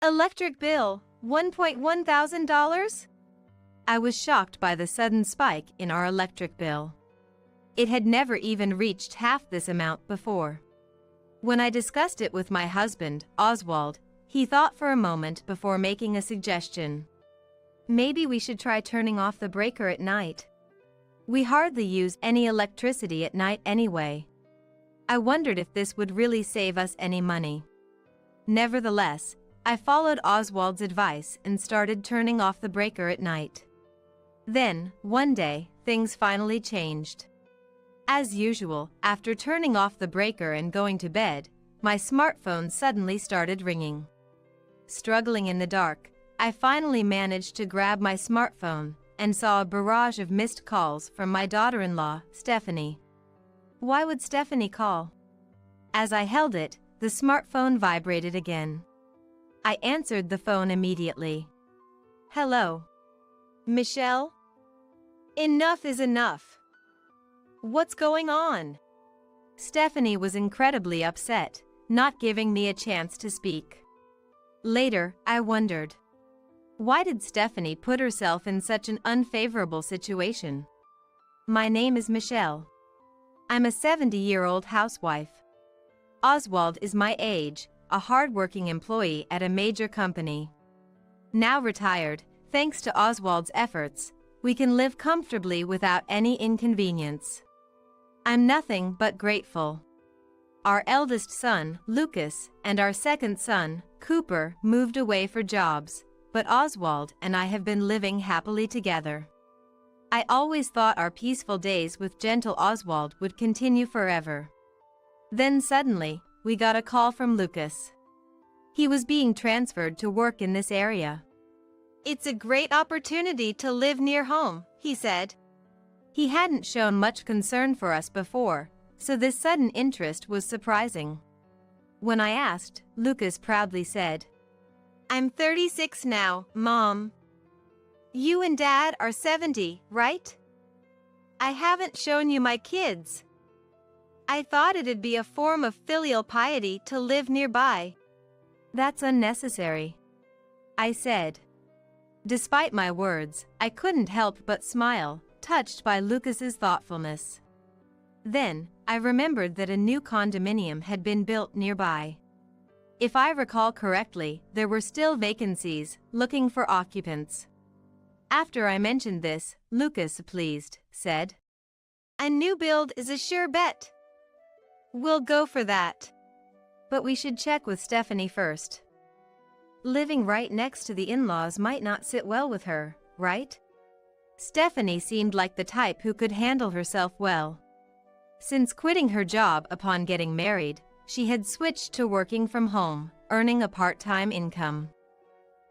Electric bill, $1,100? I was shocked by the sudden spike in our electric bill. It had never even reached half this amount before. When I discussed it with my husband, Oswald, he thought for a moment before making a suggestion. Maybe we should try turning off the breaker at night. We hardly use any electricity at night anyway. I wondered if this would really save us any money. Nevertheless, I followed Oswald's advice and started turning off the breaker at night. Then, one day, things finally changed. As usual, after turning off the breaker and going to bed, my smartphone suddenly started ringing. Struggling in the dark, I finally managed to grab my smartphone and saw a barrage of missed calls from my daughter-in-law, Stephanie. Why would Stephanie call? As I held it, the smartphone vibrated again. I answered the phone immediately. Hello. Michelle? Enough is enough. What's going on? Stephanie was incredibly upset, not giving me a chance to speak. Later, I wondered, why did Stephanie put herself in such an unfavorable situation? My name is Michelle. I'm a 70-year-old housewife. Oswald is my age, a hard-working employee at a major company. Now retired, thanks to Oswald's efforts, we can live comfortably without any inconvenience. I'm nothing but grateful. Our eldest son, Lucas, and our second son, Cooper, moved away for jobs, but Oswald and I have been living happily together. I always thought our peaceful days with gentle Oswald would continue forever. Then suddenly, we got a call from Lucas. He was being transferred to work in this area. It's a great opportunity to live near home, he said. He hadn't shown much concern for us before, so this sudden interest was surprising. When I asked, Lucas proudly said, I'm 36 now, Mom. You and Dad are 70, right? I haven't shown you my kids. I thought it'd be a form of filial piety to live nearby. That's unnecessary, I said. Despite my words, I couldn't help but smile, touched by Lucas's thoughtfulness. Then, I remembered that a new condominium had been built nearby. If I recall correctly, there were still vacancies, looking for occupants. After I mentioned this, Lucas, pleased, said, A new build is a sure bet. We'll go for that. But we should check with Stephanie first. Living right next to the in-laws might not sit well with her, right? Stephanie seemed like the type who could handle herself well. Since quitting her job upon getting married, she had switched to working from home, earning a part-time income.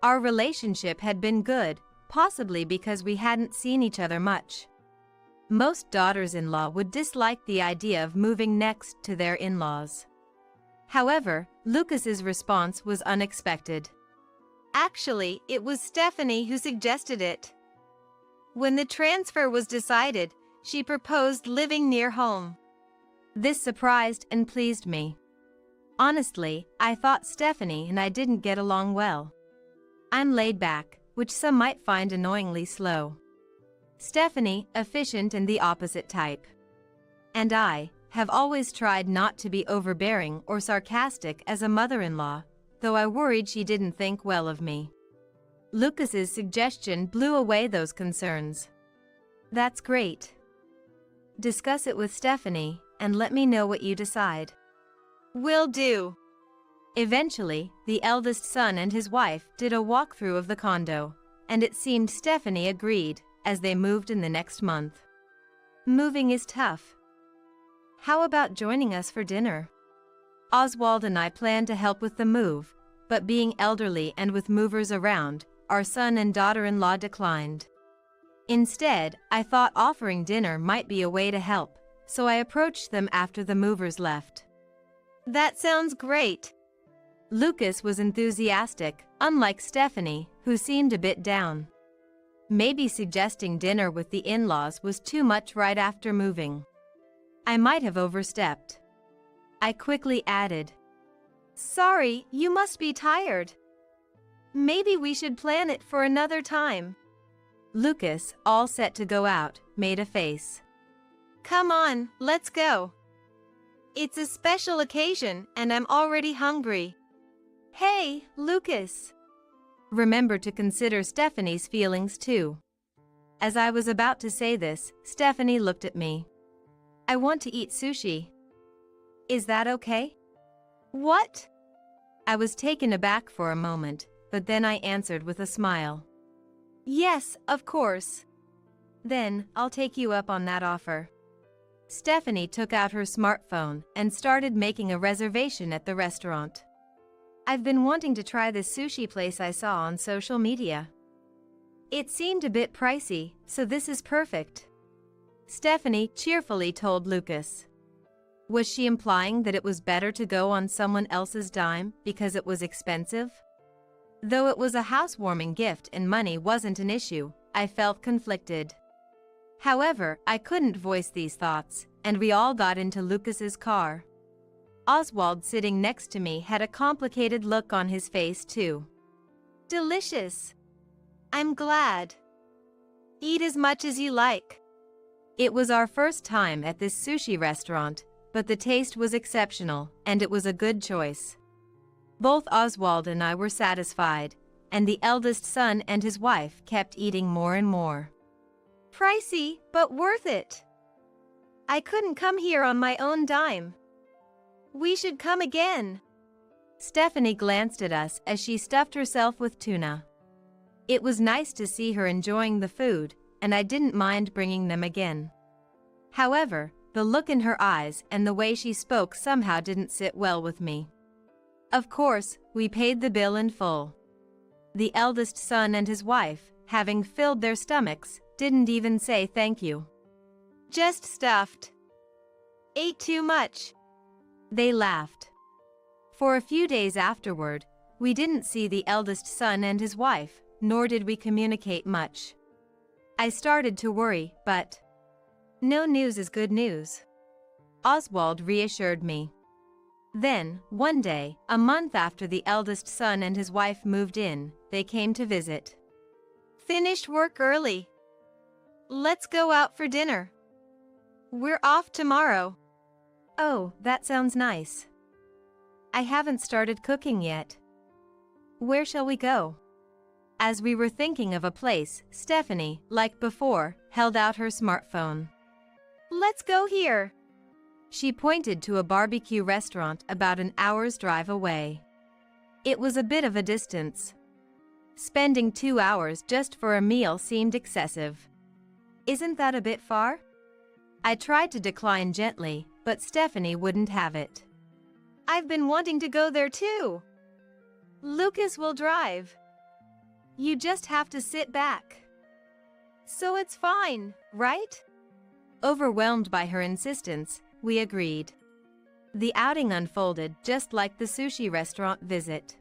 Our relationship had been good, possibly because we hadn't seen each other much. Most daughters-in-law would dislike the idea of moving next to their in-laws. However, Lucas's response was unexpected. Actually, it was Stephanie who suggested it. When the transfer was decided, she proposed living near home. This surprised and pleased me. Honestly, I thought Stephanie and I didn't get along well. I'm laid back, which some might find annoyingly slow. Stephanie, efficient and the opposite type. And I have always tried not to be overbearing or sarcastic as a mother-in-law, though I worried she didn't think well of me. Lucas's suggestion blew away those concerns. That's great. Discuss it with Stephanie and let me know what you decide. Will do. Eventually, the eldest son and his wife did a walkthrough of the condo, and it seemed Stephanie agreed as they moved in the next month. Moving is tough. How about joining us for dinner? Oswald and I planned to help with the move, but being elderly and with movers around, our son and daughter-in-law declined. Instead, I thought offering dinner might be a way to help, so I approached them after the movers left. That sounds great. Lucas was enthusiastic, unlike Stephanie, who seemed a bit down. Maybe suggesting dinner with the in-laws was too much right after moving. I might have overstepped. I quickly added, Sorry, you must be tired. Maybe we should plan it for another time. Lucas, all set to go out, made a face. Come on, let's go. It's a special occasion and I'm already hungry. Hey, Lucas. Remember to consider Stephanie's feelings too. As I was about to say this, Stephanie looked at me. I want to eat sushi. Is that okay? What? I was taken aback for a moment, but then I answered with a smile. Yes, of course. Then, I'll take you up on that offer. Stephanie took out her smartphone and started making a reservation at the restaurant. I've been wanting to try this sushi place I saw on social media. It seemed a bit pricey, so this is perfect. Stephanie cheerfully told Lucas. Was she implying that it was better to go on someone else's dime because it was expensive? Though it was a housewarming gift and money wasn't an issue, I felt conflicted. However, I couldn't voice these thoughts, and we all got into Lucas's car. Oswald sitting next to me had a complicated look on his face too. Delicious. I'm glad. Eat as much as you like. It was our first time at this sushi restaurant, but the taste was exceptional, and it was a good choice. Both Oswald and I were satisfied, and the eldest son and his wife kept eating more and more. Pricey, but worth it. I couldn't come here on my own dime. We should come again. Stephanie glanced at us as she stuffed herself with tuna. It was nice to see her enjoying the food, and I didn't mind bringing them again. However, the look in her eyes and the way she spoke somehow didn't sit well with me. Of course, we paid the bill in full. The eldest son and his wife, having filled their stomachs, didn't even say thank you. Just stuffed. Ate too much. They laughed. For a few days afterward, we didn't see the eldest son and his wife, nor did we communicate much. I started to worry, but no news is good news. Oswald reassured me. Then, one day, a month after the eldest son and his wife moved in, they came to visit. Finished work early. Let's go out for dinner. We're off tomorrow. Oh, that sounds nice. I haven't started cooking yet. Where shall we go? As we were thinking of a place, Stephanie, like before, held out her smartphone. Let's go here. She pointed to a barbecue restaurant about an hour's drive away. It was a bit of a distance. Spending 2 hours just for a meal seemed excessive. Isn't that a bit far? I tried to decline gently, but Stephanie wouldn't have it. I've been wanting to go there too. Lucas will drive. You just have to sit back. So it's fine, right? Overwhelmed by her insistence, we agreed. The outing unfolded just like the sushi restaurant visit.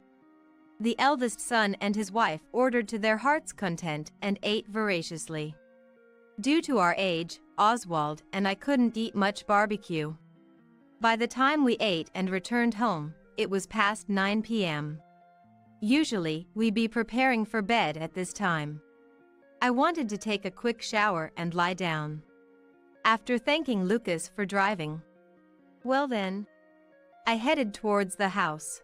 The eldest son and his wife ordered to their heart's content and ate voraciously. Due to our age, Oswald and I couldn't eat much barbecue. By the time we ate and returned home, it was past 9 p.m. Usually, we'd be preparing for bed at this time. I wanted to take a quick shower and lie down. After thanking Lucas for driving, well then, I headed towards the house.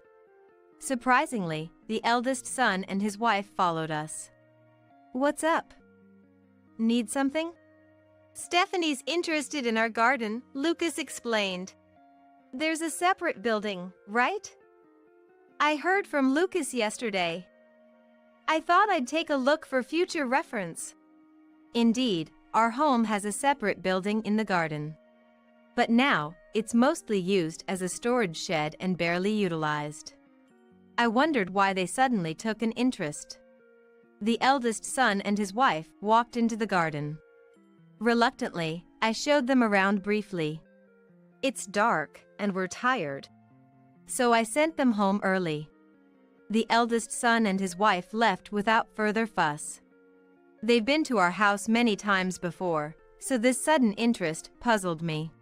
Surprisingly, the eldest son and his wife followed us. What's up? Need something? Stephanie's interested in our garden, Lucas explained. There's a separate building, right? I heard from Lucas yesterday. I thought I'd take a look for future reference. Indeed, our home has a separate building in the garden. But now, it's mostly used as a storage shed and barely utilized. I wondered why they suddenly took an interest. The eldest son and his wife walked into the garden. Reluctantly, I showed them around briefly. It's dark, and we're tired. So I sent them home early. The eldest son and his wife left without further fuss. They've been to our house many times before, so this sudden interest puzzled me.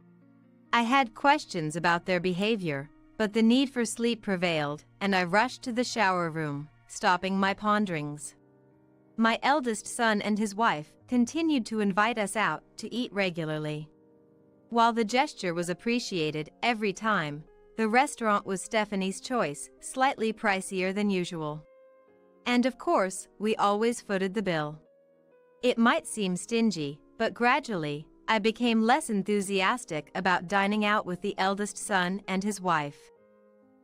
I had questions about their behavior, but the need for sleep prevailed, and I rushed to the shower room, stopping my ponderings. My eldest son and his wife continued to invite us out to eat regularly. While the gesture was appreciated every time, the restaurant was Stephanie's choice, slightly pricier than usual. And of course, we always footed the bill. It might seem stingy, but gradually, I became less enthusiastic about dining out with the eldest son and his wife.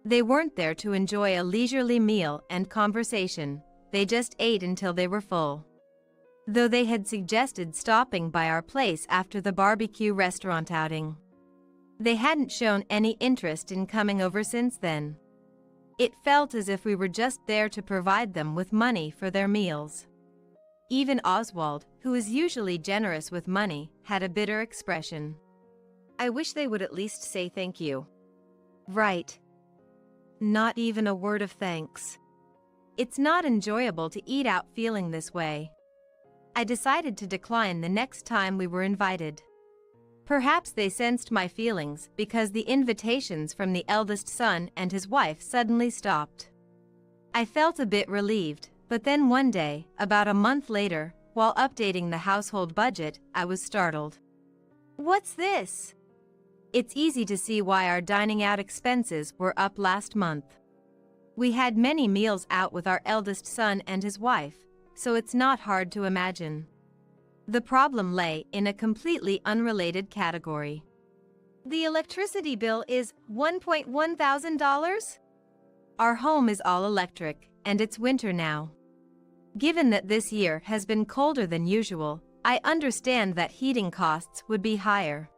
They weren't there to enjoy a leisurely meal and conversation, they just ate until they were full. Though they had suggested stopping by our place after the barbecue restaurant outing. They hadn't shown any interest in coming over since then. It felt as if we were just there to provide them with money for their meals. Even Oswald, who is usually generous with money, had a bitter expression. I wish they would at least say thank you. Right. Not even a word of thanks. It's not enjoyable to eat out feeling this way. I decided to decline the next time we were invited. Perhaps they sensed my feelings because the invitations from the eldest son and his wife suddenly stopped. I felt a bit relieved, but then one day, about a month later, while updating the household budget, I was startled. What's this? It's easy to see why our dining out expenses were up last month. We had many meals out with our eldest son and his wife, so it's not hard to imagine. The problem lay in a completely unrelated category. The electricity bill is $1,100? Our home is all electric, and it's winter now. Given that this year has been colder than usual, I understand that heating costs would be higher.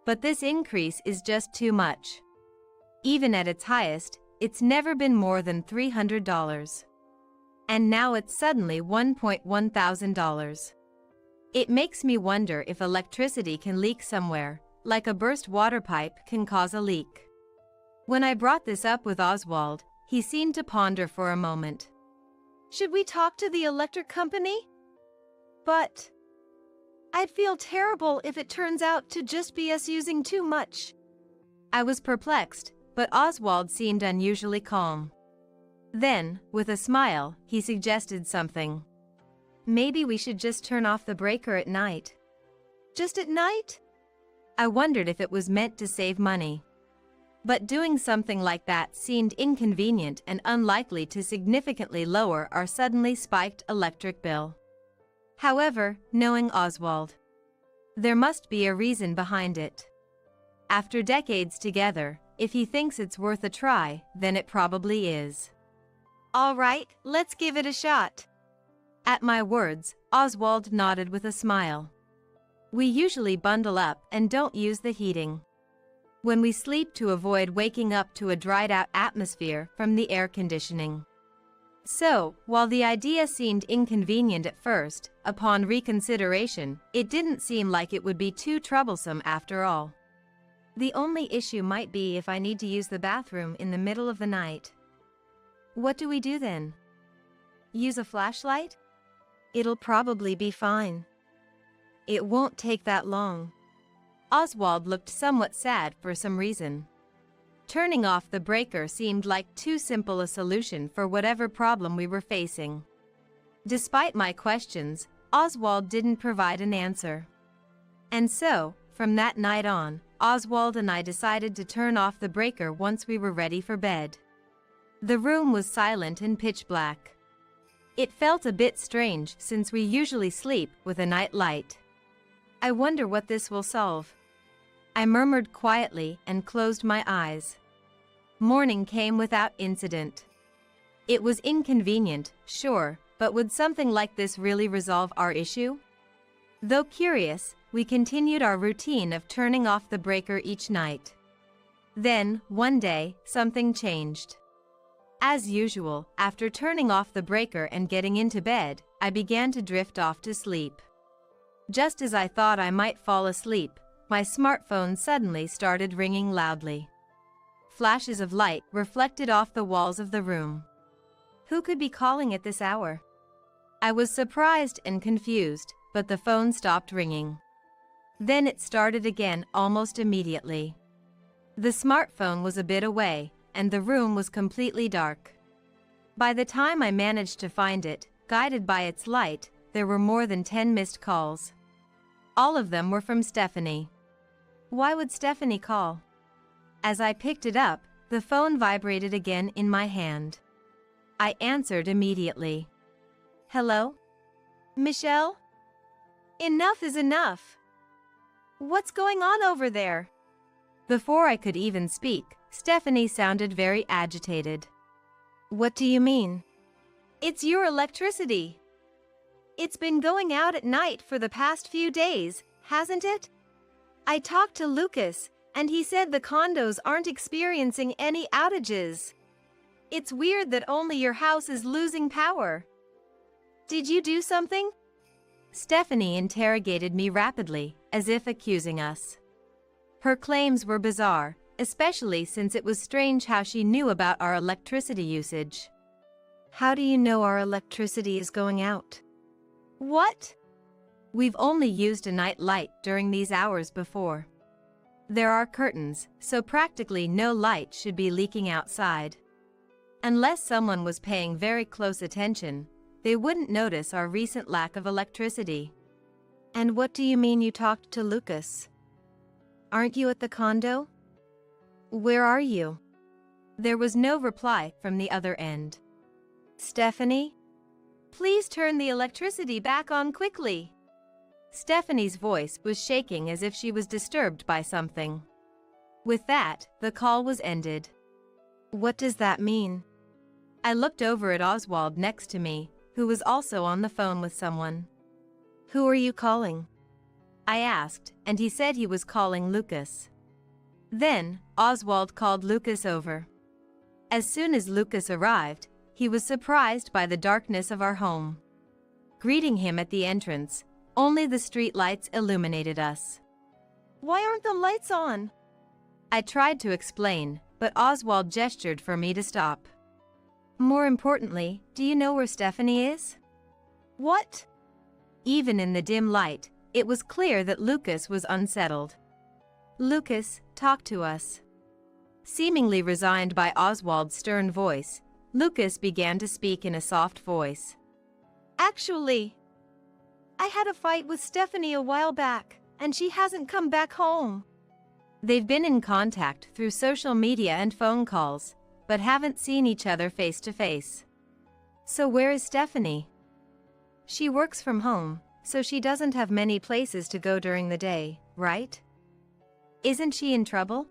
But this increase is just too much. Even at its highest, it's never been more than $300. And now it's suddenly $1,100. It makes me wonder if electricity can leak somewhere, like a burst water pipe can cause a leak. When I brought this up with Oswald, he seemed to ponder for a moment. Should we talk to the electric company? But I'd feel terrible if it turns out to just be us using too much. I was perplexed, but Oswald seemed unusually calm. Then, with a smile, he suggested something. Maybe we should just turn off the breaker at night. Just at night? I wondered if it was meant to save money. But doing something like that seemed inconvenient and unlikely to significantly lower our suddenly spiked electric bill. However, knowing Oswald, there must be a reason behind it. After decades together, if he thinks it's worth a try, then it probably is. All right, let's give it a shot. At my words, Oswald nodded with a smile. We usually bundle up and don't use the heating. When we sleep to avoid waking up to a dried-out atmosphere from the air conditioning. So, while the idea seemed inconvenient at first, upon reconsideration, it didn't seem like it would be too troublesome after all. The only issue might be if I need to use the bathroom in the middle of the night. What do we do then? Use a flashlight? It'll probably be fine. It won't take that long. Oswald looked somewhat sad for some reason. Turning off the breaker seemed like too simple a solution for whatever problem we were facing. Despite my questions, Oswald didn't provide an answer. And so, from that night on, Oswald and I decided to turn off the breaker once we were ready for bed. The room was silent and pitch black. It felt a bit strange since we usually sleep with a night light. I wonder what this will solve. I murmured quietly and closed my eyes. Morning came without incident. It was inconvenient, sure, but would something like this really resolve our issue? Though curious, we continued our routine of turning off the breaker each night. Then, one day, something changed. As usual, after turning off the breaker and getting into bed, I began to drift off to sleep. Just as I thought I might fall asleep, my smartphone suddenly started ringing loudly. Flashes of light reflected off the walls of the room. Who could be calling at this hour? I was surprised and confused, but the phone stopped ringing. Then it started again almost immediately. The smartphone was a bit away, and the room was completely dark. By the time I managed to find it, guided by its light, there were more than 10 missed calls. All of them were from Stephanie. Why would Stephanie call? As I picked it up, the phone vibrated again in my hand. I answered immediately. Hello? Michelle? Enough is enough. What's going on over there? Before I could even speak, Stephanie sounded very agitated. What do you mean? It's your electricity. It's been going out at night for the past few days, hasn't it? I talked to Lucas, and he said the condos aren't experiencing any outages. It's weird that only your house is losing power. Did you do something? Stephanie interrogated me rapidly, as if accusing us. Her claims were bizarre, especially since it was strange how she knew about our electricity usage. How do you know our electricity is going out? What? We've only used a night light during these hours before. There are curtains, so practically no light should be leaking outside. Unless someone was paying very close attention, they wouldn't notice our recent lack of electricity. And what do you mean you talked to Lucas? Aren't you at the condo? Where are you? There was no reply from the other end. Stephanie? Please turn the electricity back on quickly. Stephanie's voice was shaking as if she was disturbed by something. With that, the call was ended. What does that mean? I looked over at Oswald next to me, who was also on the phone with someone. Who are you calling? I asked, and he said he was calling Lucas. Then, Oswald called Lucas over. As soon as Lucas arrived, he was surprised by the darkness of our home. Greeting him at the entrance, only the street lights illuminated us. Why aren't the lights on? I tried to explain, but Oswald gestured for me to stop. More importantly, do you know where Stephanie is? What? Even in the dim light, it was clear that Lucas was unsettled. Lucas, talk to us. Seemingly resigned by Oswald's stern voice, Lucas began to speak in a soft voice. Actually, I had a fight with Stephanie a while back, and she hasn't come back home. They've been in contact through social media and phone calls, but haven't seen each other face to face. So where is Stephanie? She works from home, so she doesn't have many places to go during the day, right? Isn't she in trouble?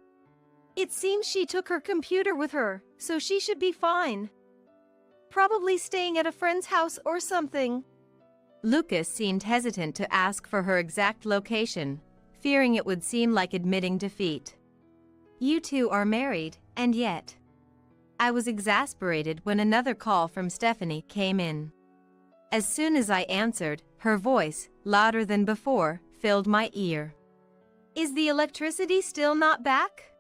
It seems she took her computer with her, so she should be fine. Probably staying at a friend's house or something. Lucas seemed hesitant to ask for her exact location, fearing it would seem like admitting defeat. You two are married, and yet. I was exasperated when another call from Stephanie came in. As soon as I answered, her voice, louder than before, filled my ear. Is the electricity still not back?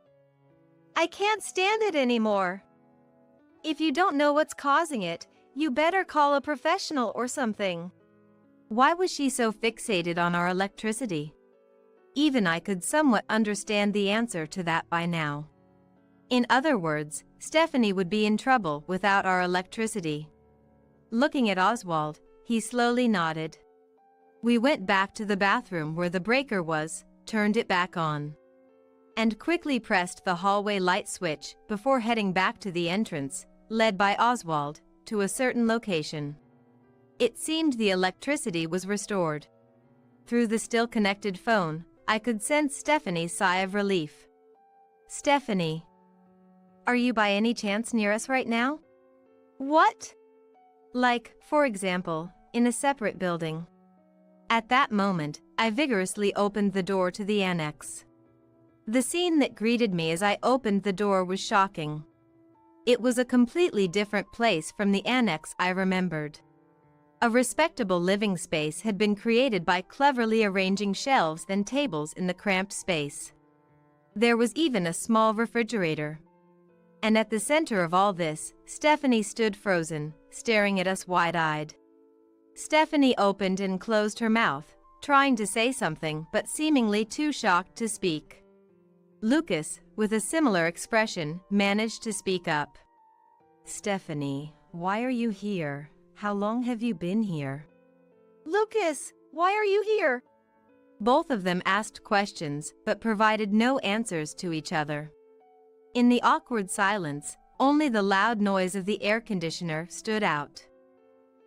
I can't stand it anymore. If you don't know what's causing it, you better call a professional or something. Why was she so fixated on our electricity? Even I could somewhat understand the answer to that by now. In other words, Stephanie would be in trouble without our electricity. Looking at Oswald, he slowly nodded. We went back to the bathroom where the breaker was, turned it back on, and quickly pressed the hallway light switch before heading back to the entrance, led by Oswald, to a certain location. It seemed the electricity was restored. Through the still-connected phone, I could sense Stephanie's sigh of relief. Stephanie, are you by any chance near us right now? What? Like, for example, in a separate building. At that moment, I vigorously opened the door to the annex. The scene that greeted me as I opened the door was shocking. It was a completely different place from the annex I remembered. A respectable living space had been created by cleverly arranging shelves and tables in the cramped space. There was even a small refrigerator. And at the center of all this, Stephanie stood frozen, staring at us wide-eyed. Stephanie opened and closed her mouth, trying to say something but seemingly too shocked to speak. Lucas, with a similar expression, managed to speak up. Stephanie, why are you here? How long have you been here? Lucas, why are you here? Both of them asked questions but provided no answers to each other. In the awkward silence, only the loud noise of the air conditioner stood out.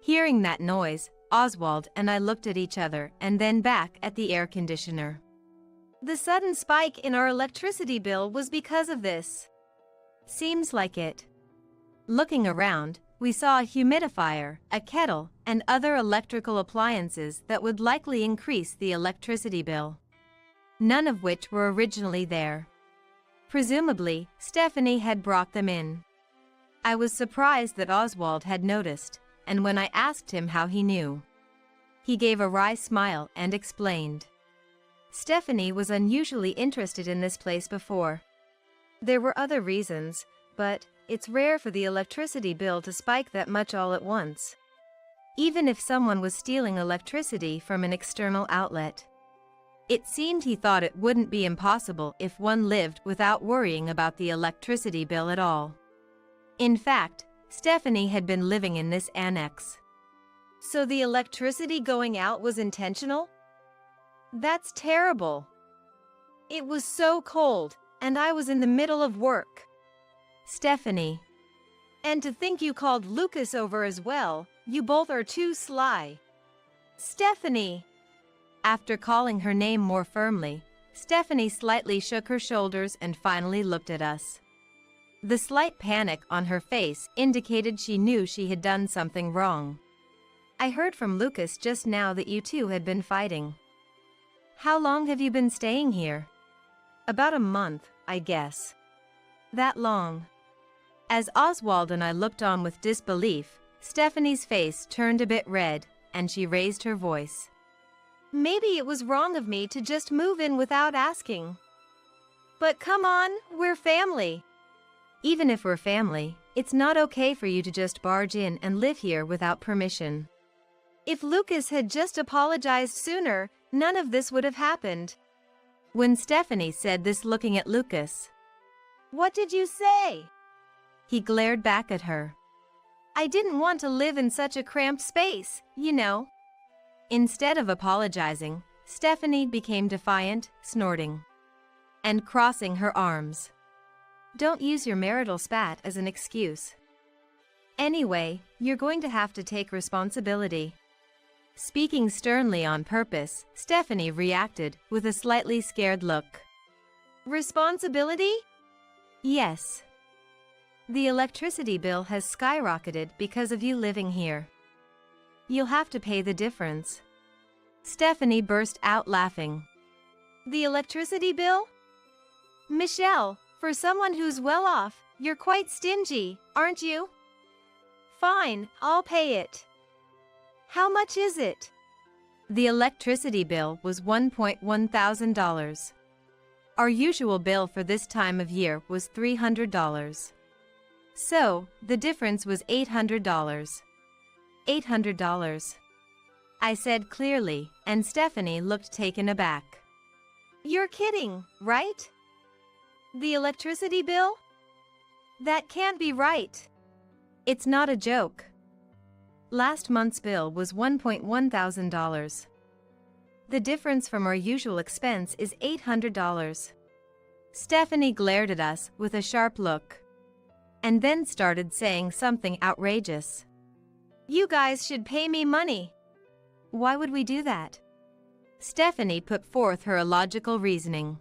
Hearing that noise, Oswald and I looked at each other and then back at the air conditioner. The sudden spike in our electricity bill was because of this. Seems like it. Looking around, we saw a humidifier, a kettle, and other electrical appliances that would likely increase the electricity bill. None of which were originally there. Presumably, Stephanie had brought them in. I was surprised that Oswald had noticed, and when I asked him how he knew, he gave a wry smile and explained. Stephanie was unusually interested in this place before. There were other reasons, but it's rare for the electricity bill to spike that much all at once. Even if someone was stealing electricity from an external outlet. It seemed he thought it wouldn't be impossible if one lived without worrying about the electricity bill at all. In fact, Stephanie had been living in this annex. So the electricity going out was intentional? That's terrible. It was so cold, and I was in the middle of work. Stephanie. And to think you called Lucas over as well, you both are too sly. Stephanie. After calling her name more firmly, Stephanie slightly shook her shoulders and finally looked at us. The slight panic on her face indicated she knew she had done something wrong. I heard from Lucas just now that you two had been fighting. How long have you been staying here? About a month, I guess. That long? As Oswald and I looked on with disbelief, Stephanie's face turned a bit red, and she raised her voice. Maybe it was wrong of me to just move in without asking. But come on, we're family. Even if we're family, it's not okay for you to just barge in and live here without permission. If Lucas had just apologized sooner, none of this would have happened. When Stephanie said this looking at Lucas. What did you say? He glared back at her. I didn't want to live in such a cramped space, you know. Instead of apologizing, Stephanie became defiant, snorting and crossing her arms. Don't use your marital spat as an excuse. Anyway, you're going to have to take responsibility. Speaking sternly on purpose, Stephanie reacted with a slightly scared look. Responsibility? Yes. The electricity bill has skyrocketed because of you living here. You'll have to pay the difference. Stephanie burst out laughing. The electricity bill? Michelle, for someone who's well off, you're quite stingy, aren't you? Fine, I'll pay it. How much is it? The electricity bill was $1,100. Our usual bill for this time of year was $300. So, the difference was $800. $800. I said clearly, and Stephanie looked taken aback. You're kidding, right? The electricity bill? That can't be right. It's not a joke. Last month's bill was $1,100. The difference from our usual expense is $800. Stephanie glared at us with a sharp look, and then started saying something outrageous. You guys should pay me money. Why would we do that? Stephanie put forth her illogical reasoning.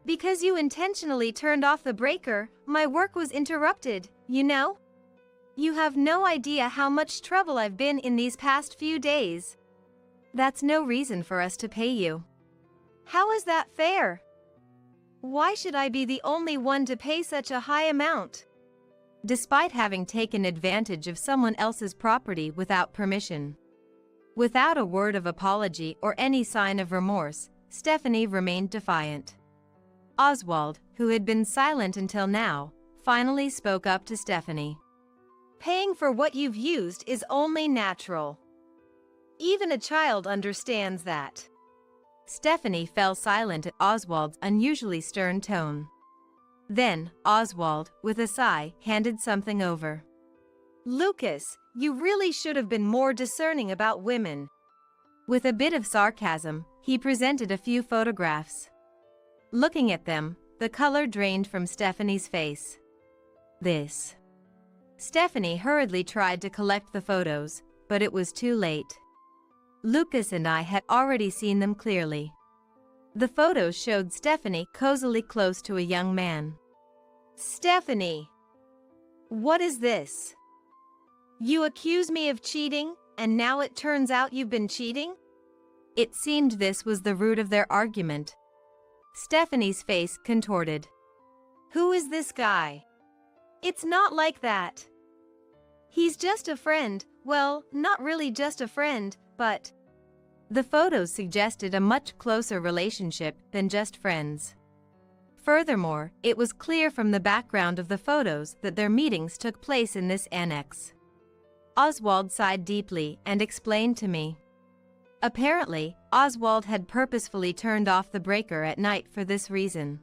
Because you intentionally turned off the breaker, my work was interrupted, you know? You have no idea how much trouble I've been in these past few days. That's no reason for us to pay you. How is that fair? Why should I be the only one to pay such a high amount? Despite having taken advantage of someone else's property without permission. Without a word of apology or any sign of remorse, Stephanie remained defiant. Oswald, who had been silent until now, finally spoke up to Stephanie. Paying for what you've used is only natural. Even a child understands that. Stephanie fell silent at Oswald's unusually stern tone. Then, Oswald, with a sigh, handed something over. Lucas, you really should have been more discerning about women. With a bit of sarcasm, he presented a few photographs. Looking at them, the color drained from Stephanie's face. This. Stephanie hurriedly tried to collect the photos, but it was too late. Lucas and I had already seen them clearly. The photos showed Stephanie cozily close to a young man. Stephanie! What is this? You accuse me of cheating, and now it turns out you've been cheating? It seemed this was the root of their argument. Stephanie's face contorted. Who is this guy? It's not like that. He's just a friend. Well, not really just a friend, but... The photos suggested a much closer relationship than just friends. Furthermore, it was clear from the background of the photos that their meetings took place in this annex. Oswald sighed deeply and explained to me. Apparently, Oswald had purposefully turned off the breaker at night for this reason.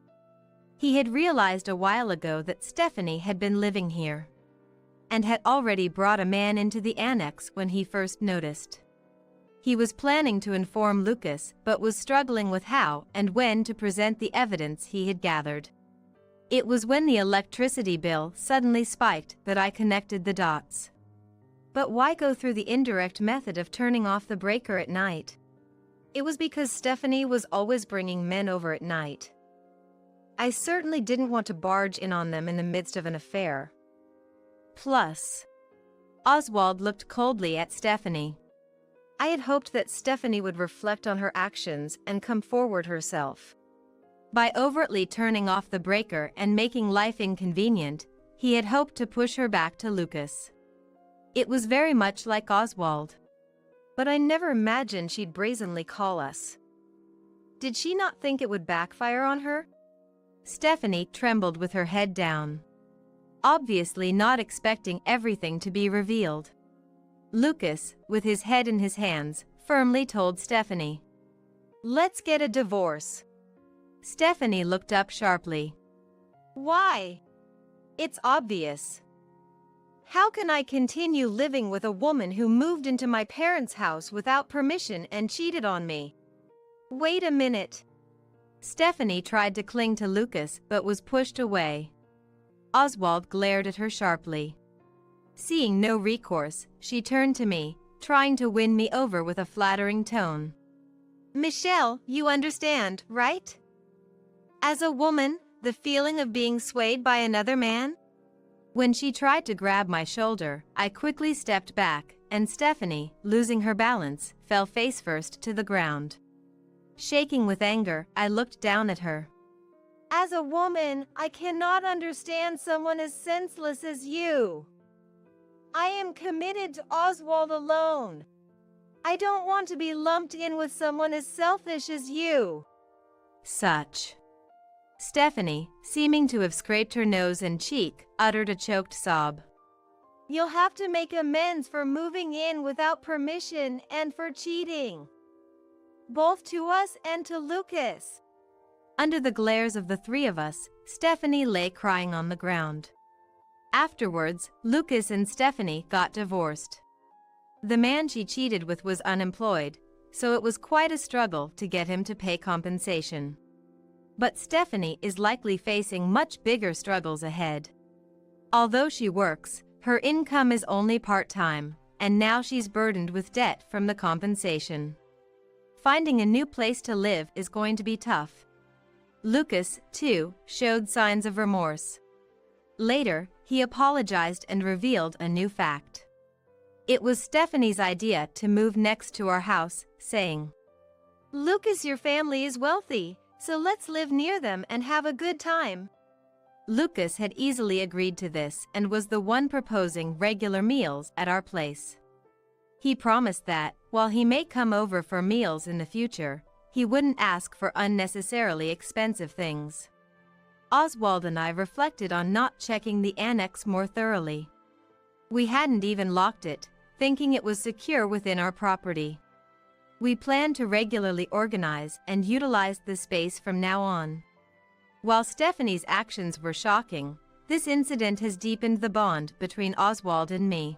He had realized a while ago that Stephanie had been living here, and had already brought a man into the annex when he first noticed. He was planning to inform Lucas, but was struggling with how and when to present the evidence he had gathered. It was when the electricity bill suddenly spiked that I connected the dots. But why go through the indirect method of turning off the breaker at night? It was because Stephanie was always bringing men over at night. I certainly didn't want to barge in on them in the midst of an affair. Plus, Oswald looked coldly at Stephanie. I had hoped that Stephanie would reflect on her actions and come forward herself. By overtly turning off the breaker and making life inconvenient, he had hoped to push her back to Lucas. It was very much like Oswald. But I never imagined she'd brazenly call us. Did she not think it would backfire on her? Stephanie trembled with her head down, obviously not expecting everything to be revealed. Lucas, with his head in his hands, firmly told Stephanie, "Let's get a divorce." Stephanie looked up sharply. Why? It's obvious. How can I continue living with a woman who moved into my parents' house without permission and cheated on me? Wait a minute. Stephanie tried to cling to Lucas but was pushed away. Oswald glared at her sharply. Seeing no recourse, she turned to me, trying to win me over with a flattering tone. Michelle, you understand, right? As a woman, the feeling of being swayed by another man? When she tried to grab my shoulder, I quickly stepped back, and Stephanie, losing her balance, fell face first to the ground. Shaking with anger, I looked down at her. As a woman, I cannot understand someone as senseless as you. I am committed to Oswald alone. I don't want to be lumped in with someone as selfish as you. Such. Stephanie, seeming to have scraped her nose and cheek, uttered a choked sob. You'll have to make amends for moving in without permission and for cheating. Both to us and to Lucas. Under the glares of the three of us, Stephanie lay crying on the ground. Afterwards, Lucas and Stephanie got divorced. The man she cheated with was unemployed, so it was quite a struggle to get him to pay compensation. But Stephanie is likely facing much bigger struggles ahead. Although she works, her income is only part-time, and now she's burdened with debt from the compensation. Finding a new place to live is going to be tough. Lucas, too, showed signs of remorse. Later, he apologized and revealed a new fact. It was Stephanie's idea to move next to our house, saying, Lucas, your family is wealthy, so let's live near them and have a good time. Lucas had easily agreed to this and was the one proposing regular meals at our place. He promised that, while he may come over for meals in the future, he wouldn't ask for unnecessarily expensive things. Oswald and I reflected on not checking the annex more thoroughly. We hadn't even locked it, thinking it was secure within our property. We planned to regularly organize and utilize the space from now on. While Stephanie's actions were shocking, This incident has deepened the bond between Oswald and me.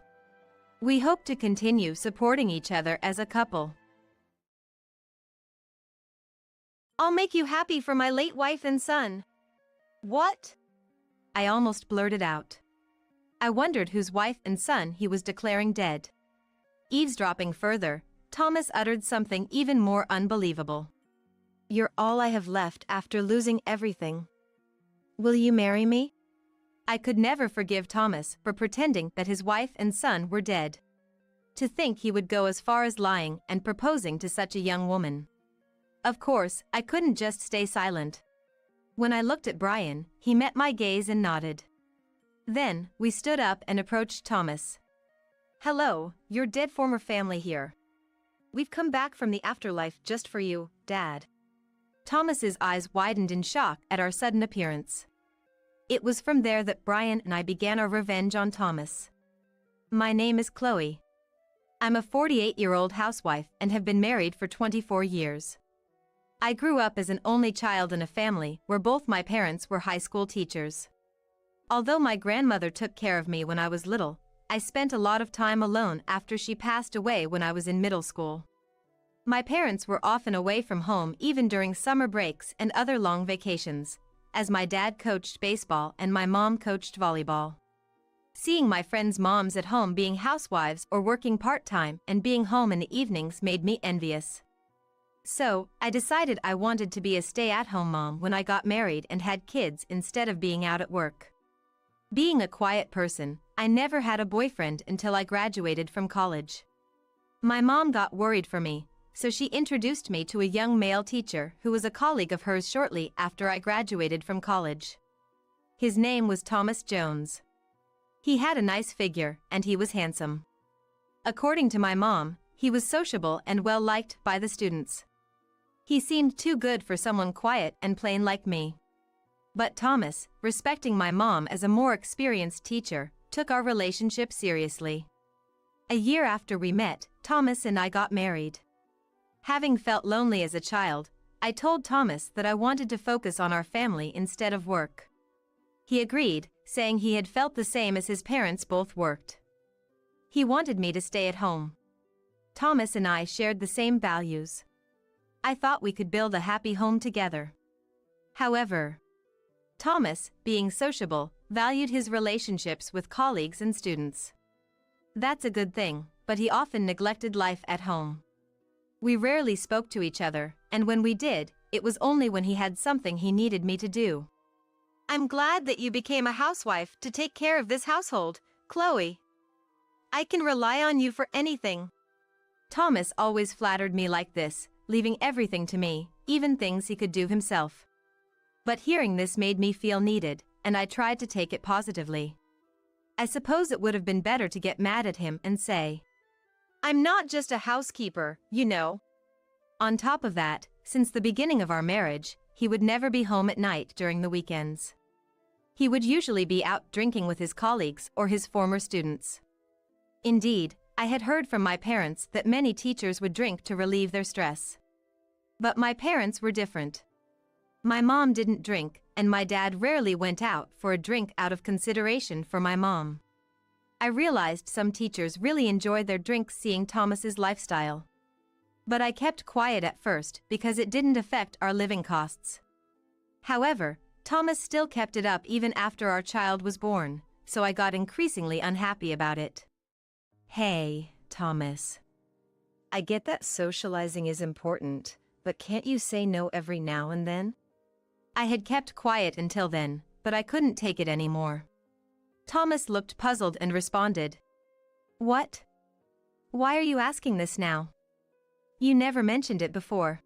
We hope to continue supporting each other as a couple. I'll make you happy for my late wife and son. What? I almost blurted out. I wondered whose wife and son he was declaring dead. Eavesdropping further, Thomas uttered something even more unbelievable. You're all I have left after losing everything. Will you marry me? I could never forgive Thomas for pretending that his wife and son were dead. To think he would go as far as lying and proposing to such a young woman. Of course, I couldn't just stay silent. When I looked at Brian, he met my gaze and nodded. Then, we stood up and approached Thomas. Hello, your dead former family here. We've come back from the afterlife just for you, Dad. Thomas's eyes widened in shock at our sudden appearance. It was from there that Brian and I began our revenge on Thomas. My name is Chloe. I'm a 48-year-old housewife and have been married for 24 years. I grew up as an only child in a family where both my parents were high school teachers. Although my grandmother took care of me when I was little, I spent a lot of time alone after she passed away when I was in middle school. My parents were often away from home even during summer breaks and other long vacations, as my dad coached baseball and my mom coached volleyball. Seeing my friends' moms at home being housewives or working part-time and being home in the evenings made me envious. So, I decided I wanted to be a stay-at-home mom when I got married and had kids instead of being out at work. Being a quiet person, I never had a boyfriend until I graduated from college. My mom got worried for me, so she introduced me to a young male teacher who was a colleague of hers shortly after I graduated from college. His name was Thomas Jones. He had a nice figure, and he was handsome. According to my mom, he was sociable and well-liked by the students. He seemed too good for someone quiet and plain like me. But Thomas, respecting my mom as a more experienced teacher, took our relationship seriously. A year after we met, Thomas and I got married. Having felt lonely as a child, I told Thomas that I wanted to focus on our family instead of work. He agreed, saying he had felt the same as his parents both worked. He wanted me to stay at home. Thomas and I shared the same values. I thought we could build a happy home together. However, Thomas, being sociable, valued his relationships with colleagues and students. That's a good thing, but he often neglected life at home. We rarely spoke to each other, and when we did, it was only when he had something he needed me to do. I'm glad that you became a housewife to take care of this household, Chloe. I can rely on you for anything. Thomas always flattered me like this, leaving everything to me, even things he could do himself. But hearing this made me feel needed, and I tried to take it positively. I suppose it would have been better to get mad at him and say, I'm not just a housekeeper, you know. On top of that, since the beginning of our marriage, he would never be home at night during the weekends. He would usually be out drinking with his colleagues or his former students. Indeed, I had heard from my parents that many teachers would drink to relieve their stress. But my parents were different. My mom didn't drink, and my dad rarely went out for a drink out of consideration for my mom. I realized some teachers really enjoyed their drinks seeing Thomas's lifestyle. But I kept quiet at first because it didn't affect our living costs. However, Thomas still kept it up even after our child was born, so I got increasingly unhappy about it. Hey, Thomas. I get that socializing is important, but can't you say no every now and then? I had kept quiet until then, but I couldn't take it anymore. Thomas looked puzzled and responded, What? Why are you asking this now? You never mentioned it before.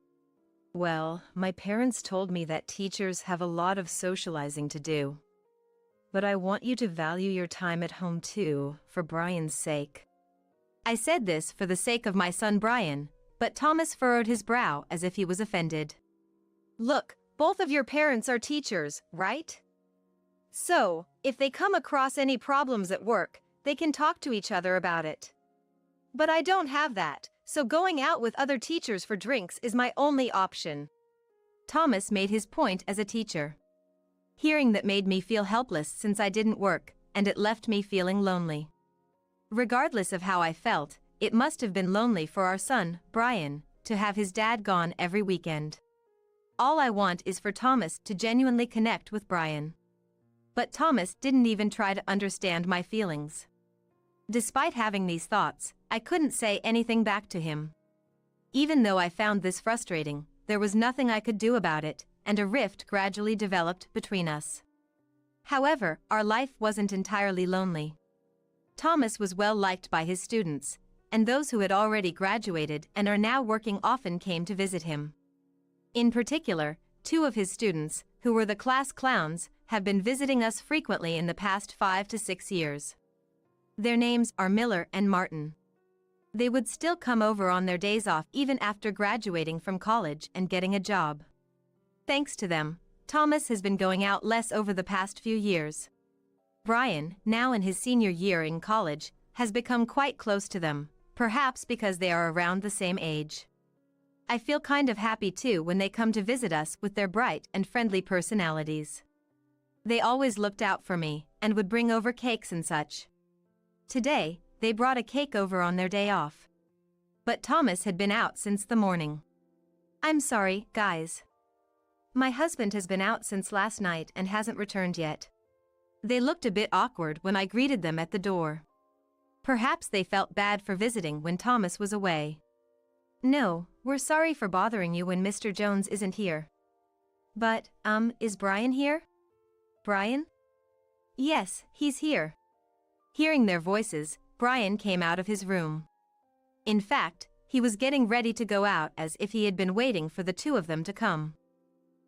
Well, my parents told me that teachers have a lot of socializing to do. But I want you to value your time at home too, for Brian's sake. I said this for the sake of my son Brian, but Thomas furrowed his brow as if he was offended. Look, both of your parents are teachers, right? So, if they come across any problems at work, they can talk to each other about it. But I don't have that, so going out with other teachers for drinks is my only option. Thomas made his point as a teacher. Hearing that made me feel helpless since I didn't work, and it left me feeling lonely. Regardless of how I felt, it must have been lonely for our son, Brian, to have his dad gone every weekend. All I want is for Thomas to genuinely connect with Brian. But Thomas didn't even try to understand my feelings. Despite having these thoughts, I couldn't say anything back to him. Even though I found this frustrating, there was nothing I could do about it, and a rift gradually developed between us. However, our life wasn't entirely lonely. Thomas was well liked by his students, and those who had already graduated and are now working often came to visit him. In particular, 2 of his students, who were the class clowns, have been visiting us frequently in the past 5 to 6 years. Their names are Miller and Martin. They would still come over on their days off even after graduating from college and getting a job. Thanks to them, Thomas has been going out less over the past few years. Brian, now in his senior year in college, has become quite close to them, perhaps because they are around the same age. I feel kind of happy too when they come to visit us with their bright and friendly personalities. They always looked out for me and would bring over cakes and such. Today, they brought a cake over on their day off. But Thomas had been out since the morning. "I'm sorry, guys. My husband has been out since last night and hasn't returned yet." They looked a bit awkward when I greeted them at the door. Perhaps they felt bad for visiting when Thomas was away. "No, we're sorry for bothering you when Mr. Jones isn't here." "But, is Brian here?" "Brian?" "Yes, he's here." Hearing their voices, Brian came out of his room. In fact, he was getting ready to go out as if he had been waiting for the 2 of them to come.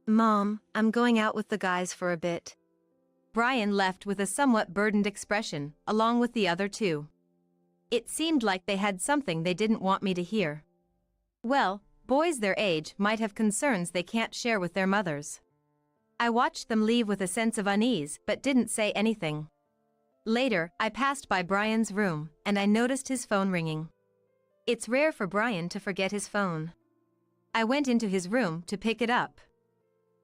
"Mom, I'm going out with the guys for a bit." Brian left with a somewhat burdened expression, along with the other 2. It seemed like they had something they didn't want me to hear. Well, boys their age might have concerns they can't share with their mothers. I watched them leave with a sense of unease but didn't say anything. Later, I passed by Brian's room, and I noticed his phone ringing. It's rare for Brian to forget his phone. I went into his room to pick it up.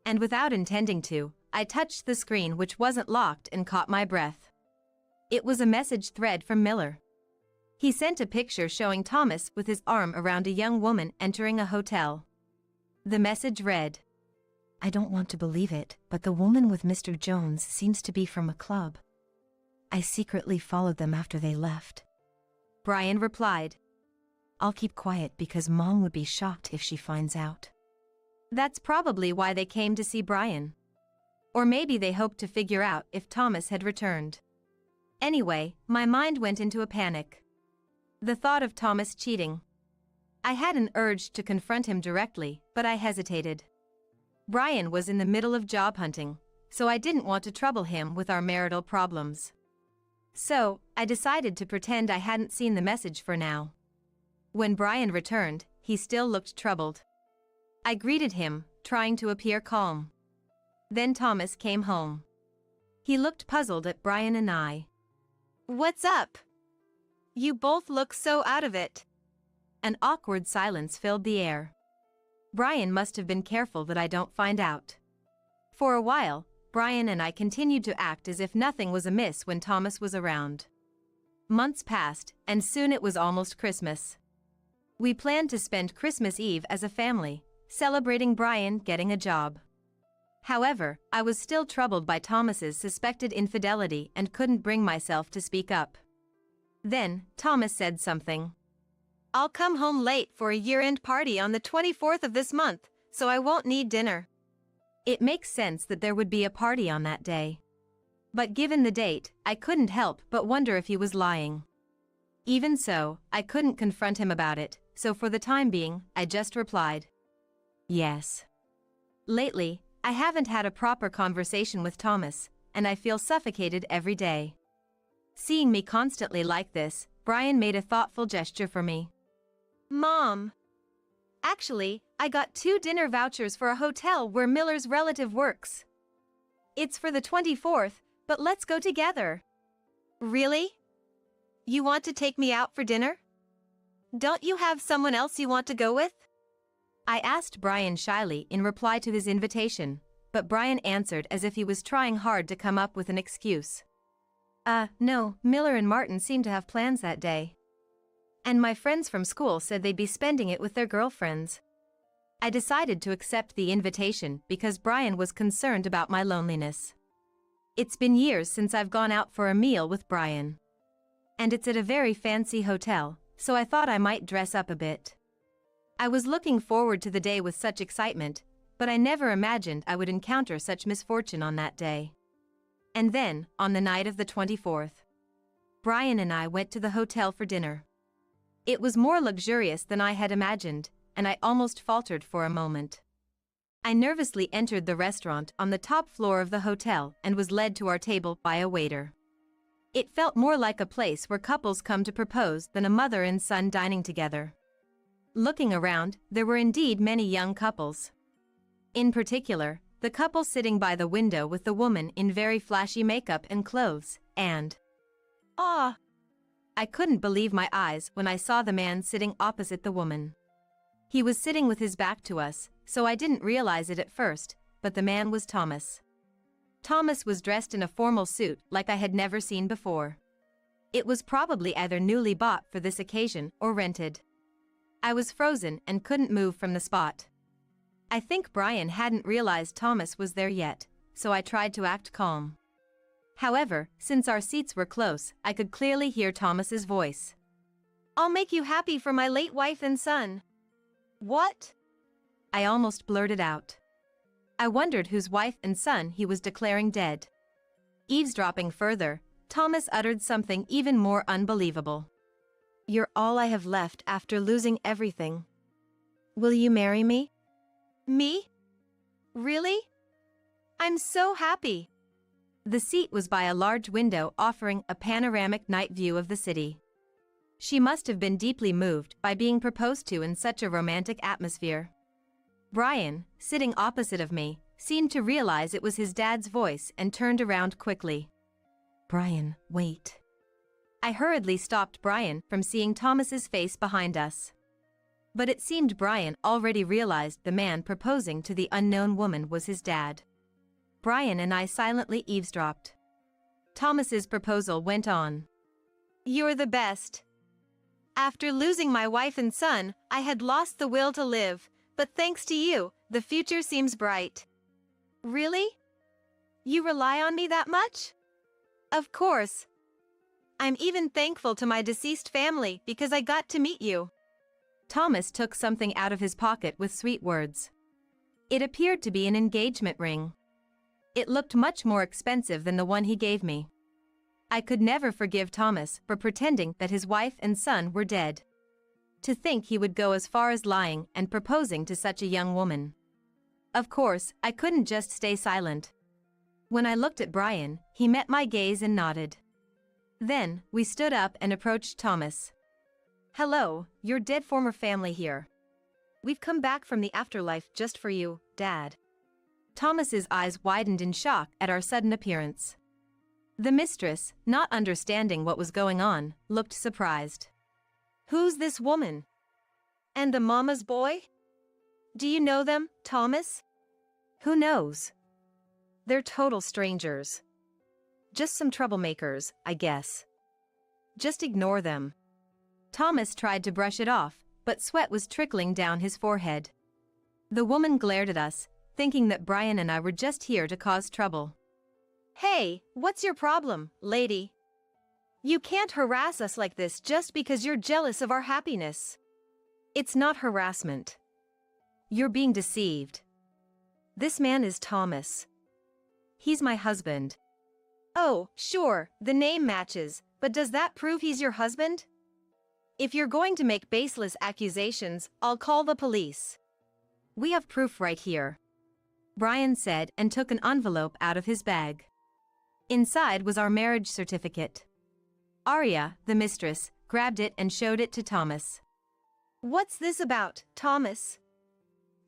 And without intending to, I touched the screen which wasn't locked and caught my breath. It was a message thread from Miller. He sent a picture showing Thomas with his arm around a young woman entering a hotel. The message read, "I don't want to believe it, but the woman with Mr. Jones seems to be from a club. I secretly followed them after they left." Brian replied, "I'll keep quiet because Mom would be shocked if she finds out." That's probably why they came to see Brian. Or maybe they hoped to figure out if Thomas had returned. Anyway, my mind went into a panic. The thought of Thomas cheating. I had an urge to confront him directly, but I hesitated. Brian was in the middle of job hunting, so I didn't want to trouble him with our marital problems. So, I decided to pretend I hadn't seen the message for now. When Brian returned, he still looked troubled. I greeted him, trying to appear calm. Then Thomas came home. He looked puzzled at Brian and I. "What's up? You both look so out of it." An awkward silence filled the air. Brian must have been careful that I don't find out. For a while, Brian and I continued to act as if nothing was amiss when Thomas was around. Months passed, and soon it was almost Christmas. We planned to spend Christmas Eve as a family, celebrating Brian getting a job. However, I was still troubled by Thomas's suspected infidelity and couldn't bring myself to speak up. Then, Thomas said something. "I'll come home late for a year-end party on the 24th of this month, so I won't need dinner." It makes sense that there would be a party on that day. But given the date, I couldn't help but wonder if he was lying. Even so, I couldn't confront him about it, so for the time being, I just replied, "Yes." Lately, I haven't had a proper conversation with Thomas, and I feel suffocated every day. Seeing me constantly like this, Brian made a thoughtful gesture for me. "Mom. Actually, I got 2 dinner vouchers for a hotel where Miller's relative works. It's for the 24th, but let's go together." "Really? You want to take me out for dinner? Don't you have someone else you want to go with?" I asked Brian shyly in reply to his invitation, but Brian answered as if he was trying hard to come up with an excuse. No, Miller and Martin seem to have plans that day. And my friends from school said they'd be spending it with their girlfriends. I decided to accept the invitation because Brian was concerned about my loneliness. It's been years since I've gone out for a meal with Brian. And it's at a very fancy hotel, so I thought I might dress up a bit. I was looking forward to the day with such excitement, but I never imagined I would encounter such misfortune on that day. And then, on the night of the 24th, Brian and I went to the hotel for dinner. It was more luxurious than I had imagined, and I almost faltered for a moment. I nervously entered the restaurant on the top floor of the hotel and was led to our table by a waiter. It felt more like a place where couples come to propose than a mother and son dining together. Looking around, there were indeed many young couples. In particular, the couple sitting by the window with the woman in very flashy makeup and clothes, and I couldn't believe my eyes when I saw the man sitting opposite the woman. He was sitting with his back to us, so I didn't realize it at first, but the man was Thomas. Thomas was dressed in a formal suit like I had never seen before. It was probably either newly bought for this occasion or rented. I was frozen and couldn't move from the spot. I think Brian hadn't realized Thomas was there yet, so I tried to act calm. However, since our seats were close, I could clearly hear Thomas's voice. "I'll make you happy for my late wife and son." "What?" I almost blurted out. I wondered whose wife and son he was declaring dead. Eavesdropping further, Thomas uttered something even more unbelievable. "You're all I have left after losing everything. Will you marry me?" "Me? Really? I'm so happy." The seat was by a large window offering a panoramic night view of the city. She must have been deeply moved by being proposed to in such a romantic atmosphere. Brian, sitting opposite of me, seemed to realize it was his dad's voice and turned around quickly. "Brian, wait." I hurriedly stopped Brian from seeing Thomas's face behind us. But it seemed Brian already realized the man proposing to the unknown woman was his dad. Brian and I silently eavesdropped. Thomas's proposal went on. "You're the best. After losing my wife and son, I had lost the will to live, but thanks to you, the future seems bright." "Really? You rely on me that much?" "Of course. I'm even thankful to my deceased family because I got to meet you." Thomas took something out of his pocket with sweet words. It appeared to be an engagement ring. It looked much more expensive than the one he gave me. I could never forgive Thomas for pretending that his wife and son were dead. To think he would go as far as lying and proposing to such a young woman. Of course, I couldn't just stay silent. When I looked at Brian, he met my gaze and nodded. Then, we stood up and approached Thomas. "Hello, your dead former family here. We've come back from the afterlife just for you, Dad." Thomas's eyes widened in shock at our sudden appearance. The mistress, not understanding what was going on, looked surprised. "Who's this woman? And the mama's boy? Do you know them, Thomas?" "Who knows? They're total strangers. Just some troublemakers, I guess. Just ignore them." Thomas tried to brush it off, but sweat was trickling down his forehead. The woman glared at us, thinking that Brian and I were just here to cause trouble. "Hey, what's your problem, lady? You can't harass us like this just because you're jealous of our happiness." "It's not harassment. You're being deceived. This man is Thomas. He's my husband." "Oh, sure, the name matches, but does that prove he's your husband? If you're going to make baseless accusations, I'll call the police." "We have proof right here," Brian said and took an envelope out of his bag. Inside was our marriage certificate. Arya, the mistress, grabbed it and showed it to Thomas. "What's this about, Thomas?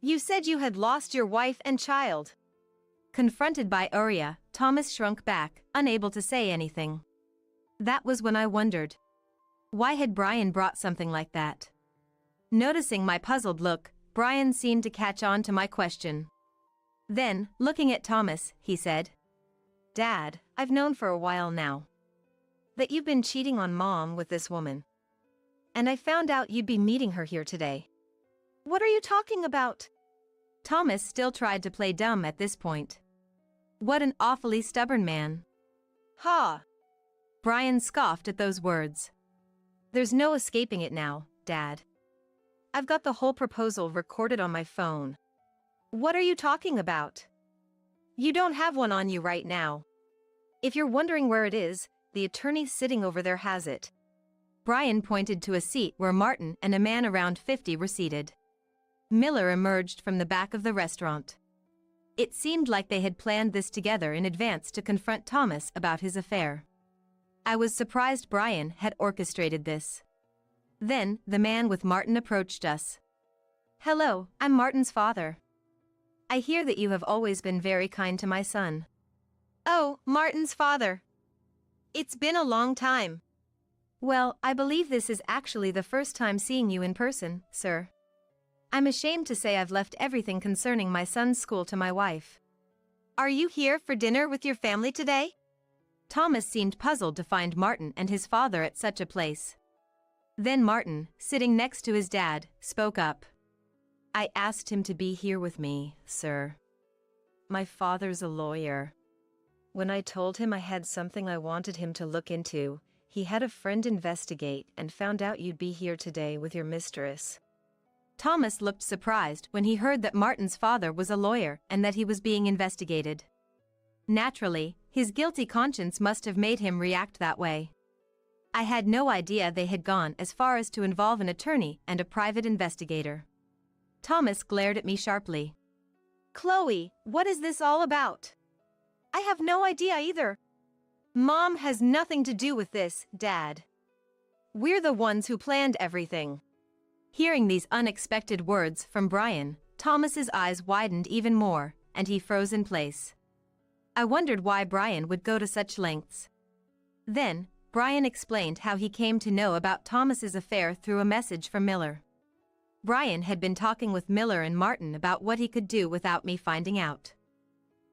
You said you had lost your wife and child." Confronted by Arya, Thomas shrunk back, unable to say anything. That was when I wondered. Why had Brian brought something like that? Noticing my puzzled look, Brian seemed to catch on to my question. Then, looking at Thomas, he said, "Dad, I've known for a while now that you've been cheating on Mom with this woman. And I found out you'd be meeting her here today." What are you talking about? Thomas still tried to play dumb at this point. What an awfully stubborn man. Ha! Brian scoffed at those words. "There's no escaping it now, Dad. I've got the whole proposal recorded on my phone." What are you talking about? "You don't have one on you right now. If you're wondering where it is, the attorney sitting over there has it." Brian pointed to a seat where Martin and a man around 50 were seated. Miller emerged from the back of the restaurant. It seemed like they had planned this together in advance to confront Thomas about his affair. I was surprised Brian had orchestrated this. Then, the man with Martin approached us. "Hello, I'm Martin's father. I hear that you have always been very kind to my son." Oh, Martin's father. It's been a long time. "Well, I believe this is actually the first time seeing you in person, sir. I'm ashamed to say I've left everything concerning my son's school to my wife." Are you here for dinner with your family today? Thomas seemed puzzled to find Martin and his father at such a place. Then Martin, sitting next to his dad, spoke up. "I asked him to be here with me, sir. My father's a lawyer. When I told him I had something I wanted him to look into, he had a friend investigate and found out you'd be here today with your mistress." Thomas looked surprised when he heard that Martin's father was a lawyer and that he was being investigated. Naturally, his guilty conscience must have made him react that way. I had no idea they had gone as far as to involve an attorney and a private investigator. Thomas glared at me sharply. Chloe, what is this all about? I have no idea either. Mom has nothing to do with this, Dad. We're the ones who planned everything. Hearing these unexpected words from Brian, Thomas's eyes widened even more, and he froze in place. I wondered why Brian would go to such lengths. Then, Brian explained how he came to know about Thomas's affair through a message from Miller. Brian had been talking with Miller and Martin about what he could do without me finding out.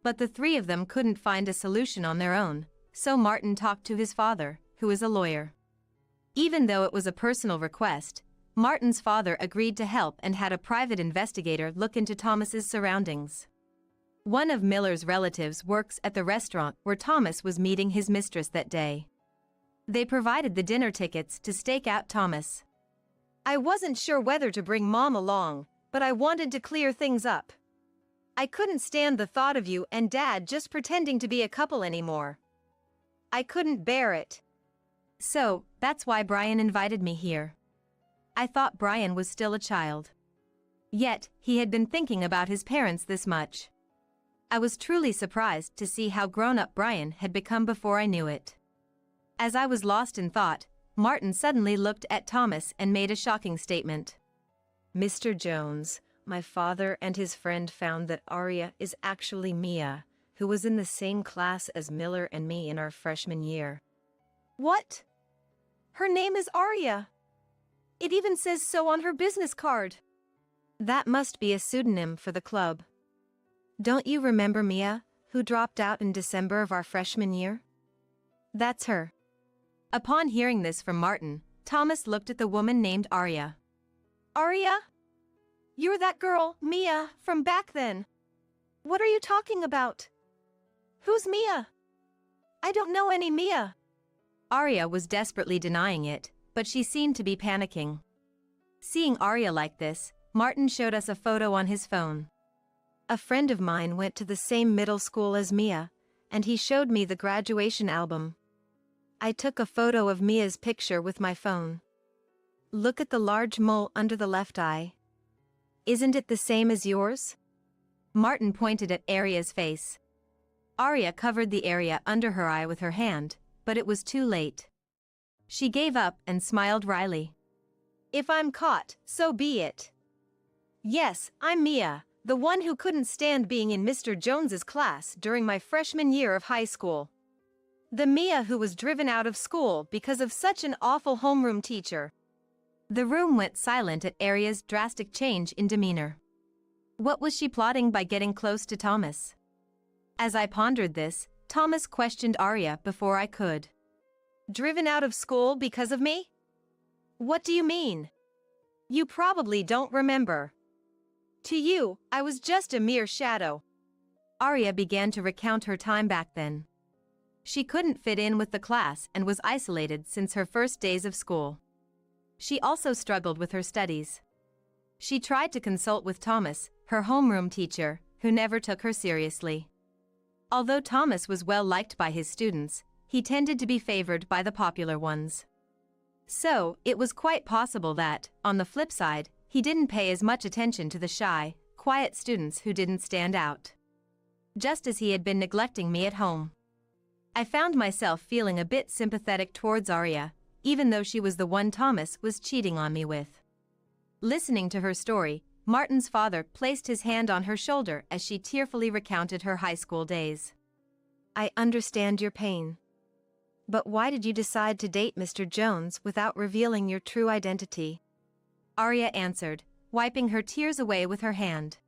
But the three of them couldn't find a solution on their own, so Martin talked to his father, who is a lawyer. Even though it was a personal request, Martin's father agreed to help and had a private investigator look into Thomas's surroundings. One of Miller's relatives works at the restaurant where Thomas was meeting his mistress that day. They provided the dinner tickets to stake out Thomas. I wasn't sure whether to bring Mom along, but I wanted to clear things up. I couldn't stand the thought of you and Dad just pretending to be a couple anymore. I couldn't bear it. So, that's why Brian invited me here. I thought Brian was still a child. Yet, he had been thinking about his parents this much. I was truly surprised to see how grown-up Brian had become before I knew it. As I was lost in thought, Martin suddenly looked at Thomas and made a shocking statement. "Mr. Jones, my father and his friend found that Aria is actually Mia, who was in the same class as Miller and me in our freshman year." What? Her name is Aria. It even says so on her business card. That must be a pseudonym for the club. Don't you remember Mia, who dropped out in December of our freshman year? That's her. Upon hearing this from Martin, Thomas looked at the woman named Aria. Aria? You're that girl, Mia, from back then. What are you talking about? Who's Mia? I don't know any Mia. Aria was desperately denying it, but she seemed to be panicking. Seeing Aria like this, Martin showed us a photo on his phone. A friend of mine went to the same middle school as Mia, and he showed me the graduation album. I took a photo of Mia's picture with my phone. Look at the large mole under the left eye. Isn't it the same as yours? Martin pointed at Aria's face. Aria covered the area under her eye with her hand, but it was too late. She gave up and smiled wryly. If I'm caught, so be it. Yes, I'm Mia, the one who couldn't stand being in Mr. Jones's class during my freshman year of high school. The Mia who was driven out of school because of such an awful homeroom teacher. The room went silent at Aria's drastic change in demeanor. What was she plotting by getting close to Thomas? As I pondered this, Thomas questioned Arya before I could. Driven out of school because of me? What do you mean? You probably don't remember. To you, I was just a mere shadow. Arya began to recount her time back then. She couldn't fit in with the class and was isolated since her first days of school. She also struggled with her studies. She tried to consult with Thomas, her homeroom teacher, who never took her seriously. Although Thomas was well liked by his students, he tended to be favored by the popular ones. So, it was quite possible that, on the flip side, he didn't pay as much attention to the shy, quiet students who didn't stand out. Just as he had been neglecting me at home. I found myself feeling a bit sympathetic towards Arya, even though she was the one Thomas was cheating on me with. Listening to her story, Martin's father placed his hand on her shoulder as she tearfully recounted her high school days. I understand your pain. But why did you decide to date Mr. Jones without revealing your true identity? Arya answered, wiping her tears away with her hand.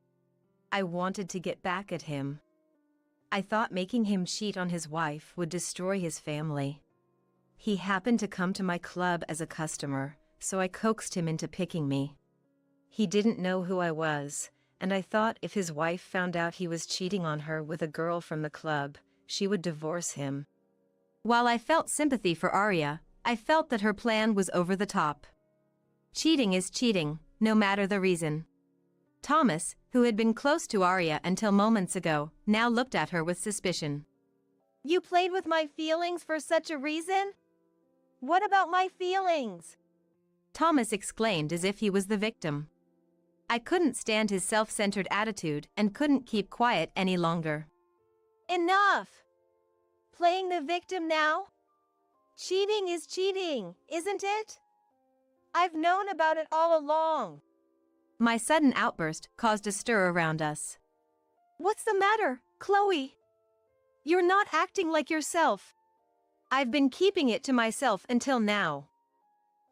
I wanted to get back at him. I thought making him cheat on his wife would destroy his family. He happened to come to my club as a customer, so I coaxed him into picking me. He didn't know who I was, and I thought if his wife found out he was cheating on her with a girl from the club, she would divorce him. While I felt sympathy for Arya, I felt that her plan was over the top. Cheating is cheating, no matter the reason. Thomas, who had been close to Arya until moments ago, now looked at her with suspicion. You played with my feelings for such a reason? What about my feelings? Thomas exclaimed as if he was the victim. I couldn't stand his self-centered attitude and couldn't keep quiet any longer. Enough! Playing the victim now? Cheating is cheating, isn't it? I've known about it all along. My sudden outburst caused a stir around us. What's the matter, Chloe? You're not acting like yourself. I've been keeping it to myself until now.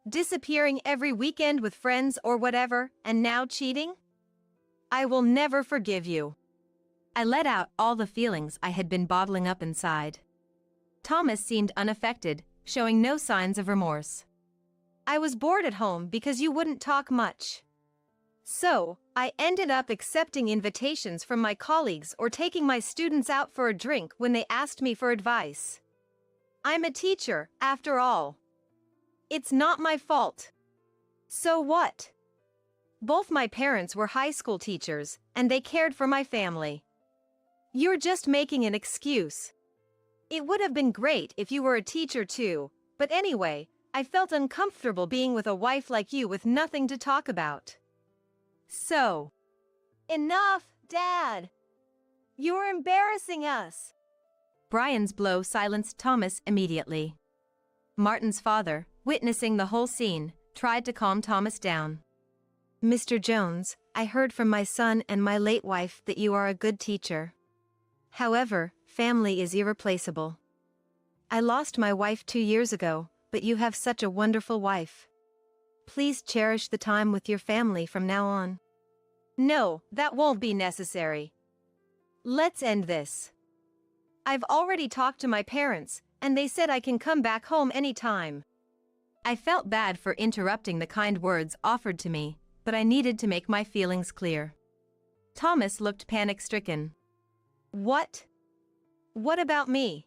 Disappearing every weekend with friends or whatever, and now cheating? I will never forgive you. I let out all the feelings I had been bottling up inside. Thomas seemed unaffected, showing no signs of remorse. I was bored at home because you wouldn't talk much. So, I ended up accepting invitations from my colleagues or taking my students out for a drink when they asked me for advice. I'm a teacher, after all. It's not my fault. So what? Both my parents were high school teachers, and they cared for my family. You're just making an excuse. It would have been great if you were a teacher too, but anyway, I felt uncomfortable being with a wife like you with nothing to talk about. So. Enough, Dad! You're embarrassing us! Brian's blow silenced Thomas immediately. Martin's father, witnessing the whole scene, tried to calm Thomas down. Mr. Jones, I heard from my son and my late wife that you are a good teacher. However, family is irreplaceable. I lost my wife 2 years ago, but you have such a wonderful wife. Please cherish the time with your family from now on. No, that won't be necessary. Let's end this. I've already talked to my parents, and they said I can come back home anytime. I felt bad for interrupting the kind words offered to me, but I needed to make my feelings clear. Thomas looked panic-stricken. What? What about me?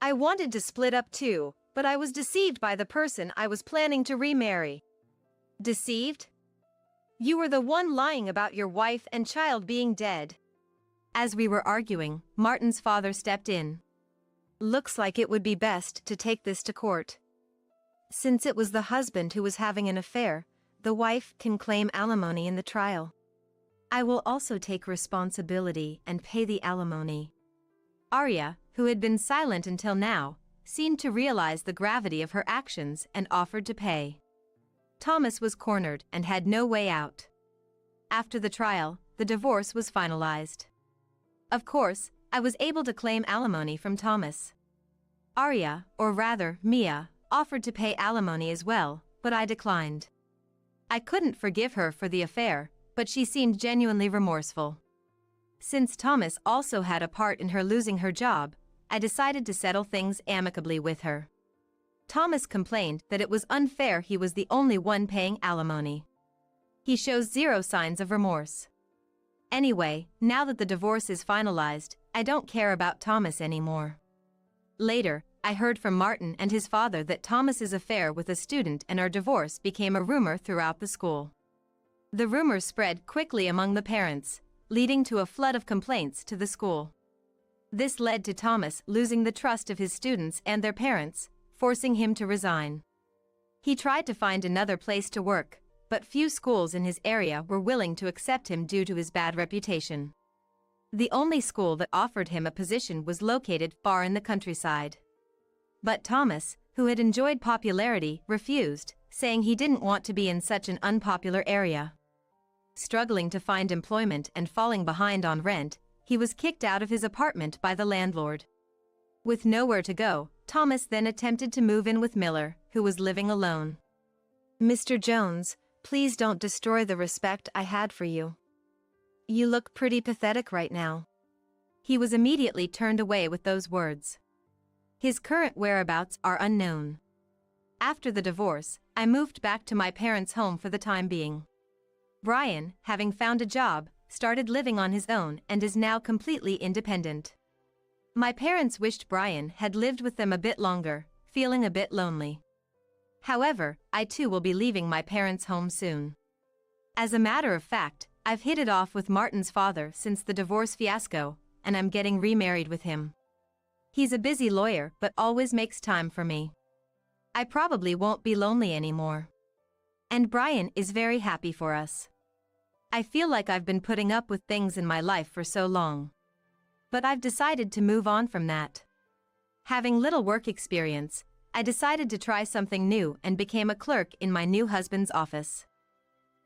I wanted to split up too, but I was deceived by the person I was planning to remarry. Deceived? You were the one lying about your wife and child being dead. As we were arguing, Martin's father stepped in. Looks like it would be best to take this to court. Since it was the husband who was having an affair, the wife can claim alimony in the trial. I will also take responsibility and pay the alimony. Arya, who had been silent until now, seemed to realize the gravity of her actions and offered to pay. Thomas was cornered and had no way out. After the trial, the divorce was finalized. Of course, I was able to claim alimony from Thomas. Arya, or rather, Mia, offered to pay alimony as well, but I declined. I couldn't forgive her for the affair, but she seemed genuinely remorseful. Since Thomas also had a part in her losing her job, I decided to settle things amicably with her. Thomas complained that it was unfair he was the only one paying alimony. He shows zero signs of remorse. Anyway, now that the divorce is finalized, I don't care about Thomas anymore. Later, I heard from Martin and his father that Thomas's affair with a student and our divorce became a rumor throughout the school. The rumor spread quickly among the parents, leading to a flood of complaints to the school. This led to Thomas losing the trust of his students and their parents, forcing him to resign. He tried to find another place to work, but few schools in his area were willing to accept him due to his bad reputation. The only school that offered him a position was located far in the countryside. But Thomas, who had enjoyed popularity, refused, saying he didn't want to be in such an unpopular area. Struggling to find employment and falling behind on rent, he was kicked out of his apartment by the landlord. With nowhere to go, Thomas then attempted to move in with Miller, who was living alone. "Mr. Jones, please don't destroy the respect I had for you. You look pretty pathetic right now." He was immediately turned away with those words. His current whereabouts are unknown. After the divorce, I moved back to my parents' home for the time being. Brian, having found a job, started living on his own and is now completely independent. My parents wished Brian had lived with them a bit longer, feeling a bit lonely. However, I too will be leaving my parents' home soon. As a matter of fact, I've hit it off with Martin's father since the divorce fiasco, and I'm getting remarried with him. He's a busy lawyer but always makes time for me. I probably won't be lonely anymore. And Brian is very happy for us. I feel like I've been putting up with things in my life for so long. But I've decided to move on from that. Having little work experience, I decided to try something new and became a clerk in my new husband's office.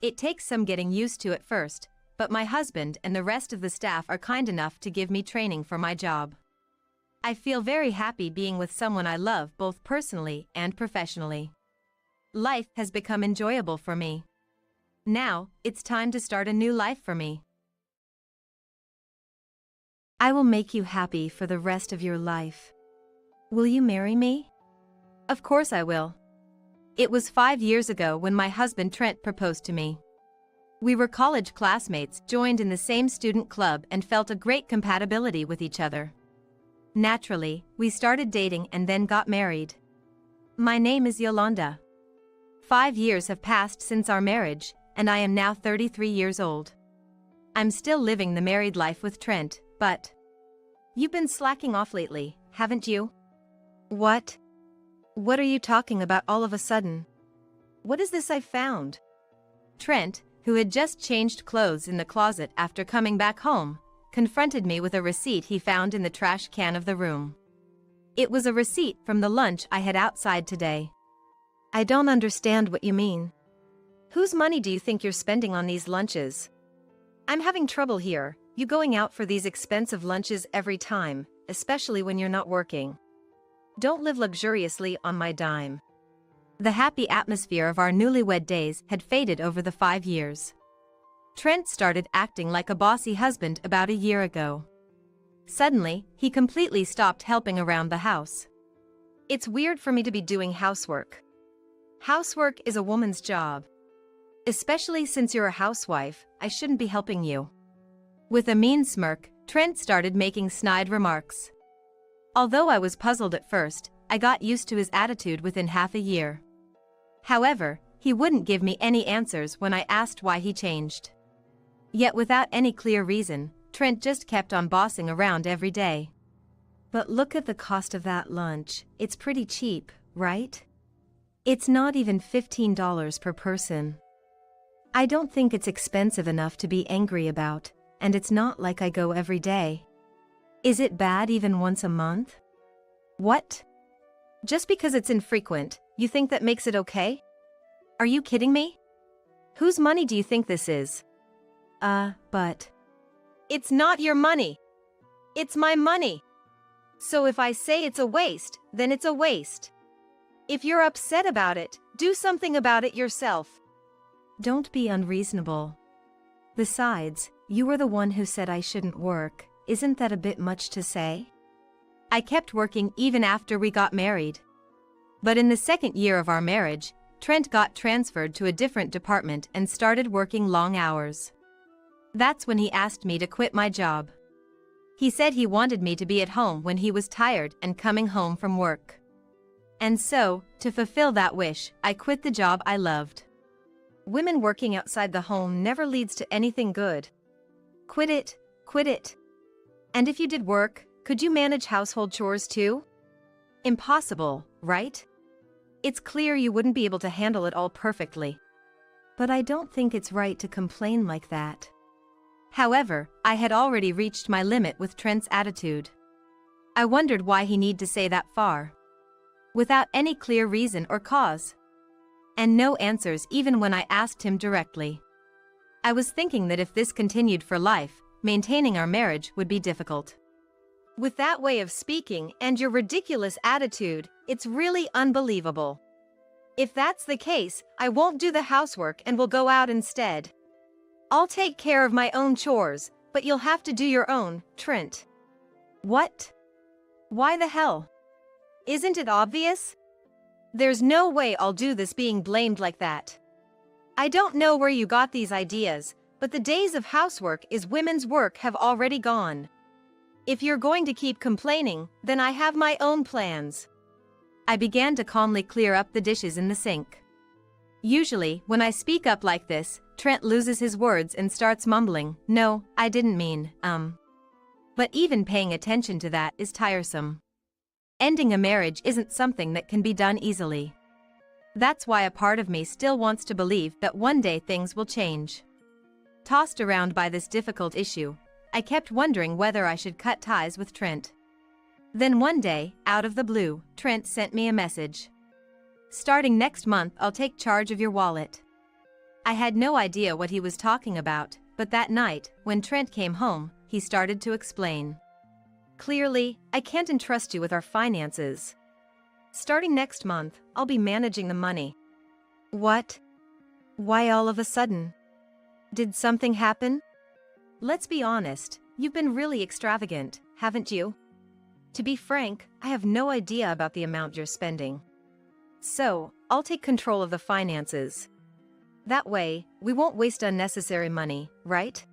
It takes some getting used to at first, but my husband and the rest of the staff are kind enough to give me training for my job. I feel very happy being with someone I love both personally and professionally. Life has become enjoyable for me. Now, it's time to start a new life for me. I will make you happy for the rest of your life. Will you marry me? Of course I will. It was 5 years ago when my husband Trent proposed to me. We were college classmates, joined in the same student club and felt a great compatibility with each other. Naturally, we started dating and then got married. My name is Yolanda. 5 years have passed since our marriage, and I am now 33 years old. I'm still living the married life with Trent, but you've been slacking off lately, haven't you? What? What are you talking about all of a sudden? What is this I found? Trent, who had just changed clothes in the closet after coming back home, confronted me with a receipt he found in the trash can of the room. It was a receipt from the lunch I had outside today. I don't understand what you mean. Whose money do you think you're spending on these lunches? I'm having trouble here, you going out for these expensive lunches every time, especially when you're not working. Don't live luxuriously on my dime. The happy atmosphere of our newlywed days had faded over the 5 years. Trent started acting like a bossy husband about a year ago. Suddenly, he completely stopped helping around the house. It's weird for me to be doing housework. Housework is a woman's job. Especially since you're a housewife, I shouldn't be helping you. With a mean smirk, Trent started making snide remarks. Although I was puzzled at first, I got used to his attitude within half a year. However, he wouldn't give me any answers when I asked why he changed. Yet without any clear reason, Trent just kept on bossing around every day. But look at the cost of that lunch, it's pretty cheap, right? It's not even $15 per person. I don't think it's expensive enough to be angry about, and it's not like I go every day. Is it bad even once a month? What? Just because it's infrequent, you think that makes it okay? Are you kidding me? Whose money do you think this is? But... It's not your money. It's my money. So if I say it's a waste, then it's a waste. If you're upset about it, do something about it yourself. Don't be unreasonable. Besides, you were the one who said I shouldn't work. Isn't that a bit much to say? I kept working even after we got married. But in the second year of our marriage, Trent got transferred to a different department and started working long hours. That's when he asked me to quit my job. He said he wanted me to be at home when he was tired and coming home from work. And so, to fulfill that wish, I quit the job I loved. Women working outside the home never leads to anything good. Quit it, quit it. And if you did work, could you manage household chores too? Impossible, right? It's clear you wouldn't be able to handle it all perfectly. But I don't think it's right to complain like that. However, I had already reached my limit with Trent's attitude. I wondered why he needed to say that far. Without any clear reason or cause. And no answers even when I asked him directly. I was thinking that if this continued for life, maintaining our marriage would be difficult. With that way of speaking and your ridiculous attitude, it's really unbelievable. If that's the case, I won't do the housework and will go out instead. I'll take care of my own chores, but you'll have to do your own, Trent. What? Why the hell? Isn't it obvious? There's no way I'll do this being blamed like that. I don't know where you got these ideas, but the days of housework is women's work have already gone. If you're going to keep complaining, then I have my own plans. I began to calmly clear up the dishes in the sink. Usually, when I speak up like this, Trent loses his words and starts mumbling, "No, I didn't mean, But even paying attention to that is tiresome. Ending a marriage isn't something that can be done easily. That's why a part of me still wants to believe that one day things will change. Tossed around by this difficult issue, I kept wondering whether I should cut ties with Trent. Then one day, out of the blue, Trent sent me a message. "Starting next month, I'll take charge of your wallet." I had no idea what he was talking about, but that night, when Trent came home, he started to explain. "Clearly, I can't entrust you with our finances. Starting next month, I'll be managing the money." What? Why all of a sudden? Did something happen? Let's be honest, you've been really extravagant, haven't you? To be frank, I have no idea about the amount you're spending. So, I'll take control of the finances. That way, we won't waste unnecessary money, right?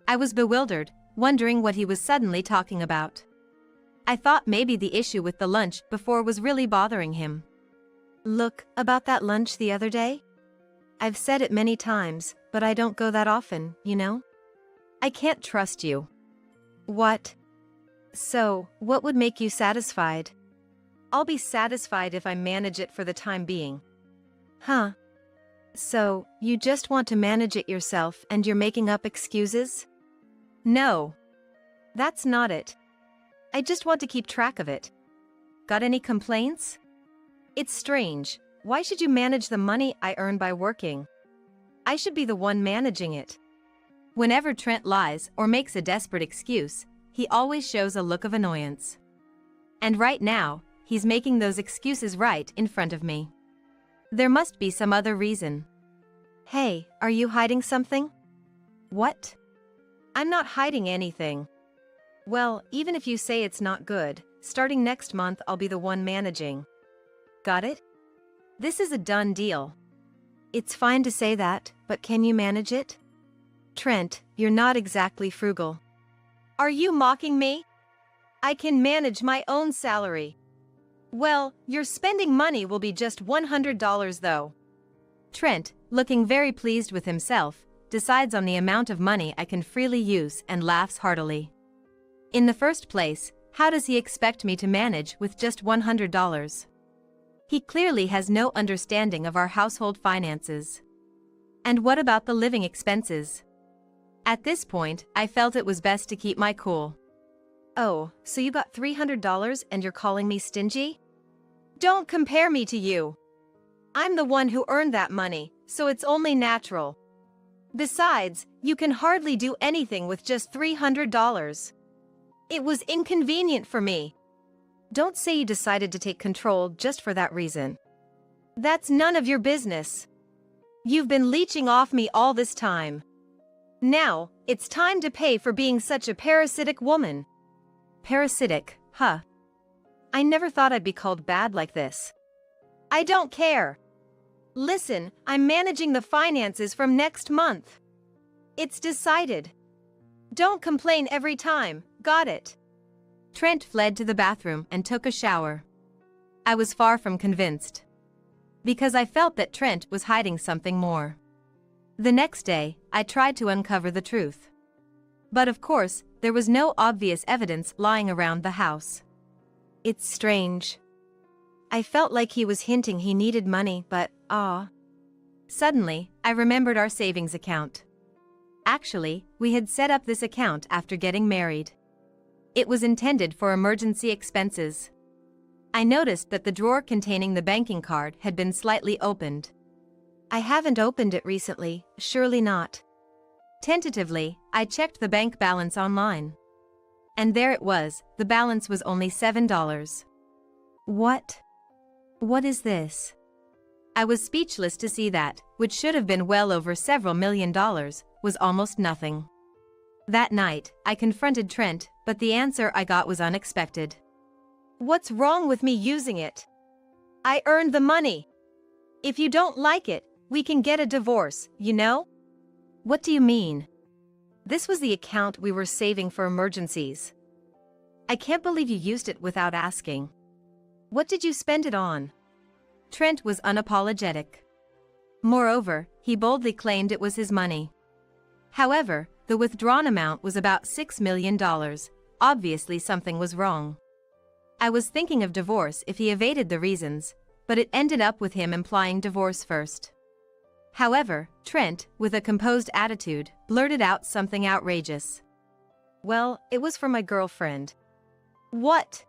I was bewildered, wondering what he was suddenly talking about. I thought maybe the issue with the lunch before was really bothering him. Look, about that lunch the other day? I've said it many times, but I don't go that often, you know? I can't trust you. What? So, what would make you satisfied? I'll be satisfied if I manage it for the time being. Huh? So, you just want to manage it yourself and you're making up excuses? No. That's not it. I just want to keep track of it. Got any complaints? It's strange. Why should you manage the money I earn by working? I should be the one managing it. Whenever Trent lies or makes a desperate excuse, he always shows a look of annoyance. And right now, he's making those excuses right in front of me. There must be some other reason. Hey, are you hiding something? What? I'm not hiding anything. Well, even if you say it's not good, starting next month I'll be the one managing. Got it? This is a done deal. It's fine to say that, but can you manage it? Trent, you're not exactly frugal. Are you mocking me? I can manage my own salary. Well, your spending money will be just $100 though. Trent, looking very pleased with himself, decides on the amount of money I can freely use and laughs heartily. In the first place, how does he expect me to manage with just $100? He clearly has no understanding of our household finances. And what about the living expenses? At this point, I felt it was best to keep my cool. Oh, so you got $300 and you're calling me stingy? Don't compare me to you. I'm the one who earned that money, so it's only natural. Besides, you can hardly do anything with just $300. It was inconvenient for me. Don't say you decided to take control just for that reason. That's none of your business. You've been leeching off me all this time. Now, it's time to pay for being such a parasitic woman. Parasitic, huh? I never thought I'd be called bad like this. I don't care. Listen, I'm managing the finances from next month. It's decided. Don't complain every time, got it? Trent fled to the bathroom and took a shower. I was far from convinced, because I felt that Trent was hiding something more. The next day, I tried to uncover the truth. But of course, there was no obvious evidence lying around the house. It's strange. I felt like he was hinting he needed money, but, Suddenly, I remembered our savings account. Actually, we had set up this account after getting married. It was intended for emergency expenses. I noticed that the drawer containing the banking card had been slightly opened. I haven't opened it recently, surely not. Tentatively, I checked the bank balance online. And there it was, the balance was only $7. What? What is this? I was speechless to see that, which should have been well over several $1 million, was almost nothing. That night, I confronted Trent, but the answer I got was unexpected. What's wrong with me using it? I earned the money. If you don't like it, we can get a divorce, you know? What do you mean? This was the account we were saving for emergencies. I can't believe you used it without asking. What did you spend it on? Trent was unapologetic. Moreover, he boldly claimed it was his money. However, the withdrawn amount was about $6 million. Obviously something was wrong. I was thinking of divorce if he evaded the reasons, but it ended up with him implying divorce first. However, Trent, with a composed attitude, blurted out something outrageous. Well, it was for my girlfriend. What?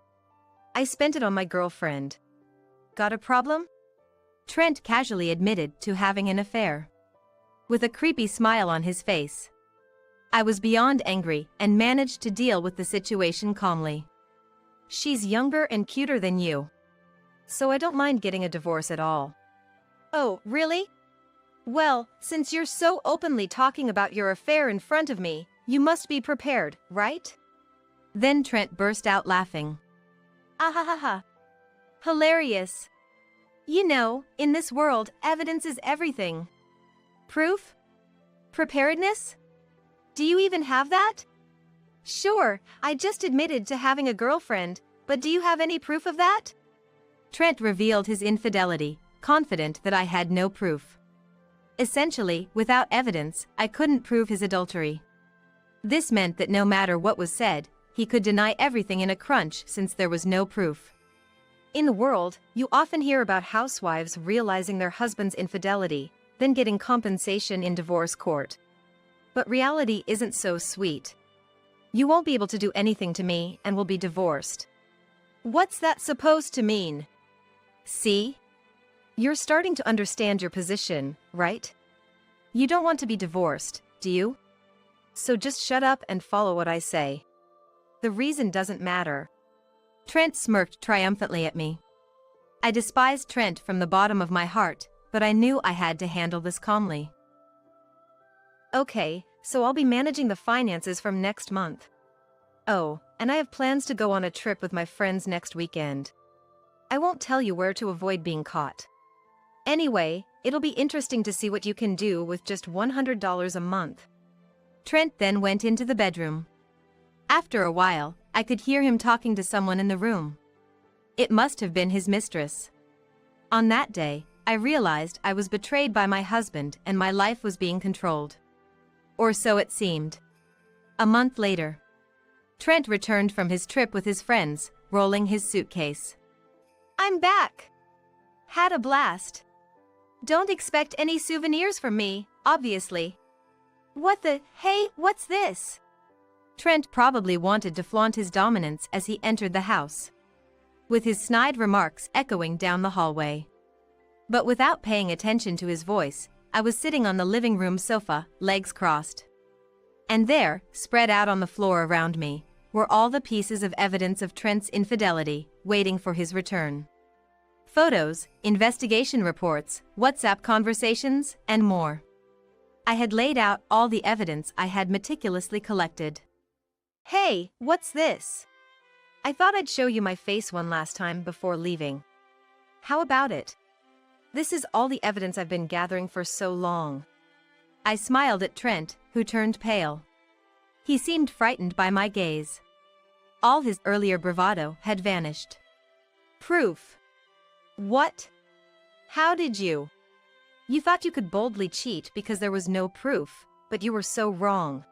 I spent it on my girlfriend. Got a problem? Trent casually admitted to having an affair, with a creepy smile on his face. I was beyond angry and managed to deal with the situation calmly. She's younger and cuter than you, so I don't mind getting a divorce at all. Oh, really? Well, since you're so openly talking about your affair in front of me, you must be prepared, right? Then Trent burst out laughing. Ahahaha. Hilarious. You know, in this world, evidence is everything. Proof? Preparedness? Do you even have that? Sure, I just admitted to having a girlfriend, but do you have any proof of that? Trent revealed his infidelity, confident that I had no proof. Essentially, without evidence, I couldn't prove his adultery. This meant that no matter what was said, he could deny everything in a crunch since there was no proof. In the world, you often hear about housewives realizing their husband's infidelity, then getting compensation in divorce court. But reality isn't so sweet. You won't be able to do anything to me and will be divorced. What's that supposed to mean? See? You're starting to understand your position, right? You don't want to be divorced, do you? So just shut up and follow what I say. The reason doesn't matter. Trent smirked triumphantly at me. I despised Trent from the bottom of my heart, but I knew I had to handle this calmly. Okay, so I'll be managing the finances from next month. Oh, and I have plans to go on a trip with my friends next weekend. I won't tell you where to avoid being caught. Anyway, it'll be interesting to see what you can do with just $100 a month. Trent then went into the bedroom. After a while, I could hear him talking to someone in the room. It must have been his mistress. On that day, I realized I was betrayed by my husband and my life was being controlled. Or so it seemed. A month later, Trent returned from his trip with his friends, rolling his suitcase. I'm back. Had a blast. Don't expect any souvenirs from me, obviously. Hey, what's this? Trent probably wanted to flaunt his dominance as he entered the house, with his snide remarks echoing down the hallway. But without paying attention to his voice, I was sitting on the living room sofa, legs crossed. And there, spread out on the floor around me, were all the pieces of evidence of Trent's infidelity, waiting for his return. Photos, investigation reports, WhatsApp conversations, and more. I had laid out all the evidence I had meticulously collected. Hey, what's this? I thought I'd show you my face one last time before leaving. How about it? This is all the evidence I've been gathering for so long. I smiled at Trent, who turned pale. He seemed frightened by my gaze. All his earlier bravado had vanished. Proof? What? How did you? You thought you could boldly cheat because there was no proof, but you were so wrong.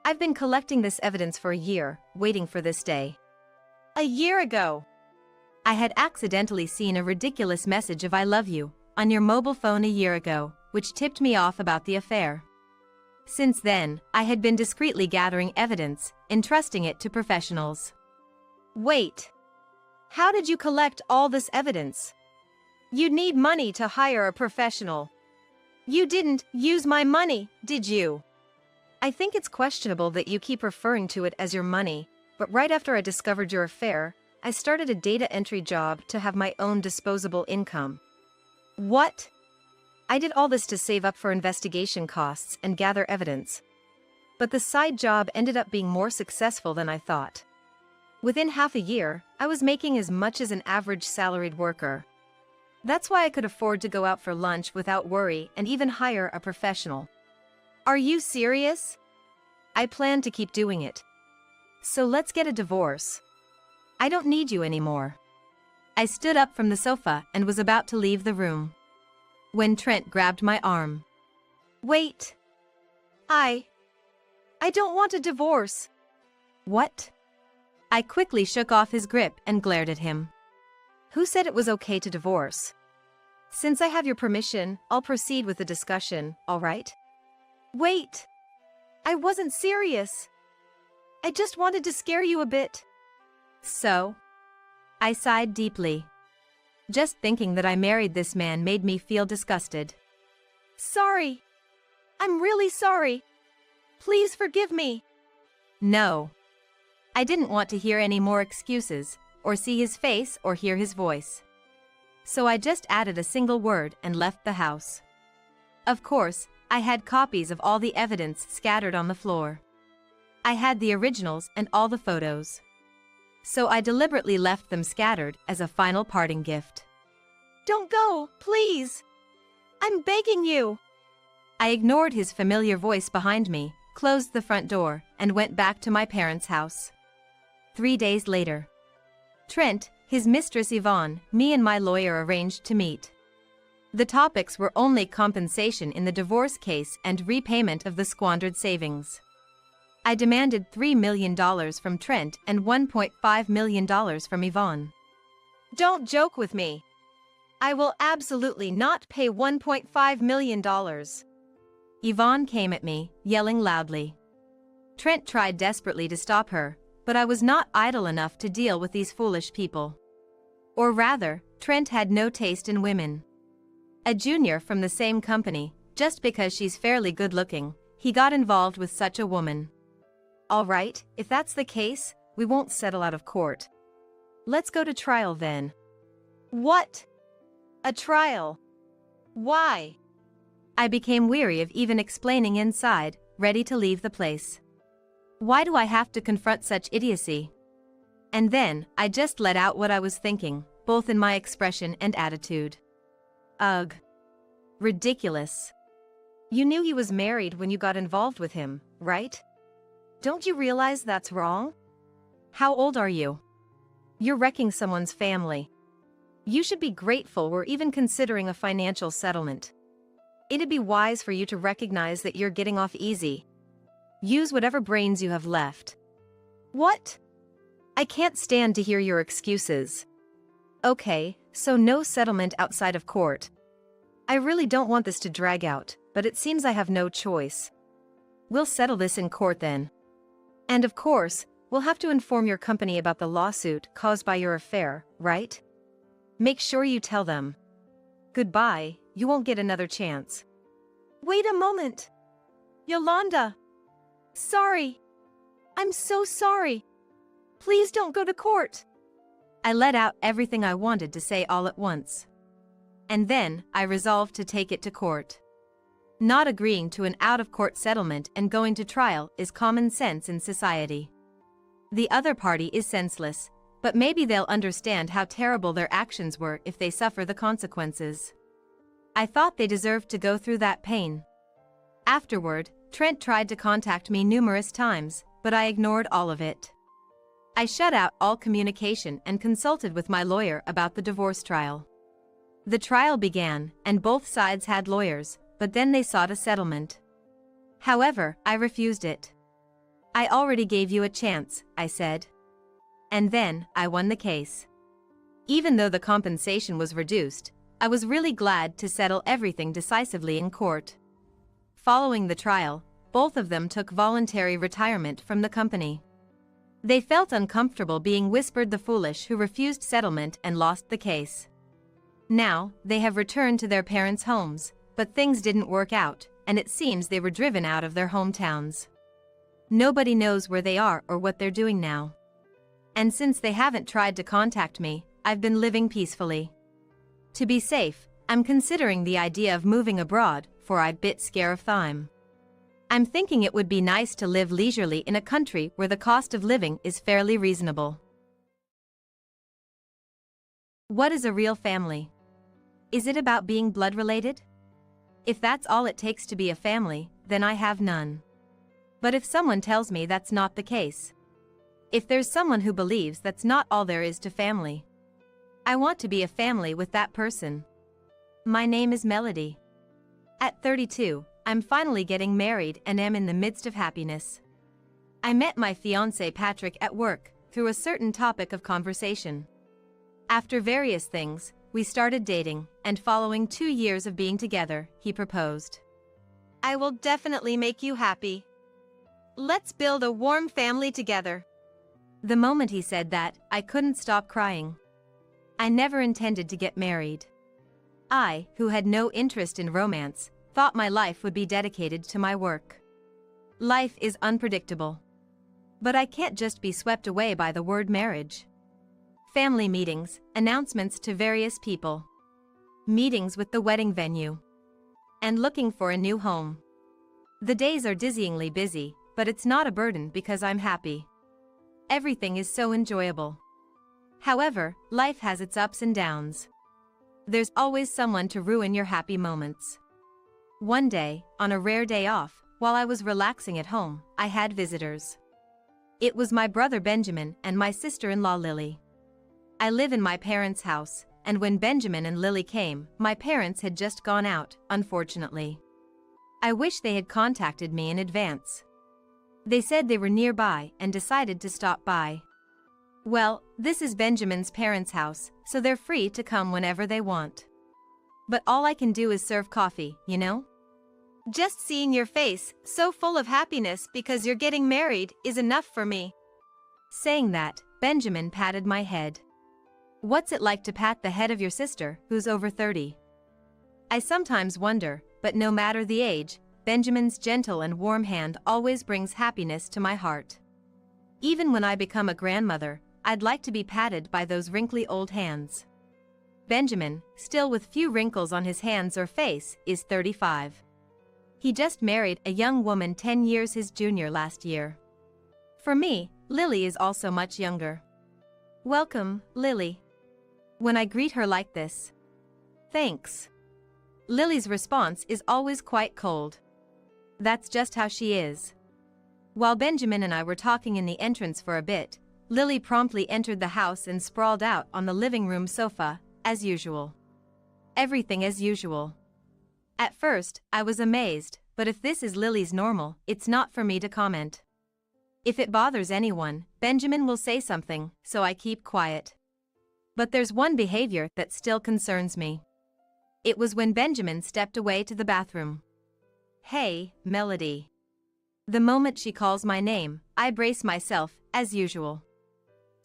I've been collecting this evidence for a year, waiting for this day. A year ago, I had accidentally seen a ridiculous message of "I love you" on your mobile phone a year ago, which tipped me off about the affair. Since then, I had been discreetly gathering evidence, entrusting it to professionals. Wait. How did you collect all this evidence? You'd need money to hire a professional. You didn't use my money, did you? I think it's questionable that you keep referring to it as your money, but right after I discovered your affair, I started a data entry job to have my own disposable income. What? I did all this to save up for investigation costs and gather evidence. But the side job ended up being more successful than I thought. Within half a year, I was making as much as an average salaried worker. That's why I could afford to go out for lunch without worry and even hire a professional. Are you serious? I plan to keep doing it. So let's get a divorce. I don't need you anymore. I stood up from the sofa and was about to leave the room, when Trent grabbed my arm. Wait. I don't want a divorce. What? I quickly shook off his grip and glared at him. Who said it was okay to divorce? Since I have your permission, I'll proceed with the discussion, all right? Wait. I wasn't serious. I just wanted to scare you a bit. So? I sighed deeply. Just thinking that I married this man made me feel disgusted. Sorry. I'm really sorry. Please forgive me. No. I didn't want to hear any more excuses, or see his face or hear his voice. So I just added a single word and left the house. Of course, I had copies of all the evidence scattered on the floor. I had the originals and all the photos. So I deliberately left them scattered as a final parting gift. Don't go, please. I'm begging you. I ignored his familiar voice behind me, closed the front door, and went back to my parents' house. 3 days later. Trent, his mistress Yvonne, me and my lawyer arranged to meet. The topics were only compensation in the divorce case and repayment of the squandered savings. I demanded $3 million from Trent and $1.5 million from Yvonne. Don't joke with me. I will absolutely not pay $1.5 million. Yvonne came at me, yelling loudly. Trent tried desperately to stop her, but I was not idle enough to deal with these foolish people. Or rather, Trent had no taste in women. A junior from the same company, just because she's fairly good-looking, he got involved with such a woman. All right, if that's the case, we won't settle out of court. Let's go to trial then. What? A trial? Why? I became weary of even explaining inside, ready to leave the place. Why do I have to confront such idiocy? And then, I just let out what I was thinking, both in my expression and attitude. Ugh. Ridiculous. You knew he was married when you got involved with him, right? Don't you realize that's wrong? How old are you? You're wrecking someone's family. You should be grateful we're even considering a financial settlement. It'd be wise for you to recognize that you're getting off easy. Use whatever brains you have left. What? I can't stand to hear your excuses. Okay, so no settlement outside of court. I really don't want this to drag out, but it seems I have no choice. We'll settle this in court then. And of course, we'll have to inform your company about the lawsuit caused by your affair, right? Make sure you tell them. Goodbye, you won't get another chance. Wait a moment. Yolanda. Sorry. I'm so sorry. Please don't go to court. I let out everything I wanted to say all at once. And then, I resolved to take it to court. Not agreeing to an out-of-court settlement and going to trial is common sense in society. The other party is senseless, but maybe they'll understand how terrible their actions were if they suffer the consequences. I thought they deserved to go through that pain. Afterward, Trent tried to contact me numerous times, but I ignored all of it. I shut out all communication and consulted with my lawyer about the divorce trial. The trial began, and both sides had lawyers, but then they sought a settlement. However, I refused it. I already gave you a chance, I said. And then, I won the case. Even though the compensation was reduced, I was really glad to settle everything decisively in court. Following the trial, both of them took voluntary retirement from the company. They felt uncomfortable being whispered the foolish who refused settlement and lost the case. Now, they have returned to their parents' homes, but things didn't work out, and it seems they were driven out of their hometowns. Nobody knows where they are or what they're doing now. And since they haven't tried to contact me, I've been living peacefully. To be safe, I'm considering the idea of moving abroad, for I'm a bit scared of time. I'm thinking it would be nice to live leisurely in a country where the cost of living is fairly reasonable. What is a real family? Is it about being blood-related? If that's all it takes to be a family, then I have none. But if someone tells me that's not the case, if there's someone who believes that's not all there is to family, I want to be a family with that person. My name is Melody. At 32, I'm finally getting married and am in the midst of happiness. I met my fiancé Patrick at work, through a certain topic of conversation. After various things, we started dating, and following 2 years of being together, he proposed. I will definitely make you happy. Let's build a warm family together. The moment he said that, I couldn't stop crying. I never intended to get married. I, who had no interest in romance, thought my life would be dedicated to my work. Life is unpredictable. But I can't just be swept away by the word marriage. Family meetings, announcements to various people, meetings with the wedding venue, and looking for a new home. The days are dizzyingly busy, but it's not a burden because I'm happy. Everything is so enjoyable. However, life has its ups and downs. There's always someone to ruin your happy moments. One day, on a rare day off, while I was relaxing at home, I had visitors. It was my brother Benjamin and my sister-in-law Lily. I live in my parents' house, and when Benjamin and Lily came, my parents had just gone out, unfortunately. I wish they had contacted me in advance. They said they were nearby and decided to stop by. Well, this is Benjamin's parents' house, so they're free to come whenever they want. But all I can do is serve coffee, you know? Just seeing your face, so full of happiness because you're getting married, is enough for me. Saying that, Benjamin patted my head. What's it like to pat the head of your sister, who's over 30? I sometimes wonder, but no matter the age, Benjamin's gentle and warm hand always brings happiness to my heart. Even when I become a grandmother, I'd like to be patted by those wrinkly old hands. Benjamin, still with few wrinkles on his hands or face, is 35. He just married a young woman 10 years his junior last year. For me, Lily is also much younger. Welcome, Lily. When I greet her like this. Thanks. Lily's response is always quite cold. That's just how she is. While Benjamin and I were talking in the entrance for a bit, Lily promptly entered the house and sprawled out on the living room sofa, as usual. Everything as usual. At first, I was amazed, but if this is Lily's normal, it's not for me to comment. If it bothers anyone, Benjamin will say something, so I keep quiet. But there's one behavior that still concerns me. It was when Benjamin stepped away to the bathroom. Hey, Melody. The moment she calls my name, I brace myself, as usual.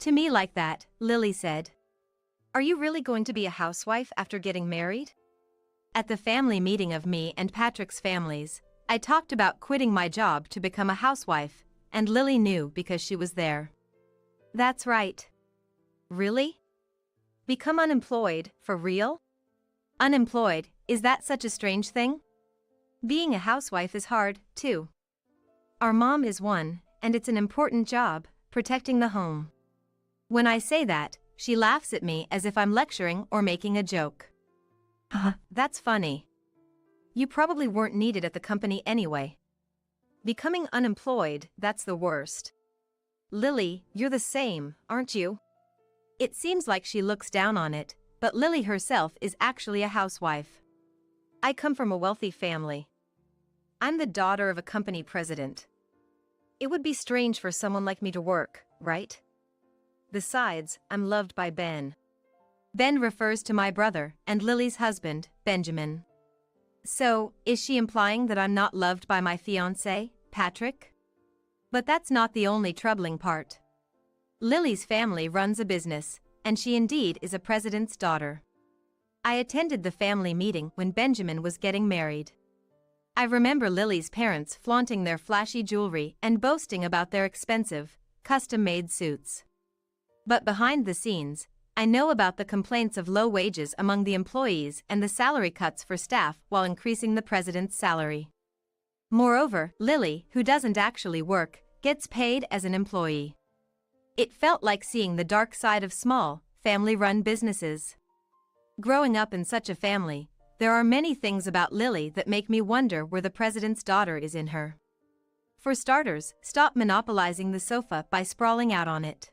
To me like that, Lily said. Are you really going to be a housewife after getting married? At the family meeting of me and Patrick's families, I talked about quitting my job to become a housewife, and Lily knew because she was there. That's right. Really? Become unemployed, for real? Unemployed, is that such a strange thing? Being a housewife is hard, too. Our mom is one, and it's an important job, protecting the home. When I say that, she laughs at me as if I'm lecturing or making a joke. That's funny. You probably weren't needed at the company anyway. Becoming unemployed, that's the worst. Lily, you're the same, aren't you? It seems like she looks down on it, but Lily herself is actually a housewife. I come from a wealthy family. I'm the daughter of a company president. It would be strange for someone like me to work, right? Besides, I'm loved by Ben. Ben refers to my brother and Lily's husband, Benjamin. So, is she implying that I'm not loved by my fiancé, Patrick? But that's not the only troubling part. Lily's family runs a business, and she indeed is a president's daughter. I attended the family meeting when Benjamin was getting married. I remember Lily's parents flaunting their flashy jewelry and boasting about their expensive, custom-made suits. But behind the scenes, I know about the complaints of low wages among the employees and the salary cuts for staff while increasing the president's salary. Moreover, Lily, who doesn't actually work, gets paid as an employee. It felt like seeing the dark side of small, family-run businesses. Growing up in such a family, there are many things about Lily that make me wonder where the president's daughter is in her. For starters, stop monopolizing the sofa by sprawling out on it.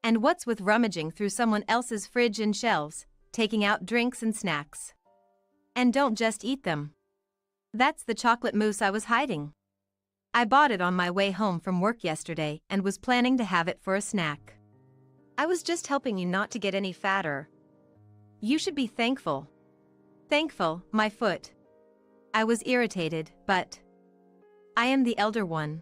And what's with rummaging through someone else's fridge and shelves, taking out drinks and snacks? And don't just eat them. That's the chocolate mousse I was hiding. I bought it on my way home from work yesterday and was planning to have it for a snack. I was just helping you not to get any fatter. You should be thankful. Thankful, my foot. I was irritated, but I am the elder one.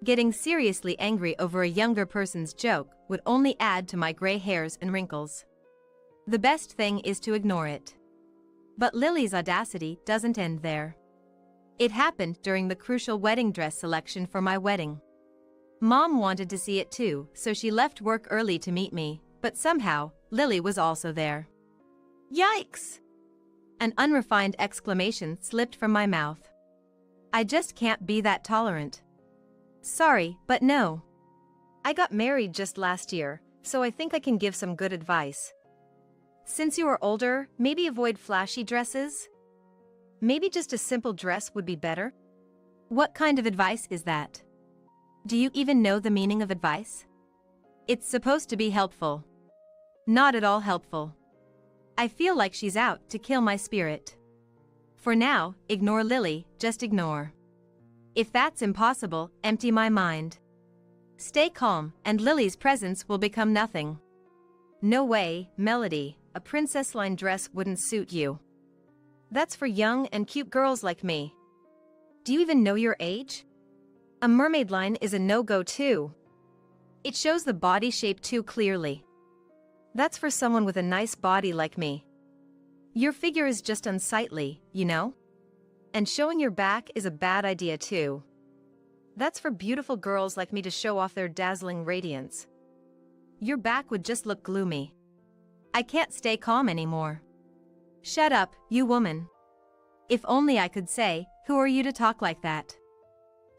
Getting seriously angry over a younger person's joke would only add to my gray hairs and wrinkles. The best thing is to ignore it. But Lily's audacity doesn't end there. It happened during the crucial wedding dress selection for my wedding. Mom wanted to see it too, so she left work early to meet me, but somehow, Lily was also there. Yikes! An unrefined exclamation slipped from my mouth. I just can't be that tolerant. Sorry, but no. I got married just last year, so I think I can give some good advice. Since you are older, maybe avoid flashy dresses? Maybe just a simple dress would be better? What kind of advice is that? Do you even know the meaning of advice? It's supposed to be helpful. Not at all helpful. I feel like she's out to kill my spirit. For now, ignore Lily, just ignore. If that's impossible, empty my mind. Stay calm, and Lily's presence will become nothing. No way, Melody, a princess line dress wouldn't suit you. That's for young and cute girls like me. Do you even know your age? A mermaid line is a no-go too. It shows the body shape too clearly. That's for someone with a nice body like me. Your figure is just unsightly, you know? And showing your back is a bad idea too. That's for beautiful girls like me to show off their dazzling radiance. Your back would just look gloomy. I can't stay calm anymore. Shut up, you woman. If only I could say, who are you to talk like that?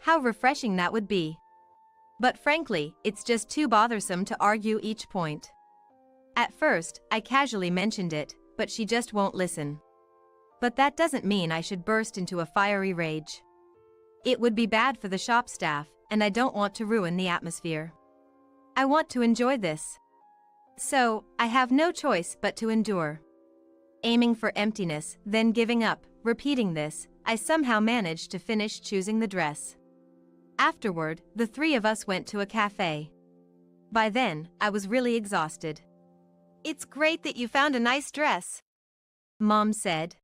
How refreshing that would be. But frankly, it's just too bothersome to argue each point. At first, I casually mentioned it, but she just won't listen. But that doesn't mean I should burst into a fiery rage. It would be bad for the shop staff, and I don't want to ruin the atmosphere. I want to enjoy this. So, I have no choice but to endure. Aiming for emptiness, then giving up, repeating this, I somehow managed to finish choosing the dress. Afterward, the three of us went to a cafe. By then, I was really exhausted. It's great that you found a nice dress, Mom said.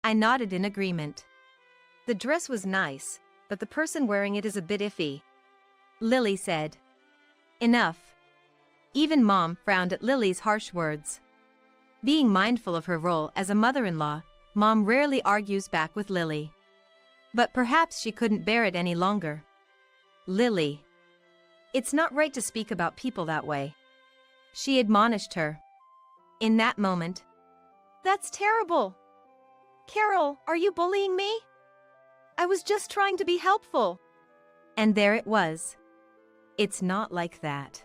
I nodded in agreement. The dress was nice, but the person wearing it is a bit iffy, Lily said. Enough. Even Mom frowned at Lily's harsh words. Being mindful of her role as a mother-in-law, Mom rarely argues back with Lily. But perhaps she couldn't bear it any longer. Lily. It's not right to speak about people that way, she admonished her. In that moment. That's terrible. Carol, are you bullying me? I was just trying to be helpful. And there it was. It's not like that.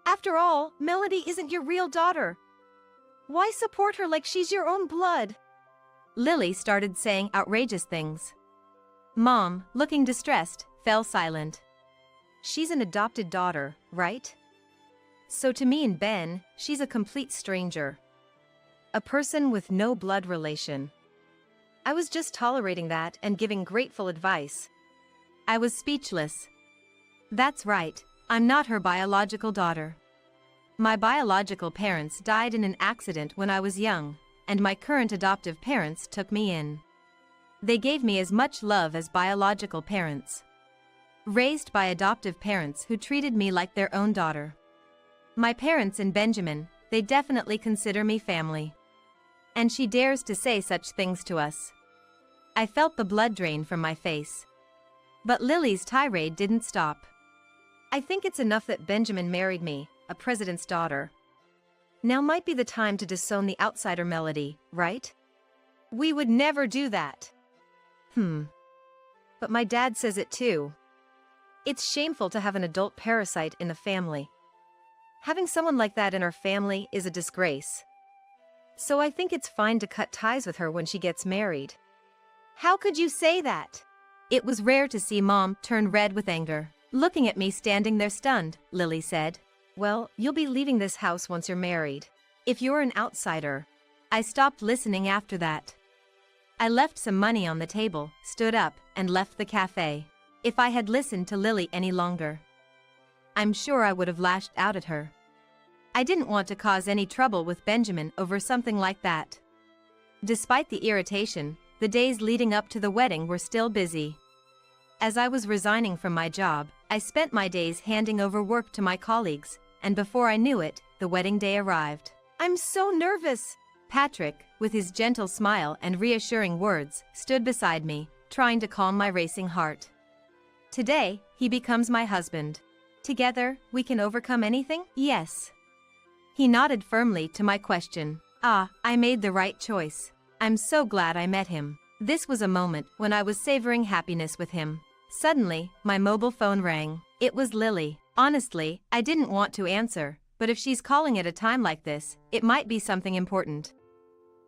After all, Melody isn't your real daughter. Why support her like she's your own blood? Lily started saying outrageous things. Mom, looking distressed, fell silent. She's an adopted daughter, right? So to me and Ben, she's a complete stranger. A person with no blood relation. I was just tolerating that and giving grateful advice. I was speechless. That's right, I'm not her biological daughter. My biological parents died in an accident when I was young, and my current adoptive parents took me in. They gave me as much love as biological parents. Raised by adoptive parents who treated me like their own daughter. My parents and Benjamin, they definitely consider me family. And she dares to say such things to us. I felt the blood drain from my face. But Lily's tirade didn't stop. I think it's enough that Benjamin married me, a president's daughter. Now might be the time to disown the outsider Melody, right? We would never do that. But my dad says it too. It's shameful to have an adult parasite in the family. Having someone like that in our family is a disgrace. So I think it's fine to cut ties with her when she gets married. How could you say that? It was rare to see Mom turn red with anger. Looking at me standing there stunned, Lily said. Well, you'll be leaving this house once you're married. If you're an outsider. I stopped listening after that. I left some money on the table, stood up, and left the cafe. If I had listened to Lily any longer, I'm sure I would have lashed out at her. I didn't want to cause any trouble with Benjamin over something like that. Despite the irritation, the days leading up to the wedding were still busy. As I was resigning from my job, I spent my days handing over work to my colleagues, and before I knew it, the wedding day arrived. I'm so nervous. Patrick, with his gentle smile and reassuring words, stood beside me, trying to calm my racing heart. Today, he becomes my husband. Together, we can overcome anything? Yes. He nodded firmly to my question. I made the right choice. I'm so glad I met him. This was a moment when I was savoring happiness with him. Suddenly, my mobile phone rang. It was Lily. Honestly, I didn't want to answer, but if she's calling at a time like this, it might be something important.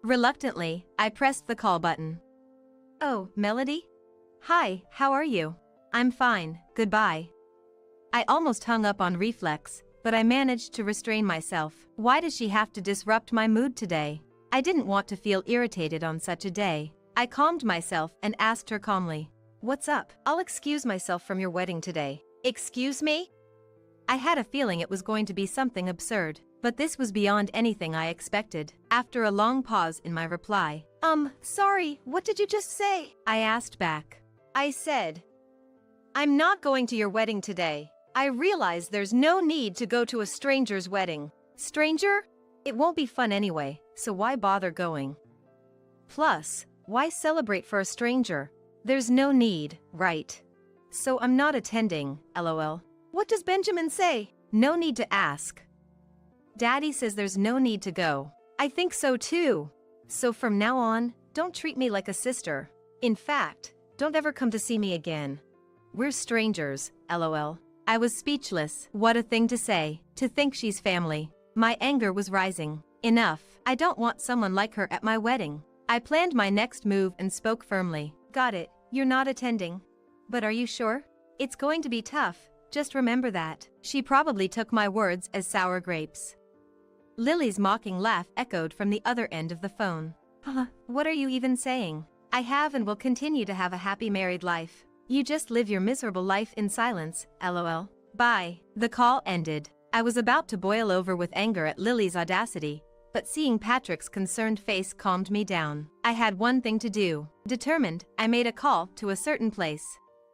Reluctantly, I pressed the call button. Oh, Melody? Hi, how are you? I'm fine, goodbye. I almost hung up on reflex, but I managed to restrain myself. Why does she have to disrupt my mood today? I didn't want to feel irritated on such a day. I calmed myself and asked her calmly. What's up? I'll excuse myself from your wedding today. Excuse me? I had a feeling it was going to be something absurd, but this was beyond anything I expected. After a long pause in my reply, Sorry, what did you just say? I asked back. I said, I'm not going to your wedding today. I realize there's no need to go to a stranger's wedding. Stranger? It won't be fun anyway, so why bother going? Plus, why celebrate for a stranger? There's no need, right? So I'm not attending, lol. What does Benjamin say? No need to ask. Daddy says there's no need to go. I think so too. So from now on, don't treat me like a sister. In fact, don't ever come to see me again. We're strangers, lol. I was speechless. What a thing to say, to think she's family. My anger was rising. Enough. I don't want someone like her at my wedding. I planned my next move and spoke firmly. Got it, you're not attending. But are you sure? It's going to be tough, just remember that. She probably took my words as sour grapes. Lily's mocking laugh echoed from the other end of the phone. What are you even saying? I have and will continue to have a happy married life. You just live your miserable life in silence, lol. Bye. The call ended. I was about to boil over with anger at Lily's audacity, but seeing Patrick's concerned face calmed me down. I had one thing to do. Determined, I made a call to a certain place.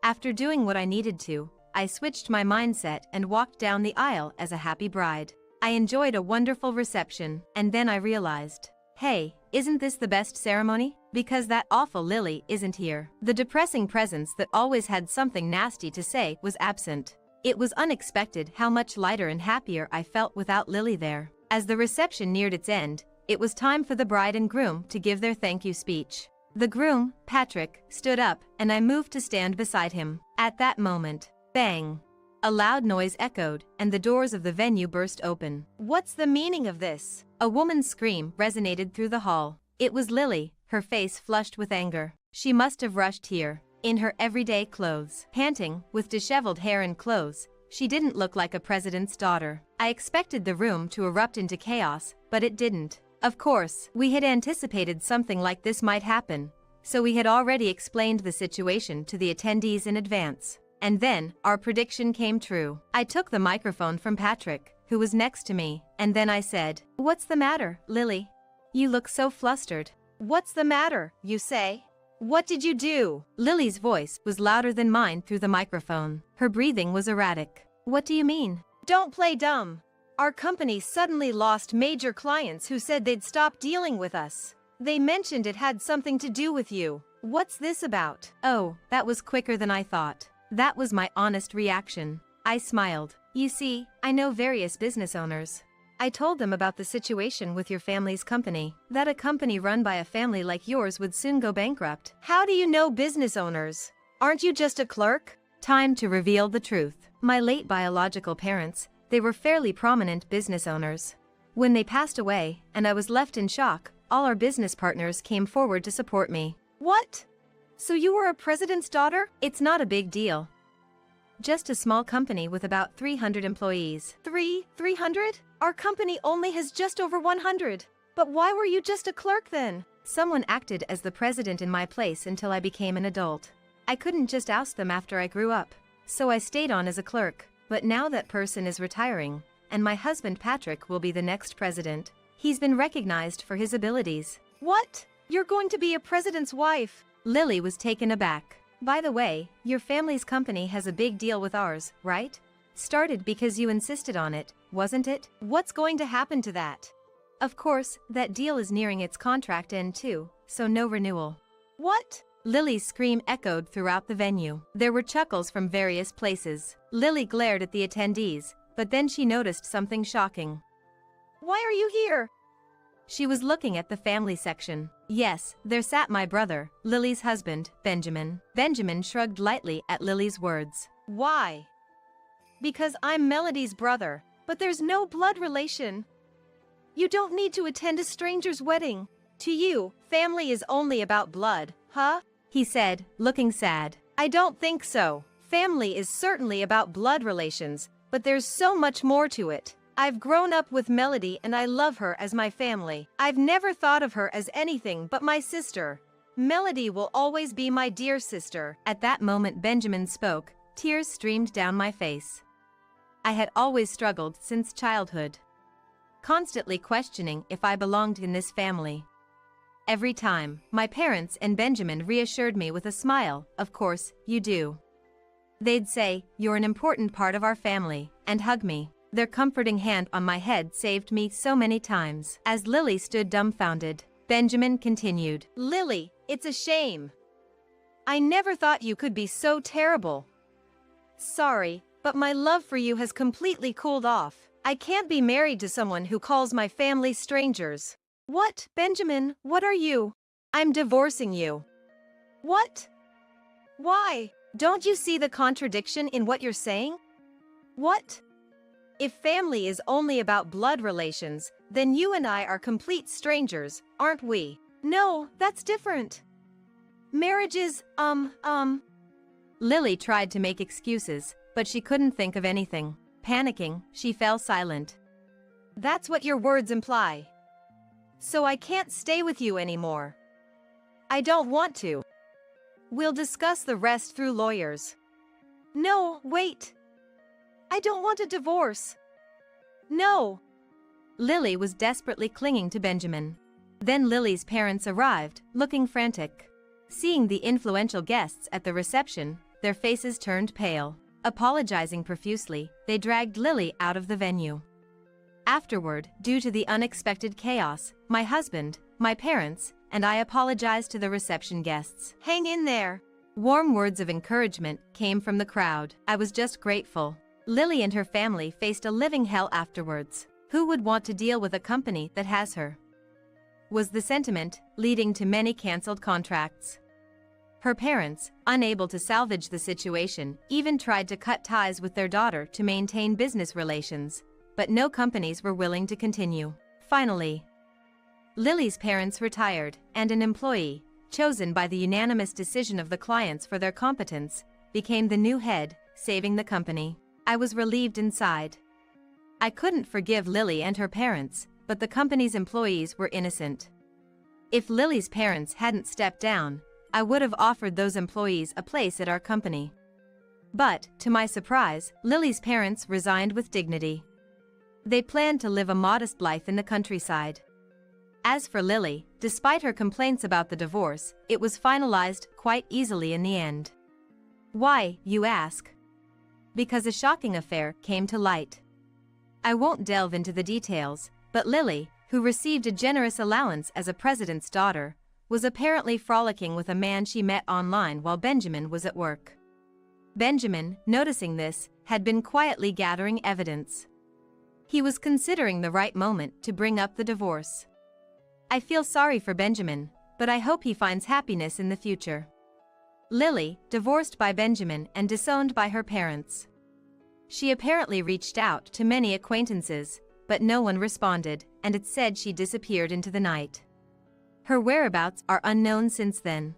After doing what I needed to, I switched my mindset and walked down the aisle as a happy bride. I enjoyed a wonderful reception, and then I realized, hey, isn't this the best ceremony? Because that awful Lily isn't here. The depressing presence that always had something nasty to say was absent. It was unexpected how much lighter and happier I felt without Lily there. As the reception neared its end, it was time for the bride and groom to give their thank you speech. The groom, Patrick, stood up, and I moved to stand beside him. At that moment, bang! A loud noise echoed, and the doors of the venue burst open. What's the meaning of this? A woman's scream resonated through the hall. It was Lily, her face flushed with anger. She must have rushed here, in her everyday clothes. Panting, with disheveled hair and clothes, she didn't look like a president's daughter. I expected the room to erupt into chaos, but it didn't. Of course, we had anticipated something like this might happen, so we had already explained the situation to the attendees in advance. And then, our prediction came true. I took the microphone from Patrick, who was next to me, and then I said, "What's the matter, Lily? You look so flustered." What's the matter, you say? What did you do? Lily's voice was louder than mine through the microphone. Her breathing was erratic. "What do you mean?" Don't play dumb. Our company suddenly lost major clients who said they'd stop dealing with us. They mentioned it had something to do with you. What's this about? Oh, that was quicker than I thought. That was my honest reaction. I smiled. "You see, I know various business owners. I told them about the situation with your family's company, that a company run by a family like yours would soon go bankrupt." How do you know business owners? Aren't you just a clerk? Time to reveal the truth. My late biological parents, they were fairly prominent business owners. When they passed away, and I was left in shock, all our business partners came forward to support me. What? So you were a president's daughter? It's not a big deal. Just a small company with about 300 employees. 300? Our company only has just over 100. But why were you just a clerk then? Someone acted as the president in my place until I became an adult. I couldn't just oust them after I grew up, so I stayed on as a clerk. But now that person is retiring, and my husband Patrick will be the next president. He's been recognized for his abilities. What? You're going to be a president's wife? Lily was taken aback. "By the way, your family's company has a big deal with ours, right? Started because you insisted on it, wasn't it?" What's going to happen to that? "Of course, that deal is nearing its contract end too, so no renewal." What? Lily's scream echoed throughout the venue. There were chuckles from various places. Lily glared at the attendees, but then she noticed something shocking. Why are you here? She was looking at the family section. Yes, there sat my brother, Lily's husband, Benjamin. Benjamin shrugged lightly at Lily's words. Why? Because I'm Melody's brother, but there's no blood relation. You don't need to attend a stranger's wedding. To you, family is only about blood, huh? He said, looking sad. I don't think so. Family is certainly about blood relations, but there's so much more to it. I've grown up with Melody and I love her as my family. I've never thought of her as anything but my sister. Melody will always be my dear sister. At that moment Benjamin spoke, tears streamed down my face. I had always struggled since childhood, constantly questioning if I belonged in this family. Every time, my parents and Benjamin reassured me with a smile, "Of course, you do." They'd say, "You're an important part of our family," and hug me. Their comforting hand on my head saved me so many times. As Lily stood dumbfounded, Benjamin continued. Lily, it's a shame. I never thought you could be so terrible. Sorry, but my love for you has completely cooled off. I can't be married to someone who calls my family strangers. What, Benjamin, what are you? I'm divorcing you. What? Why? Don't you see the contradiction in what you're saying? What? If family is only about blood relations, then you and I are complete strangers, aren't we? No, that's different. Marriage is, Lily tried to make excuses, but she couldn't think of anything. Panicking, she fell silent. That's what your words imply. So I can't stay with you anymore. I don't want to. We'll discuss the rest through lawyers. No, wait. I don't want a divorce. No. Lily was desperately clinging to Benjamin. Then Lily's parents arrived, looking frantic. Seeing the influential guests at the reception, their faces turned pale. Apologizing profusely, they dragged Lily out of the venue. Afterward, due to the unexpected chaos, my husband, my parents, and I apologized to the reception guests. Hang in there. Warm words of encouragement came from the crowd. I was just grateful. Lily and her family faced a living hell afterwards. Who would want to deal with a company that has her? Was the sentiment. leading to many canceled contracts. Her parents, unable to salvage the situation, even tried to cut ties with their daughter to maintain business relations, but no companies were willing to continue. Finally, Lily's parents retired, and an employee, chosen by the unanimous decision of the clients for their competence, became the new head, saving the company. I was relieved inside. I couldn't forgive Lily and her parents, but the company's employees were innocent. If Lily's parents hadn't stepped down, I would have offered those employees a place at our company. But, to my surprise, Lily's parents resigned with dignity. They planned to live a modest life in the countryside. As for Lily, despite her complaints about the divorce, it was finalized quite easily in the end. Why, you ask? Because a shocking affair came to light. I won't delve into the details, but Lily, who received a generous allowance as a president's daughter, was apparently frolicking with a man she met online while Benjamin was at work. Benjamin, noticing this, had been quietly gathering evidence. He was considering the right moment to bring up the divorce. I feel sorry for Benjamin, but I hope he finds happiness in the future. Lily, divorced by Benjamin and disowned by her parents. She apparently reached out to many acquaintances, but no one responded, and it said she disappeared into the night. Her whereabouts are unknown since then.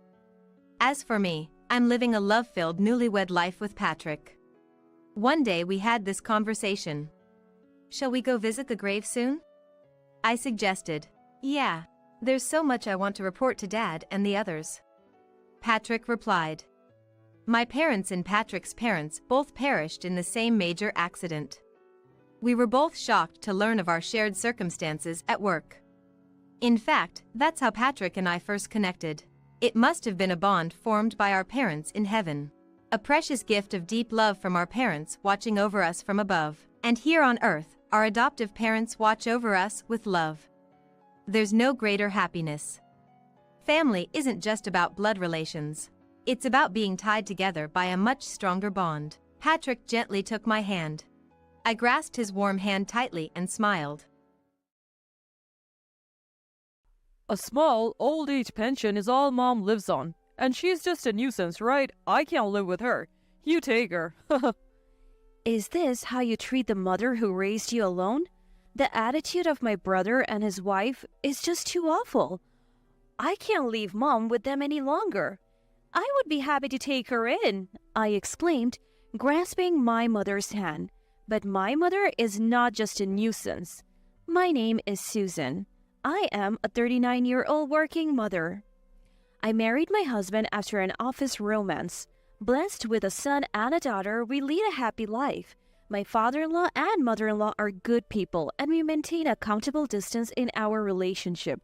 As for me, I'm living a love-filled newlywed life with Patrick. One day we had this conversation. Shall we go visit the grave soon? I suggested. Yeah, there's so much I want to report to Dad and the others. Patrick replied. My parents and Patrick's parents both perished in the same major accident. We were both shocked to learn of our shared circumstances at work. In fact, that's how Patrick and I first connected. It must have been a bond formed by our parents in heaven. A precious gift of deep love from our parents watching over us from above. And here on earth, our adoptive parents watch over us with love. There's no greater happiness. Family isn't just about blood relations. It's about being tied together by a much stronger bond. Patrick gently took my hand. I grasped his warm hand tightly and smiled. A small, old-age pension is all Mom lives on. And she's just a nuisance, right? I can't live with her. You take her. Is this how you treat the mother who raised you alone? The attitude of my brother and his wife is just too awful. I can't leave Mom with them any longer. I would be happy to take her in, I exclaimed, grasping my mother's hand. But my mother is not just a nuisance. My name is Susan. I am a 39-year-old working mother. I married my husband after an office romance. Blessed with a son and a daughter, we lead a happy life. My father-in-law and mother-in-law are good people, and we maintain a comfortable distance in our relationship.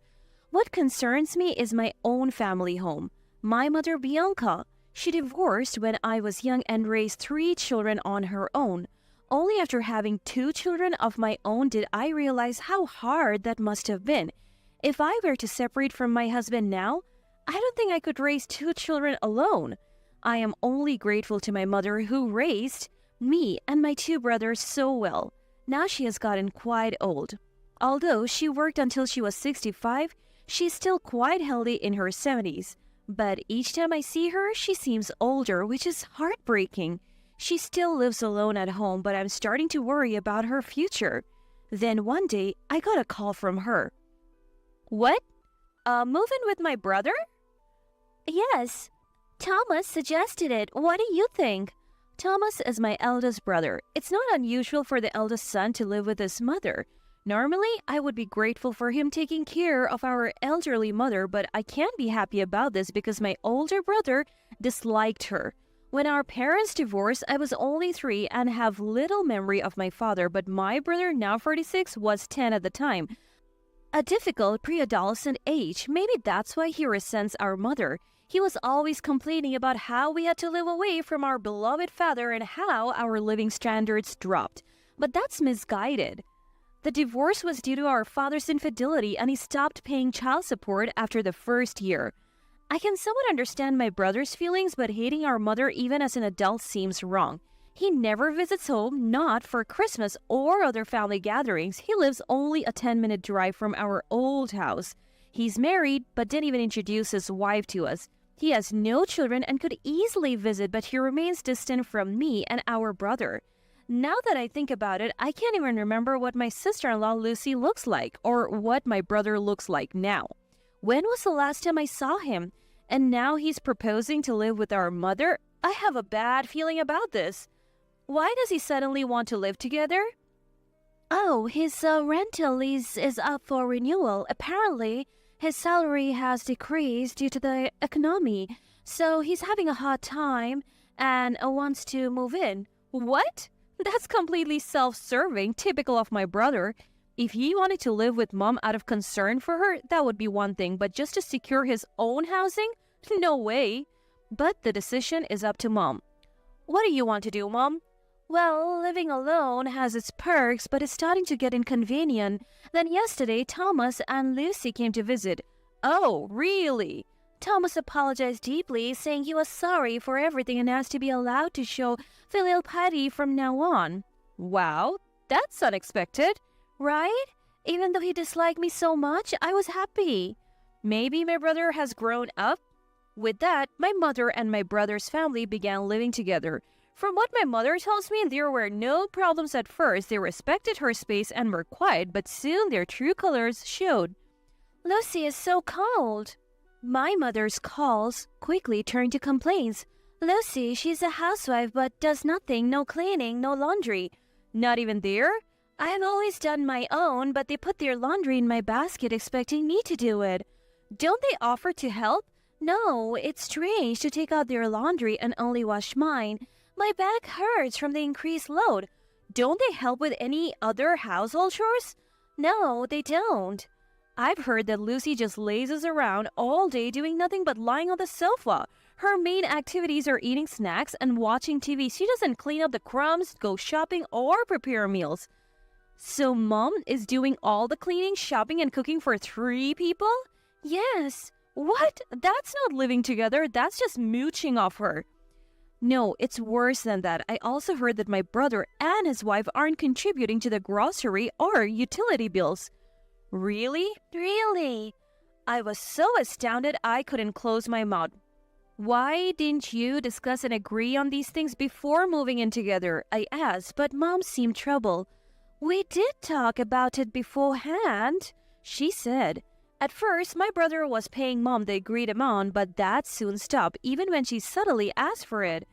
What concerns me is my own family home. My mother, Bianca, she divorced when I was young and raised 3 children on her own. Only after having 2 children of my own did I realize how hard that must have been. If I were to separate from my husband now, I don't think I could raise 2 children alone. I am only grateful to my mother who raised me and my 2 brothers so well. Now she has gotten quite old. Although she worked until she was 65, she's still quite healthy in her 70s. But each time I see her, she seems older, which is heartbreaking. She still lives alone at home, but I'm starting to worry about her future. Then one day, I got a call from her. What? Move in with my brother? Yes. Thomas suggested it. What do you think? Thomas is my eldest brother. It's not unusual for the eldest son to live with his mother. Normally, I would be grateful for him taking care of our elderly mother, but I can't be happy about this because my older brother disliked her. When our parents divorced, I was only 3 and have little memory of my father, but my brother, now 46, was 10 at the time. A difficult pre-adolescent age. Maybe that's why he resents our mother. He was always complaining about how we had to live away from our beloved father and how our living standards dropped. But that's misguided. The divorce was due to our father's infidelity, and he stopped paying child support after the first year. I can somewhat understand my brother's feelings, but hating our mother even as an adult seems wrong. He never visits home, not for Christmas or other family gatherings. He lives only a 10-minute drive from our old house. He's married, but didn't even introduce his wife to us. He has no children and could easily visit, but he remains distant from me and our brother. Now that I think about it, I can't even remember what my sister-in-law Lucy looks like or what my brother looks like now. When was the last time I saw him? And now he's proposing to live with our mother? I have a bad feeling about this. Why does he suddenly want to live together? Oh, his rental lease is up for renewal. Apparently, his salary has decreased due to the economy, so he's having a hard time and wants to move in. What? That's completely self-serving, typical of my brother. If he wanted to live with mom out of concern for her, that would be one thing, but just to secure his own housing? No way. But the decision is up to mom. What do you want to do, mom? Well, living alone has its perks, but it's starting to get inconvenient. Then yesterday, Thomas and Lucy came to visit. Oh, really? Thomas apologized deeply, saying he was sorry for everything and asked to be allowed to show filial piety from now on. Wow, that's unexpected, right? Even though he disliked me so much, I was happy. Maybe my brother has grown up? With that, my mother and my brother's family began living together. From what my mother tells me, there were no problems at first. They respected her space and were quiet, but soon their true colors showed. Lucy is so cold. My mother's calls quickly turned to complaints. Lucy, she's a housewife but does nothing, no cleaning, no laundry. Not even there? I have always done my own, but they put their laundry in my basket expecting me to do it. Don't they offer to help? No, it's strange to take out their laundry and only wash mine. My back hurts from the increased load. Don't they help with any other household chores? No, they don't. I've heard that Lucy just lazes around all day doing nothing but lying on the sofa. Her main activities are eating snacks and watching TV. She doesn't clean up the crumbs, go shopping, or prepare meals. So mom is doing all the cleaning, shopping, and cooking for 3 people? Yes. What? That's not living together. That's just mooching off her. No, it's worse than that. I also heard that my brother and his wife aren't contributing to the grocery or utility bills. Really? Really? I was so astounded I couldn't close my mouth. Why didn't you discuss and agree on these things before moving in together? I asked, but mom seemed troubled. We did talk about it beforehand, she said. At first, my brother was paying mom the agreed amount, but that soon stopped, even when she subtly asked for it.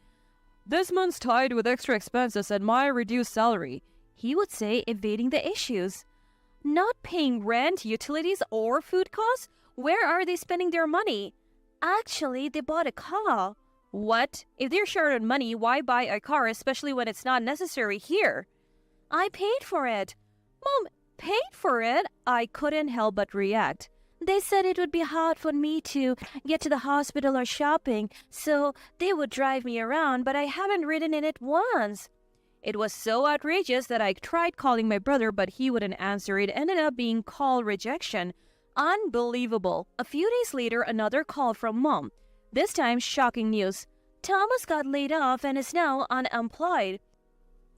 This month's tied with extra expenses and my reduced salary, he would say, evading the issues. Not paying rent, utilities, or food costs? Where are they spending their money? Actually, they bought a car. What? If they're short on money, why buy a car, especially when it's not necessary here? I paid for it. Mom, paid for it? I couldn't help but react. They said it would be hard for me to get to the hospital or shopping, so they would drive me around, but I haven't ridden in it once. It was so outrageous that I tried calling my brother, but he wouldn't answer. It ended up being call rejection. Unbelievable. A few days later, another call from mom. This time, shocking news. Thomas got laid off and is now unemployed.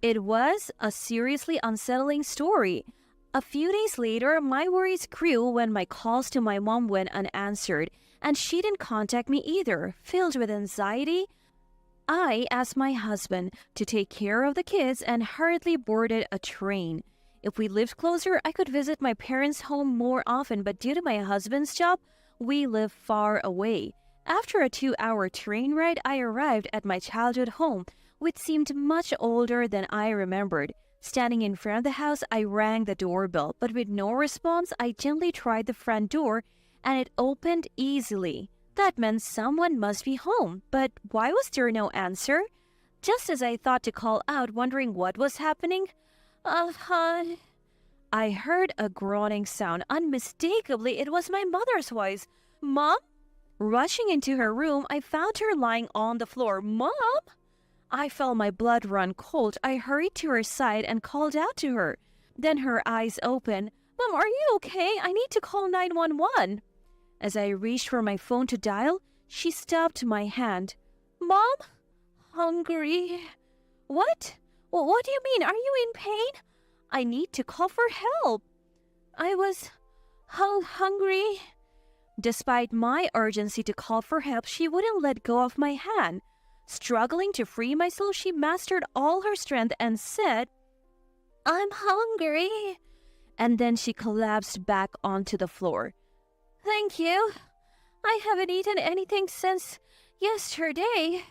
It was a seriously unsettling story. A few days later, my worries grew when my calls to my mom went unanswered, and she didn't contact me either. Filled with anxiety, I asked my husband to take care of the kids and hurriedly boarded a train. If we lived closer, I could visit my parents' home more often, but due to my husband's job, we live far away. After a 2-hour train ride, I arrived at my childhood home, which seemed much older than I remembered. Standing in front of the house, I rang the doorbell, but with no response, I gently tried the front door, and it opened easily. That meant someone must be home, but why was there no answer? Just as I thought to call out, wondering what was happening, I heard a groaning sound. Unmistakably, it was my mother's voice. Mom? Rushing into her room, I found her lying on the floor. Mom? I felt my blood run cold. I hurried to her side and called out to her. Then her eyes opened. Mom, are you okay? I need to call 911. As I reached for my phone to dial, she stopped my hand. Mom? Hungry. What? Well, what do you mean? Are you in pain? I need to call for help. I was hungry. Despite my urgency to call for help, she wouldn't let go of my hand. Struggling to free myself, she mastered all her strength and said, "I'm hungry." And then she collapsed back onto the floor. "Thank you. I haven't eaten anything since yesterday."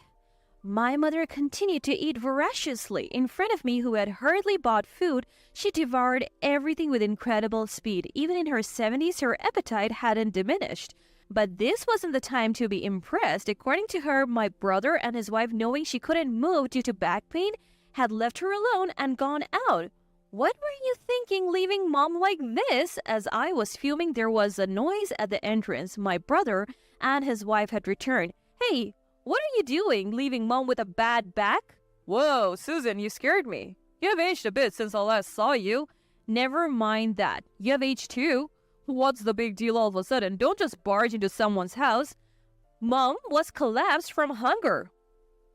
My mother continued to eat voraciously. In front of me, who had hurriedly bought food, she devoured everything with incredible speed. Even in her 70s, her appetite hadn't diminished. But this wasn't the time to be impressed. According to her, my brother and his wife, knowing she couldn't move due to back pain, had left her alone and gone out. "What were you thinking, leaving Mom like this?" As I was fuming, there was a noise at the entrance. My brother and his wife had returned. "Hey, what are you doing, leaving Mom with a bad back?" Whoa, Susan, you scared me. You have aged a bit since I last saw you. "Never mind that. You have aged too." What's the big deal all of a sudden? Don't just barge into someone's house. "Mom was collapsed from hunger."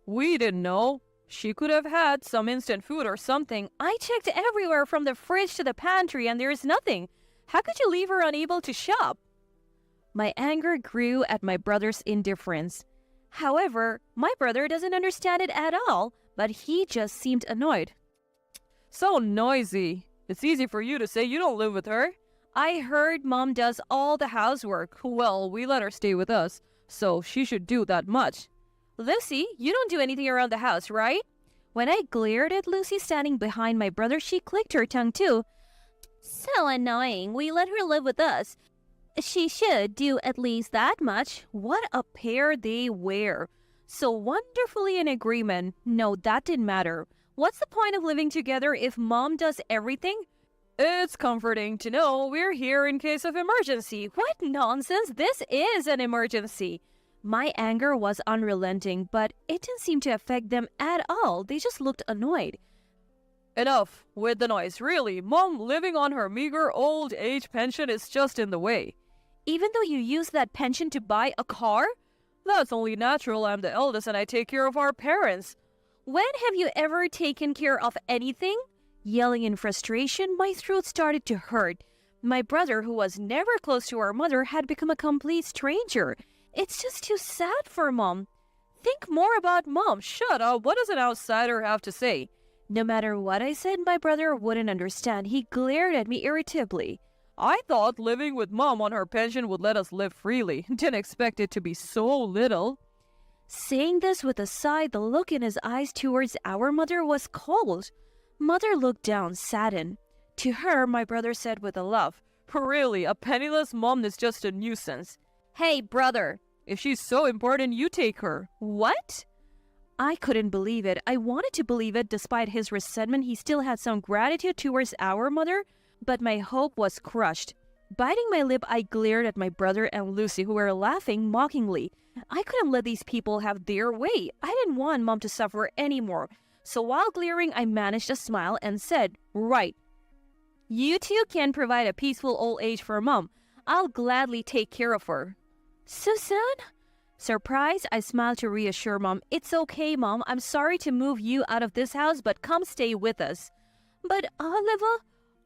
We didn't know. She could have had some instant food or something. "I checked everywhere from the fridge to the pantry and there is nothing. How could you leave her unable to shop?" My anger grew at my brother's indifference. However, my brother doesn't understand it at all, but he just seemed annoyed. So noisy. It's easy for you to say you don't live with her. "I heard Mom does all the housework." Well, we let her stay with us, so she should do that much. "Lucy, you don't do anything around the house, right?" When I glared at Lucy standing behind my brother, she clicked her tongue too. "So annoying. We let her live with us. She should do at least that much." What a pair they were. So wonderfully in agreement. No, that didn't matter. What's the point of living together if Mom does everything? It's comforting to know we're here in case of emergency. What nonsense! This is an emergency. My anger was unrelenting, but it didn't seem to affect them at all. They just looked annoyed. Enough with the noise, really. Mom living on her meager old age pension is just in the way. Even though you use that pension to buy a car? That's only natural. I'm the eldest and I take care of our parents. When have you ever taken care of anything? Yelling in frustration, my throat started to hurt. My brother, who was never close to our mother, had become a complete stranger. It's just too sad for Mom. Think more about Mom. Shut up. What does an outsider have to say? No matter what I said, my brother wouldn't understand. He glared at me irritably. I thought living with Mom on her pension would let us live freely. Didn't expect it to be so little. Saying this with a sigh, the look in his eyes towards our mother was cold. Mother looked down, saddened. To her, my brother said with a laugh, "Really, a penniless Mom is just a nuisance." "Hey, brother, if she's so important, you take her." "What?" I couldn't believe it. I wanted to believe it. Despite his resentment, he still had some gratitude towards our mother, but my hope was crushed. Biting my lip, I glared at my brother and Lucy, who were laughing mockingly. I couldn't let these people have their way. I didn't want Mom to suffer anymore. So while glaring, I managed a smile and said, "Right. You two can provide a peaceful old age for Mom. I'll gladly take care of her." "Susan?" Surprised, I smiled to reassure Mom. "It's okay, Mom. I'm sorry to move you out of this house, but come stay with us." "But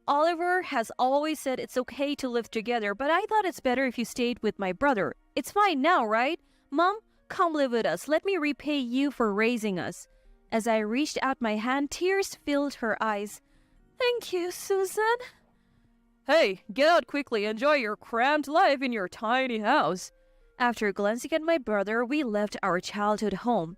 Oliver has always said it's okay to live together, but I thought it's better if you stayed with my brother. It's fine now, right? Mom, come live with us. Let me repay you for raising us." As I reached out my hand, tears filled her eyes. "Thank you, Susan." Hey, get out quickly. Enjoy your cramped life in your tiny house. After glancing at my brother, we left our childhood home.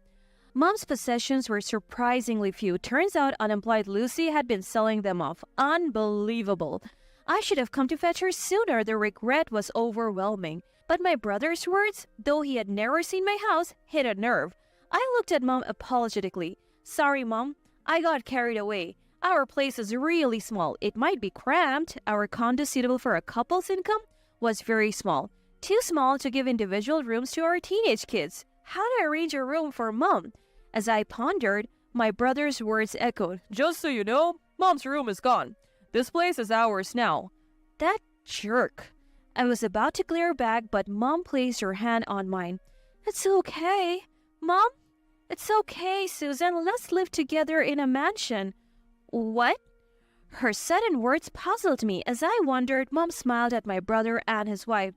Mom's possessions were surprisingly few. Turns out unemployed Lucy had been selling them off. Unbelievable. I should have come to fetch her sooner. The regret was overwhelming. But my brother's words, though he had never seen my house, hit a nerve. I looked at Mom apologetically. "Sorry, Mom. I got carried away. Our place is really small. It might be cramped. Our condo suitable for a couple's income was very small. Too small to give individual rooms to our teenage kids. How do I arrange a room for Mom?" As I pondered, my brother's words echoed. "Just so you know, Mom's room is gone. This place is ours now." That jerk. I was about to glare back, but Mom placed her hand on mine. "It's okay. Mom, it's okay, Susan. Let's live together in a mansion." "What?" Her sudden words puzzled me. As I wondered, Mom smiled at my brother and his wife.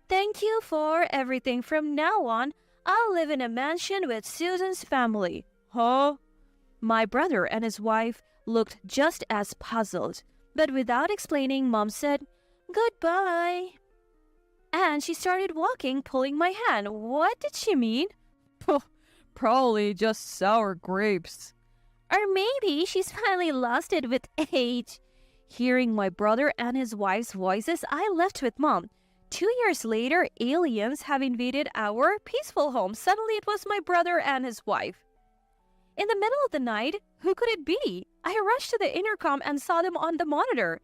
Thank you for everything. From now on, I'll live in a mansion with Susan's family. Huh? My brother and his wife looked just as puzzled, but without explaining, Mom said, "Goodbye." And she started walking, pulling my hand. What did she mean? Probably just sour grapes. Or maybe she's finally lost it with age. Hearing my brother and his wife's voices, I left with Mom. 2 years later, aliens have invaded our peaceful home. Suddenly, it was my brother and his wife. In the middle of the night, who could it be? I rushed to the intercom and saw them on the monitor.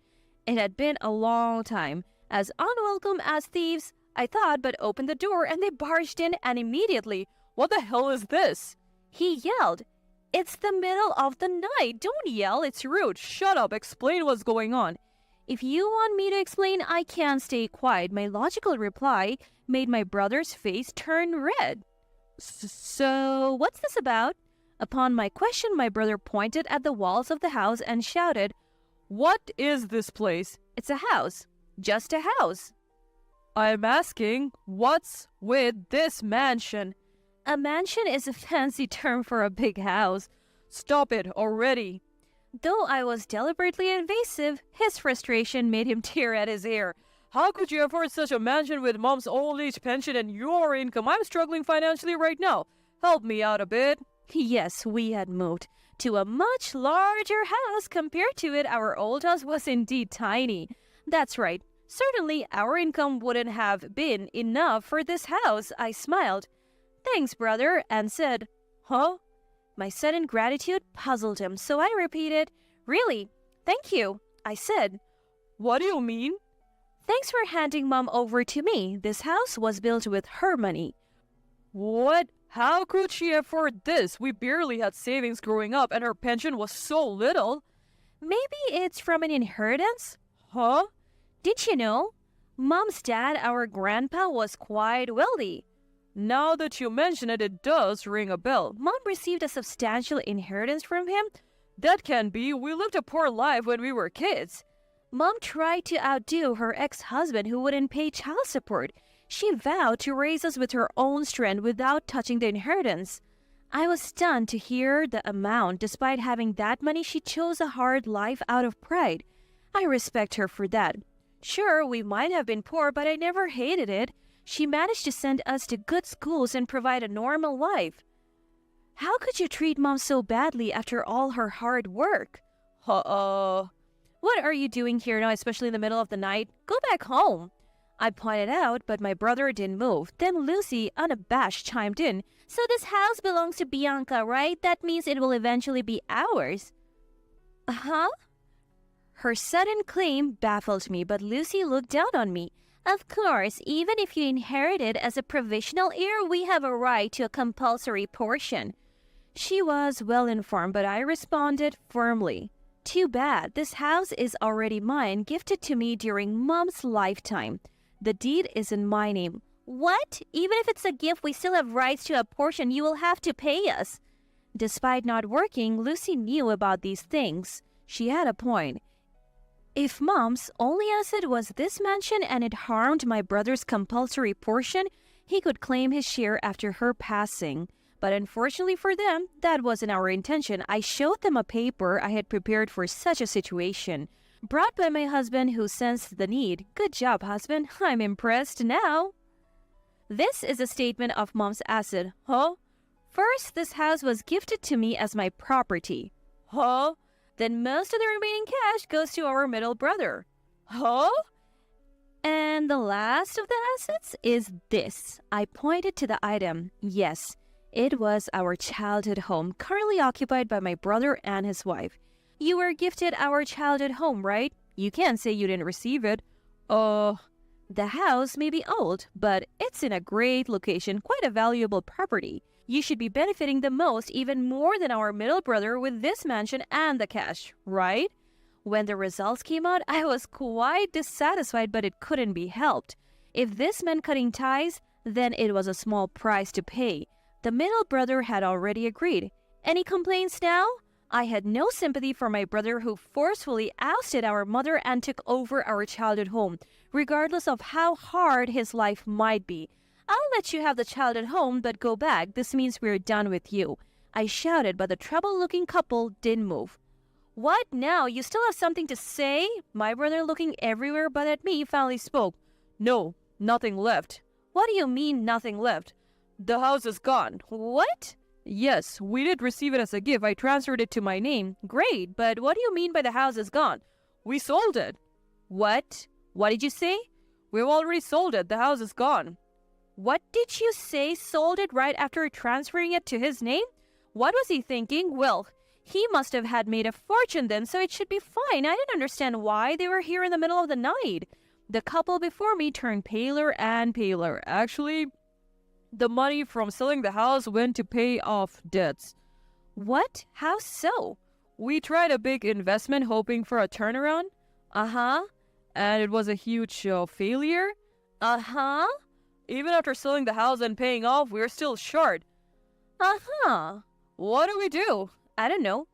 It had been a long time. As unwelcome as thieves, I thought, but opened the door and they barged in, and immediately, What the hell is this? he yelled, "It's the middle of the night. Don't yell, it's rude. Shut up, explain what's going on. If you want me to explain, I can't stay quiet." My logical reply made my brother's face turn red. So, what's this about? Upon my question, my brother pointed at the walls of the house and shouted, What is this place? "It's a house. Just a house." I'm asking, what's with this mansion? A mansion is a fancy term for a big house. Stop it already. Though I was deliberately invasive, his frustration made him tear at his ear. How could you afford such a mansion with Mom's old age pension and your income? I'm struggling financially right now. Help me out a bit. Yes, we had moved to a much larger house. Compared to it, our old house was indeed tiny. That's right. Certainly, our income wouldn't have been enough for this house. I smiled. "Thanks, brother," and said, Huh? My sudden gratitude puzzled him, so I repeated, "Really? Thank you," I said. What do you mean? "Thanks for handing Mom over to me. This house was built with her money." What? How could she afford this? We barely had savings growing up and her pension was so little. "Maybe it's from an inheritance?" Huh? "Did you know? Mom's dad, our grandpa, was quite wealthy." Now that you mention it, it does ring a bell. "Mom received a substantial inheritance from him?" That can be. We lived a poor life when we were kids. "Mom tried to outdo her ex-husband who wouldn't pay child support. She vowed to raise us with her own strength without touching the inheritance." I was stunned to hear the amount. Despite having that money, she chose a hard life out of pride. I respect her for that. Sure, we might have been poor, but I never hated it. She managed to send us to good schools and provide a normal life. How could you treat Mom so badly after all her hard work? What are you doing here now, especially in the middle of the night? Go back home." I pointed out, but my brother didn't move. Then Lucy, unabashed, chimed in. "So this house belongs to Bianca, right? That means it will eventually be ours." Huh? Her sudden claim baffled me, but Lucy looked down on me. "Of course, even if you inherited as a provisional heir, we have a right to a compulsory portion." She was well informed, but I responded firmly. "Too bad. This house is already mine, gifted to me during Mom's lifetime. The deed is in my name." "What? Even if it's a gift, we still have rights to a portion. You will have to pay us." Despite not working, Lucy knew about these things. She had a point. If Mom's only asset was this mansion and it harmed my brother's compulsory portion, he could claim his share after her passing. But unfortunately for them, that wasn't our intention. I showed them a paper I had prepared for such a situation, brought by my husband who sensed the need. Good job, husband. I'm impressed now. This is a statement of Mom's asset. Huh? First, this house was gifted to me as my property. Huh? Then most of the remaining cash goes to our middle brother. Huh? And the last of the assets is this. I pointed to the item. Yes, it was our childhood home, currently occupied by my brother and his wife. You were gifted our childhood home, right? You can't say you didn't receive it. The house may be old, but it's in a great location, quite a valuable property. You should be benefiting the most, even more than our middle brother, with this mansion and the cash, right? When the results came out, I was quite dissatisfied, but it couldn't be helped. If this meant cutting ties, then it was a small price to pay. The middle brother had already agreed. Any complaints now? I had no sympathy for my brother who forcefully ousted our mother and took over our childhood home, regardless of how hard his life might be. I'll let you have the childhood home, but go back. This means we're done with you. I shouted, but the troubled-looking couple didn't move. What now? You still have something to say? My brother, looking everywhere but at me, finally spoke. No, nothing left. What do you mean, nothing left? The house is gone. What? Yes, we did receive it as a gift. I transferred it to my name. Great, but what do you mean by the house is gone? We sold it. What? What did you say? We've already sold it. The house is gone. What did you say? Sold it right after transferring it to his name? What was he thinking? Well, he must have had made a fortune then, so it should be fine. I didn't understand why they were here in the middle of the night. The couple before me turned paler and paler. Actually, the money from selling the house went to pay off debts. What? How so? We tried a big investment hoping for a turnaround. Uh-huh. And it was a huge failure. Uh-huh. Even after selling the house and paying off, we're still short. Uh-huh. What do we do? I don't know.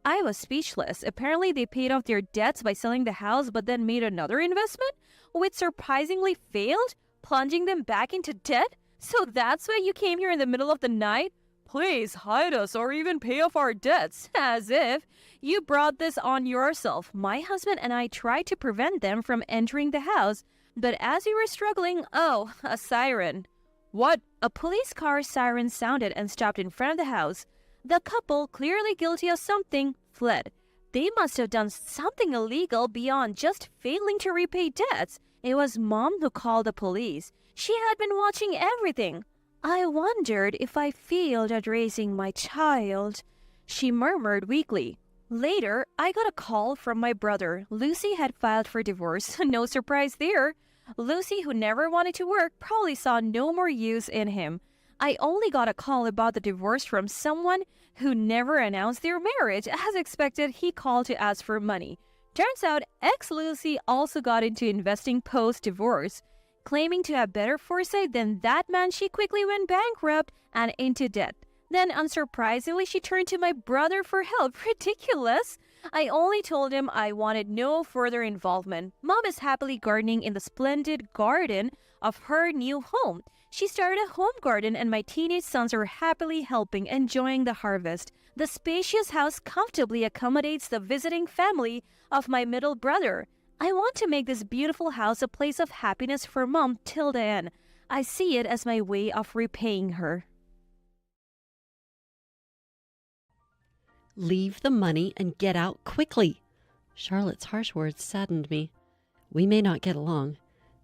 I was speechless. Apparently, they paid off their debts by selling the house, but then made another investment, which surprisingly failed, plunging them back into debt. So that's why you came here in the middle of the night? Please hide us or even pay off our debts. As if. You brought this on yourself. My husband and I tried to prevent them from entering the house, but as we were struggling, oh, a siren. What? A police car siren sounded and stopped in front of the house. The couple, clearly guilty of something, fled. They must have done something illegal beyond just failing to repay debts. It was Mom who called the police. She had been watching everything. I wondered if I failed at raising my child, she murmured weakly. Later, I got a call from my brother. Lucy had filed for divorce. No surprise there. Lucy, who never wanted to work, probably saw no more use in him. I only got a call about the divorce from someone who never announced their marriage. As expected, he called to ask for money. Turns out, ex-Lucy also got into investing post-divorce. Claiming to have better foresight than that man, she quickly went bankrupt and into debt. Then, unsurprisingly, she turned to my brother for help. Ridiculous! I only told him I wanted no further involvement. Mom is happily gardening in the splendid garden of her new home. She started a home garden and my teenage sons are happily helping, enjoying the harvest. The spacious house comfortably accommodates the visiting family of my middle brother. I want to make this beautiful house a place of happiness for Mom till the end. I see it as my way of repaying her. Leave the money and get out quickly. Charlotte's harsh words saddened me. We may not get along,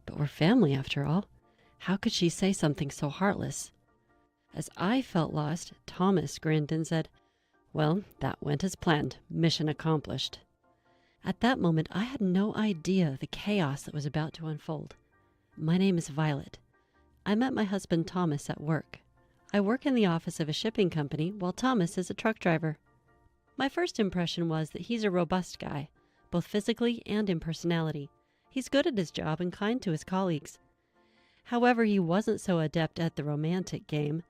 but we're family after all. How could she say something so heartless? As I felt lost, Thomas grinned and said, "Well, that went as planned. Mission accomplished." At that moment, I had no idea the chaos that was about to unfold. My name is Violet. I met my husband Thomas at work. I work in the office of a shipping company while Thomas is a truck driver. My first impression was that he's a robust guy, both physically and in personality. He's good at his job and kind to his colleagues. However, he wasn't so adept at the romantic game.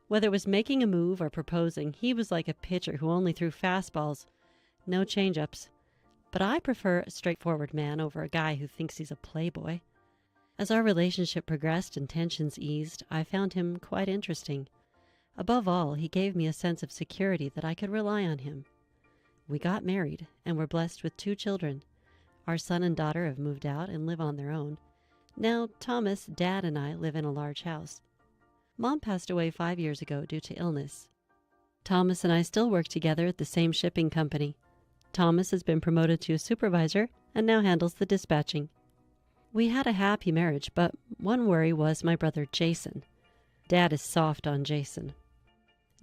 Whether it was making a move or proposing, he was like a pitcher who only threw fastballs, no change-ups. But I prefer a straightforward man over a guy who thinks he's a playboy. As our relationship progressed and tensions eased, I found him quite interesting. Above all, he gave me a sense of security that I could rely on him. We got married and were blessed with 2 children. Our son and daughter have moved out and live on their own. Now, Thomas, Dad, and I live in a large house. Mom passed away 5 years ago due to illness. Thomas and I still work together at the same shipping company. Thomas has been promoted to a supervisor and now handles the dispatching. We had a happy marriage, but one worry was my brother Jason. Dad is soft on Jason.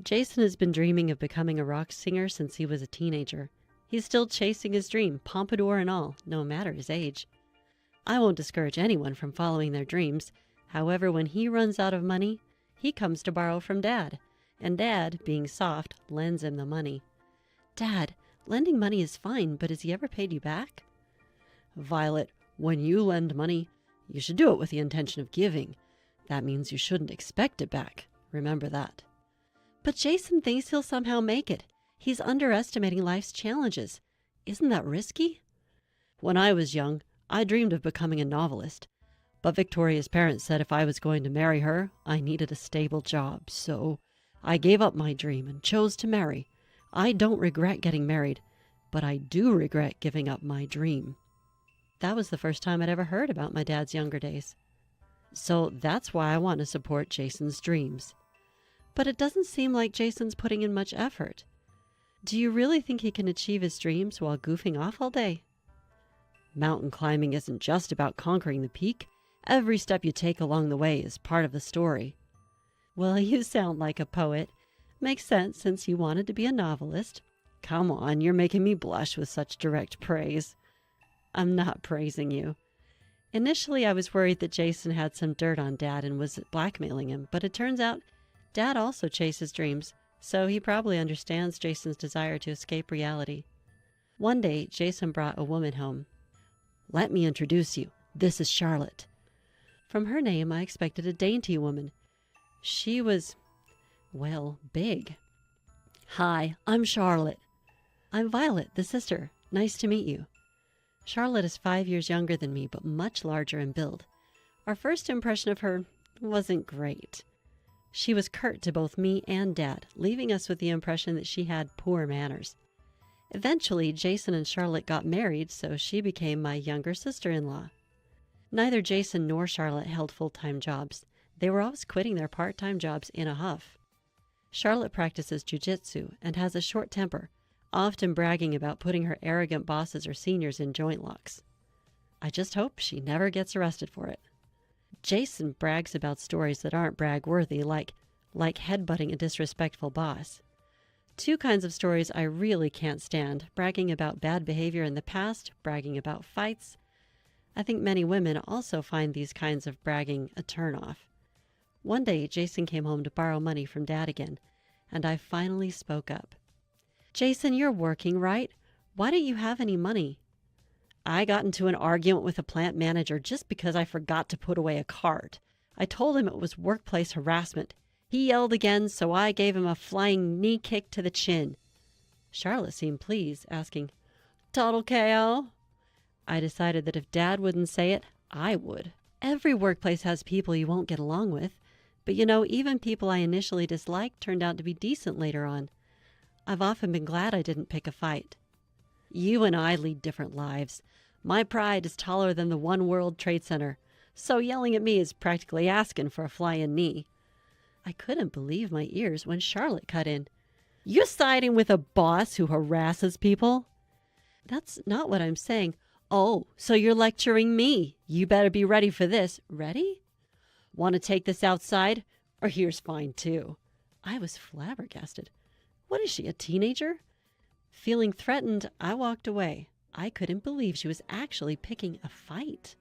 Jason has been dreaming of becoming a rock singer since he was a teenager. He's still chasing his dream, pompadour and all, no matter his age. I won't discourage anyone from following their dreams. However, when he runs out of money, he comes to borrow from Dad, and Dad, being soft, lends him the money. "Dad, lending money is fine, but has he ever paid you back?" "Violet, when you lend money, you should do it with the intention of giving. That means you shouldn't expect it back. Remember that." "But Jason thinks he'll somehow make it. He's underestimating life's challenges. Isn't that risky? When I was young, I dreamed of becoming a novelist. But Victoria's parents said if I was going to marry her, I needed a stable job. So I gave up my dream and chose to marry. I don't regret getting married, but I do regret giving up my dream. That was the first time I'd ever heard about my dad's younger days. So that's why I want to support Jason's dreams. But it doesn't seem like Jason's putting in much effort. Do you really think he can achieve his dreams while goofing off all day? Mountain climbing isn't just about conquering the peak. Every step you take along the way is part of the story. Well, you sound like a poet. Makes sense since you wanted to be a novelist. Come on, you're making me blush with such direct praise. I'm not praising you. Initially, I was worried that Jason had some dirt on Dad and was blackmailing him, but it turns out Dad also chases dreams, so he probably understands Jason's desire to escape reality. One day, Jason brought a woman home. Let me introduce you. This is Charlotte. From her name, I expected a dainty woman. She was, well, big. Hi, I'm Charlotte. I'm Violet, the sister. Nice to meet you. Charlotte is 5 years younger than me, but much larger in build. Our first impression of her wasn't great. She was curt to both me and Dad, leaving us with the impression that she had poor manners. Eventually, Jason and Charlotte got married, so she became my younger sister-in-law. Neither Jason nor Charlotte held full-time jobs. They were always quitting their part-time jobs in a huff. Charlotte practices jujitsu and has a short temper, often bragging about putting her arrogant bosses or seniors in joint locks. I just hope she never gets arrested for it. Jason brags about stories that aren't brag-worthy, like headbutting a disrespectful boss. Two kinds of stories I really can't stand: bragging about bad behavior in the past, bragging about fights. I think many women also find these kinds of bragging a turnoff. One day, Jason came home to borrow money from Dad again, and I finally spoke up. Jason, you're working, right? Why don't you have any money? I got into an argument with a plant manager just because I forgot to put away a cart. I told him it was workplace harassment. He yelled again, so I gave him a flying knee kick to the chin. Charlotte seemed pleased, asking, Total KO? I decided that if Dad wouldn't say it, I would. Every workplace has people you won't get along with. But even people I initially disliked turned out to be decent later on. I've often been glad I didn't pick a fight. You and I lead different lives. My pride is taller than the One World Trade Center, so yelling at me is practically asking for a flying knee. I couldn't believe my ears when Charlotte cut in. You're siding with a boss who harasses people? That's not what I'm saying. Oh, so you're lecturing me. You better be ready for this. Ready? Want to take this outside? Or here's fine, too. I was flabbergasted. What is she, a teenager? Feeling threatened, I walked away. I couldn't believe she was actually picking a fight.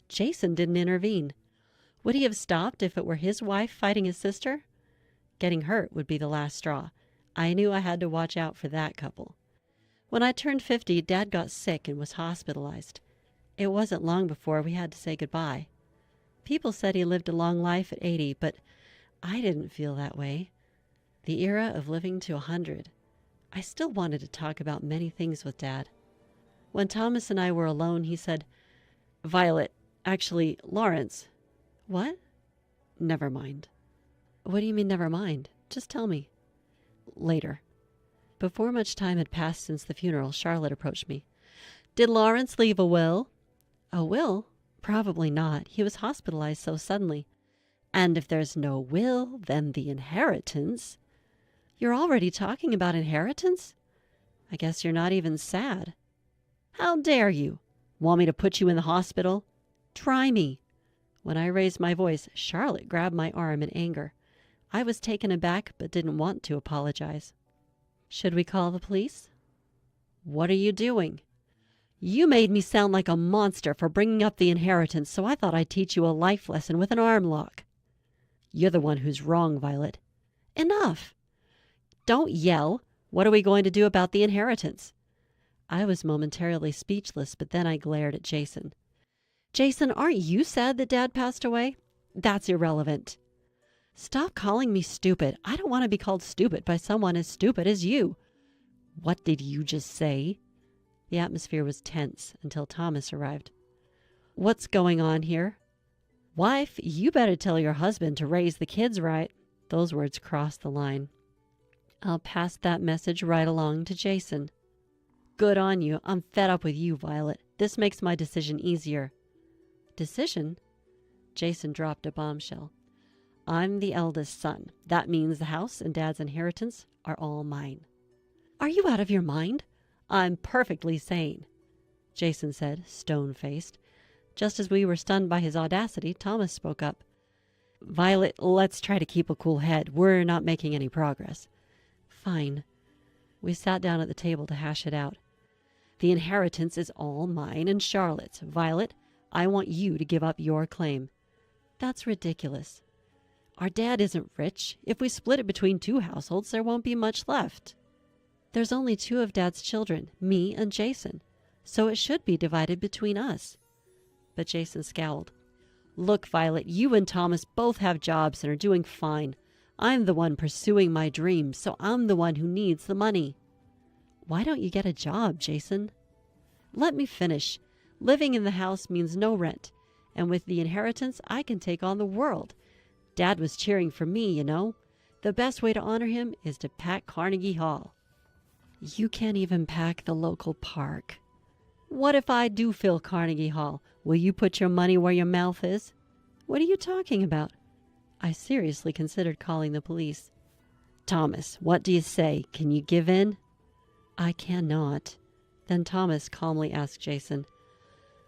Jason didn't intervene. Would he have stopped if it were his wife fighting his sister? Getting hurt would be the last straw. I knew I had to watch out for that couple. When I turned 50, Dad got sick and was hospitalized. It wasn't long before we had to say goodbye. People said he lived a long life at 80, but I didn't feel that way. The era of living to 100. I still wanted to talk about many things with Dad. When Thomas and I were alone, he said, Violet, actually, Lawrence. What? Never mind. What do you mean, never mind? Just tell me. Later. Before much time had passed since the funeral, Charlotte approached me. Did Lawrence leave a will? A will? Probably not. He was hospitalized so suddenly. And if there's no will, then the inheritance. You're already talking about inheritance? I guess you're not even sad. How dare you? Want me to put you in the hospital? Try me. When I raised my voice, Charlotte grabbed my arm in anger. I was taken aback but didn't want to apologize. Should we call the police? What are you doing? You made me sound like a monster for bringing up the inheritance, so I thought I'd teach you a life lesson with an arm lock. You're the one who's wrong, Violet. Enough. Don't yell. What are we going to do about the inheritance? I was momentarily speechless, but then I glared at Jason. Jason, aren't you sad that Dad passed away? That's irrelevant. Stop calling me stupid. I don't want to be called stupid by someone as stupid as you. What did you just say? The atmosphere was tense until Thomas arrived. What's going on here? Wife, you better tell your husband to raise the kids right. Those words crossed the line. I'll pass that message right along to Jason. Good on you. I'm fed up with you, Violet. This makes my decision easier. Decision? Jason dropped a bombshell. I'm the eldest son. That means the house and Dad's inheritance are all mine. Are you out of your mind? I'm perfectly sane, Jason said, stone-faced. Just as we were stunned by his audacity, Thomas spoke up. Violet, let's try to keep a cool head. We're not making any progress. Fine. We sat down at the table to hash it out. The inheritance is all mine and Charlotte's. Violet, I want you to give up your claim. That's ridiculous. Our dad isn't rich. If we split it between 2 households, there won't be much left. There's only 2 of Dad's children, me and Jason, so it should be divided between us. But Jason scowled. Look, Violet, you and Thomas both have jobs and are doing fine. I'm the one pursuing my dreams, so I'm the one who needs the money. Why don't you get a job, Jason? Let me finish. Living in the house means no rent, and with the inheritance, I can take on the world. Dad was cheering for me, you know. The best way to honor him is to pack Carnegie Hall. You can't even pack the local park. What if I do fill Carnegie Hall? Will you put your money where your mouth is? What are you talking about? I seriously considered calling the police. Thomas, what do you say? Can you give in? I cannot. Then Thomas calmly asked Jason,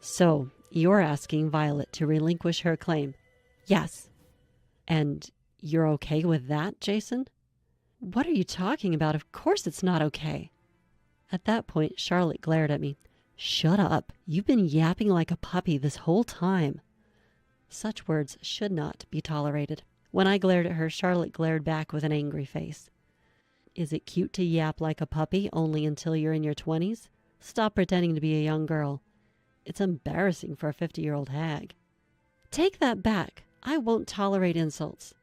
So, you're asking Violet to relinquish her claim? Yes. And you're okay with that, Jason? What are you talking about? Of course it's not okay. At that point, Charlotte glared at me. Shut up. You've been yapping like a puppy this whole time. Such words should not be tolerated. When I glared at her, Charlotte glared back with an angry face. Is it cute to yap like a puppy only until you're in your 20s? Stop pretending to be a young girl. It's embarrassing for a 50-year-old hag. Take that back. I won't tolerate insults.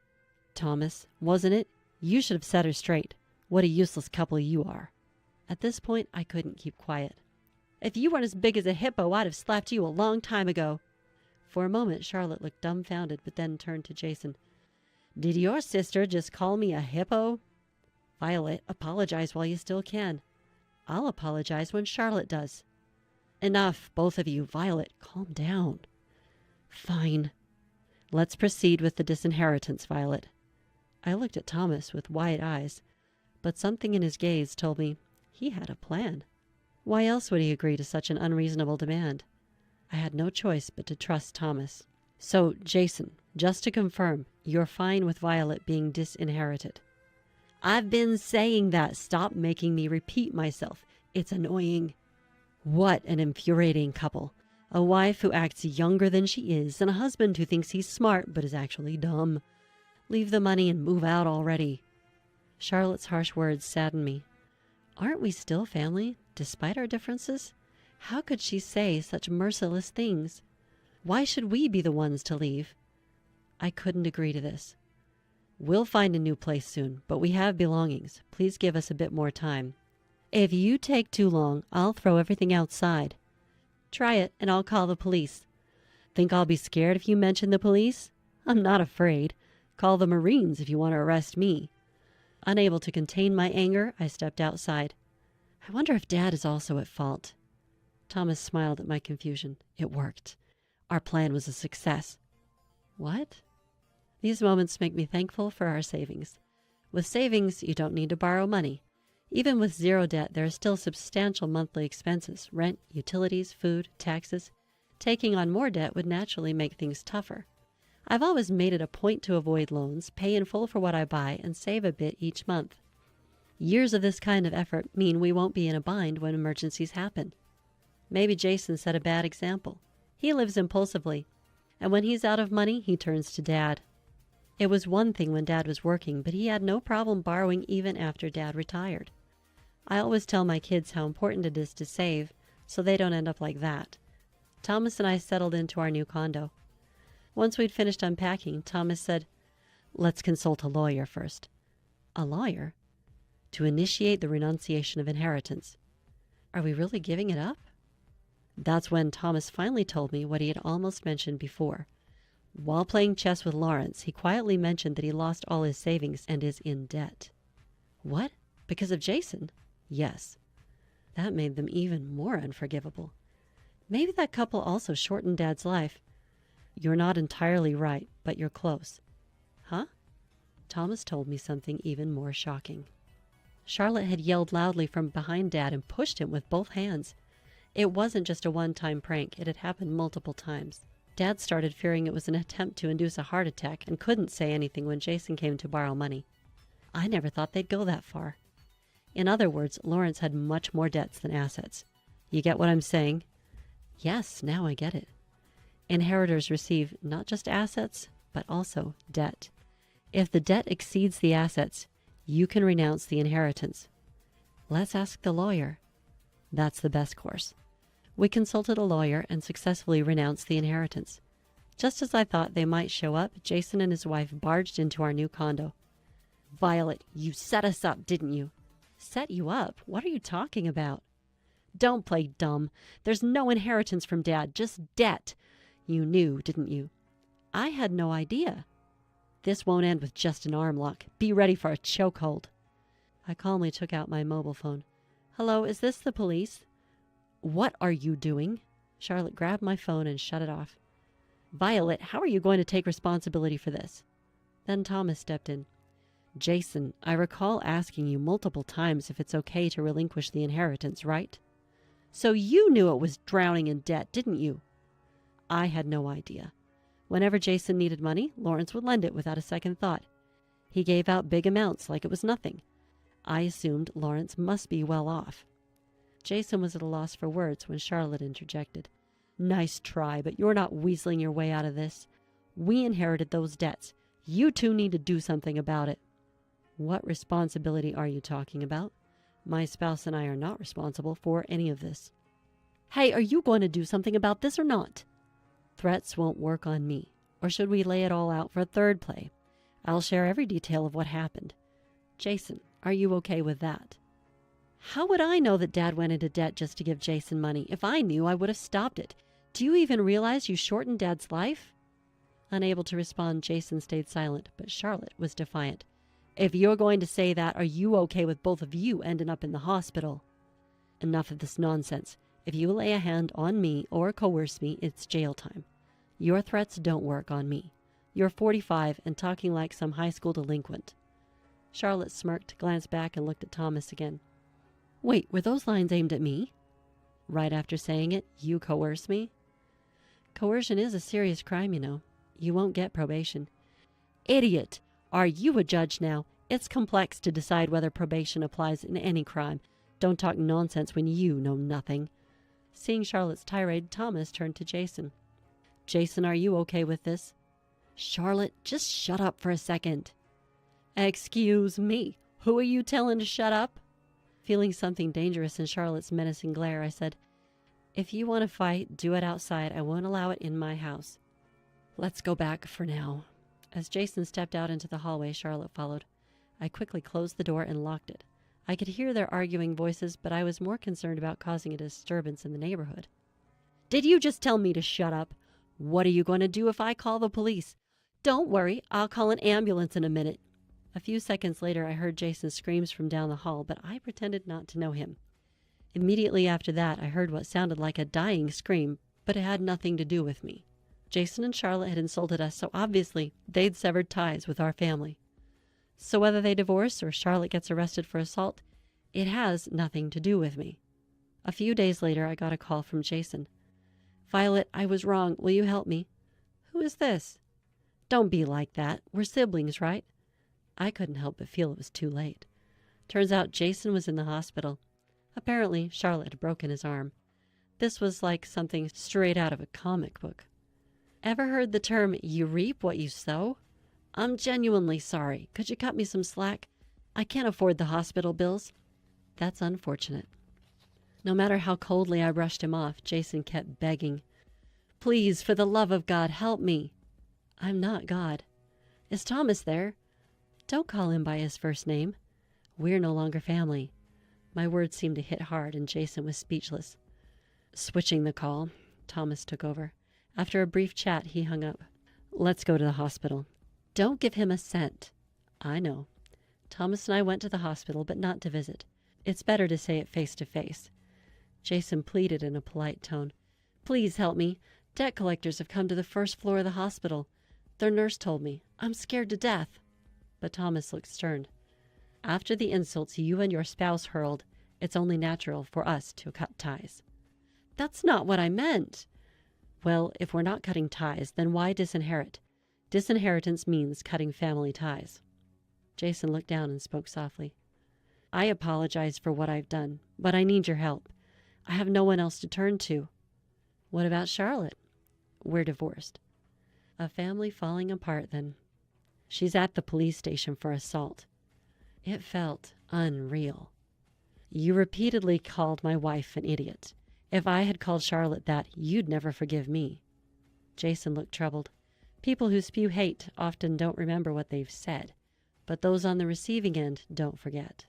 Thomas, wasn't it? You should have set her straight. What a useless couple you are. At this point, I couldn't keep quiet. If you weren't as big as a hippo, I'd have slapped you a long time ago. For a moment, Charlotte looked dumbfounded, but then turned to Jason. Did your sister just call me a hippo? Violet, apologize while you still can. I'll apologize when Charlotte does. Enough, both of you. Violet, calm down. Fine. Let's proceed with the disinheritance, Violet. I looked at Thomas with wide eyes, but something in his gaze told me he had a plan. Why else would he agree to such an unreasonable demand? I had no choice but to trust Thomas. So, Jason, just to confirm, you're fine with Violet being disinherited. I've been saying that. Stop making me repeat myself. It's annoying. What an infuriating couple. A wife who acts younger than she is, and a husband who thinks he's smart but is actually dumb. Leave the money and move out already. Charlotte's harsh words saddened me. Aren't we still family, despite our differences? How could she say such merciless things? Why should we be the ones to leave? I couldn't agree to this. We'll find a new place soon, but we have belongings. Please give us a bit more time. If you take too long, I'll throw everything outside. Try it, and I'll call the police. Think I'll be scared if you mention the police? I'm not afraid. Call the Marines if you want to arrest me. Unable to contain my anger, I stepped outside. I wonder if Dad is also at fault. Thomas smiled at my confusion. It worked. Our plan was a success. What? These moments make me thankful for our savings. With savings, you don't need to borrow money. Even with zero debt, there are still substantial monthly expenses: rent, utilities, food, taxes. Taking on more debt would naturally make things tougher. I've always made it a point to avoid loans, pay in full for what I buy, and save a bit each month. Years of this kind of effort mean we won't be in a bind when emergencies happen. Maybe Jason set a bad example. He lives impulsively, and when he's out of money, he turns to Dad. It was one thing when Dad was working, but he had no problem borrowing even after Dad retired. I always tell my kids how important it is to save, so they don't end up like that. Thomas and I settled into our new condo. Once we'd finished unpacking, Thomas said, "Let's consult a lawyer first." A lawyer? to initiate the renunciation of inheritance. Are we really giving it up? That's when Thomas finally told me what he had almost mentioned before. While playing chess with Lawrence, he quietly mentioned that he lost all his savings and is in debt. What? Because of Jason? Yes. That made them even more unforgivable. Maybe that couple also shortened Dad's life. You're not entirely right, but you're close. Huh? Thomas told me something even more shocking. Charlotte had yelled loudly from behind Dad and pushed him with both hands. It wasn't just a one-time prank. It had happened multiple times. Dad started fearing it was an attempt to induce a heart attack and couldn't say anything when Jason came to borrow money. I never thought they'd go that far. In other words, Lawrence had much more debts than assets. You get what I'm saying? Yes, now I get it. Inheritors receive not just assets, but also debt. If the debt exceeds the assets, you can renounce the inheritance. Let's ask the lawyer. That's the best course. We consulted a lawyer and successfully renounced the inheritance. Just as I thought they might show up, Jason and his wife barged into our new condo. Violet, you set us up, didn't you? Set you up? What are you talking about? Don't play dumb. There's no inheritance from Dad, just debt. You knew, didn't you? I had no idea. This won't end with just an arm lock. Be ready for a chokehold. I calmly took out my mobile phone. Hello, is this the police? What are you doing? Charlotte grabbed my phone and shut it off. Violet, how are you going to take responsibility for this? Then Thomas stepped in. Jason, I recall asking you multiple times if it's okay to relinquish the inheritance, right? So you knew it was drowning in debt, didn't you? I had no idea. Whenever Jason needed money, Lawrence would lend it without a second thought. He gave out big amounts like it was nothing. I assumed Lawrence must be well off. Jason was at a loss for words when Charlotte interjected. Nice try, but you're not weaseling your way out of this. We inherited those debts. You two need to do something about it. What responsibility are you talking about? My spouse and I are not responsible for any of this. Hey, are you going to do something about this or not? Threats won't work on me. Or should we lay it all out for a third play? I'll share every detail of what happened. Jason, are you okay with that? How would I know that Dad went into debt just to give Jason money? If I knew, I would have stopped it. Do you even realize you shortened Dad's life? Unable to respond, Jason stayed silent, but Charlotte was defiant. If you're going to say that, are you okay with both of you ending up in the hospital? Enough of this nonsense. If you lay a hand on me or coerce me, it's jail time. Your threats don't work on me. You're 45 and talking like some high school delinquent. Charlotte smirked, glanced back, and looked at Thomas again. Wait, were those lines aimed at me? Right after saying it, you coerce me? Coercion is a serious crime, you know. You won't get probation. Idiot! Are you a judge now? It's complex to decide whether probation applies in any crime. Don't talk nonsense when you know nothing. Seeing Charlotte's tirade, Thomas turned to Jason. Jason, are you okay with this? Charlotte, just shut up for a second. Excuse me. Who are you telling to shut up? Feeling something dangerous in Charlotte's menacing glare, I said, If you want to fight, do it outside. I won't allow it in my house. Let's go back for now. As Jason stepped out into the hallway, Charlotte followed. I quickly closed the door and locked it. I could hear their arguing voices, but I was more concerned about causing a disturbance in the neighborhood. Did you just tell me to shut up? What are you going to do if I call the police? Don't worry, I'll call an ambulance in a minute. A few seconds later, I heard Jason's screams from down the hall, but I pretended not to know him. Immediately after that, I heard what sounded like a dying scream, but it had nothing to do with me. Jason and Charlotte had insulted us, so obviously they'd severed ties with our family. So whether they divorce or Charlotte gets arrested for assault, it has nothing to do with me. A few days later, I got a call from Jason. Violet, I was wrong. Will you help me? Who is this? Don't be like that. We're siblings, right? I couldn't help but feel it was too late. Turns out Jason was in the hospital. Apparently, Charlotte had broken his arm. This was like something straight out of a comic book. Ever heard the term, you reap what you sow? I'm genuinely sorry. Could you cut me some slack? I can't afford the hospital bills. That's unfortunate. No matter how coldly I brushed him off, Jason kept begging. Please, for the love of God, help me. I'm not God. Is Thomas there? Don't call him by his first name. We're no longer family. My words seemed to hit hard, and Jason was speechless. Switching the call, Thomas took over. After a brief chat, he hung up. Let's go to the hospital. Don't give him a cent. I know. Thomas and I went to the hospital, but not to visit. It's better to say it face to face. Jason pleaded in a polite tone. Please help me. Debt collectors have come to the first floor of the hospital. Their nurse told me. I'm scared to death. But Thomas looked stern. After the insults you and your spouse hurled, it's only natural for us to cut ties. That's not what I meant. Well, if we're not cutting ties, then why disinherit? Disinheritance means cutting family ties. Jason looked down and spoke softly. I apologize for what I've done, but I need your help. I have no one else to turn to. What about Charlotte? We're divorced. A family falling apart, then. She's at the police station for assault. It felt unreal. You repeatedly called my wife an idiot. If I had called Charlotte that, you'd never forgive me. Jason looked troubled. People who spew hate often don't remember what they've said, but those on the receiving end don't forget.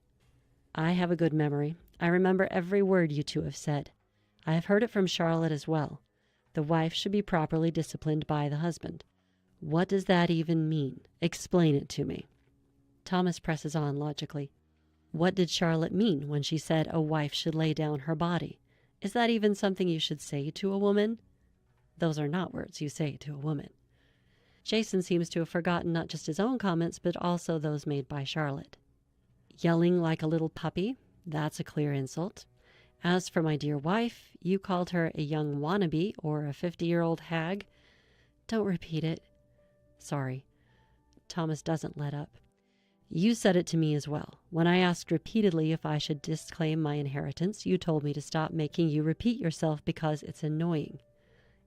I have a good memory. I remember every word you two have said. I have heard it from Charlotte as well. The wife should be properly disciplined by the husband. What does that even mean? Explain it to me. Thomas presses on logically. What did Charlotte mean when she said a wife should lay down her body? Is that even something you should say to a woman? Those are not words you say to a woman. Jason seems to have forgotten not just his own comments, but also those made by Charlotte. Yelling like a little puppy, that's a clear insult. As for my dear wife, you called her a young wannabe or a 50-year-old hag. Don't repeat it. Sorry. Thomas doesn't let up. You said it to me as well. When I asked repeatedly if I should disclaim my inheritance, you told me to stop making you repeat yourself because it's annoying.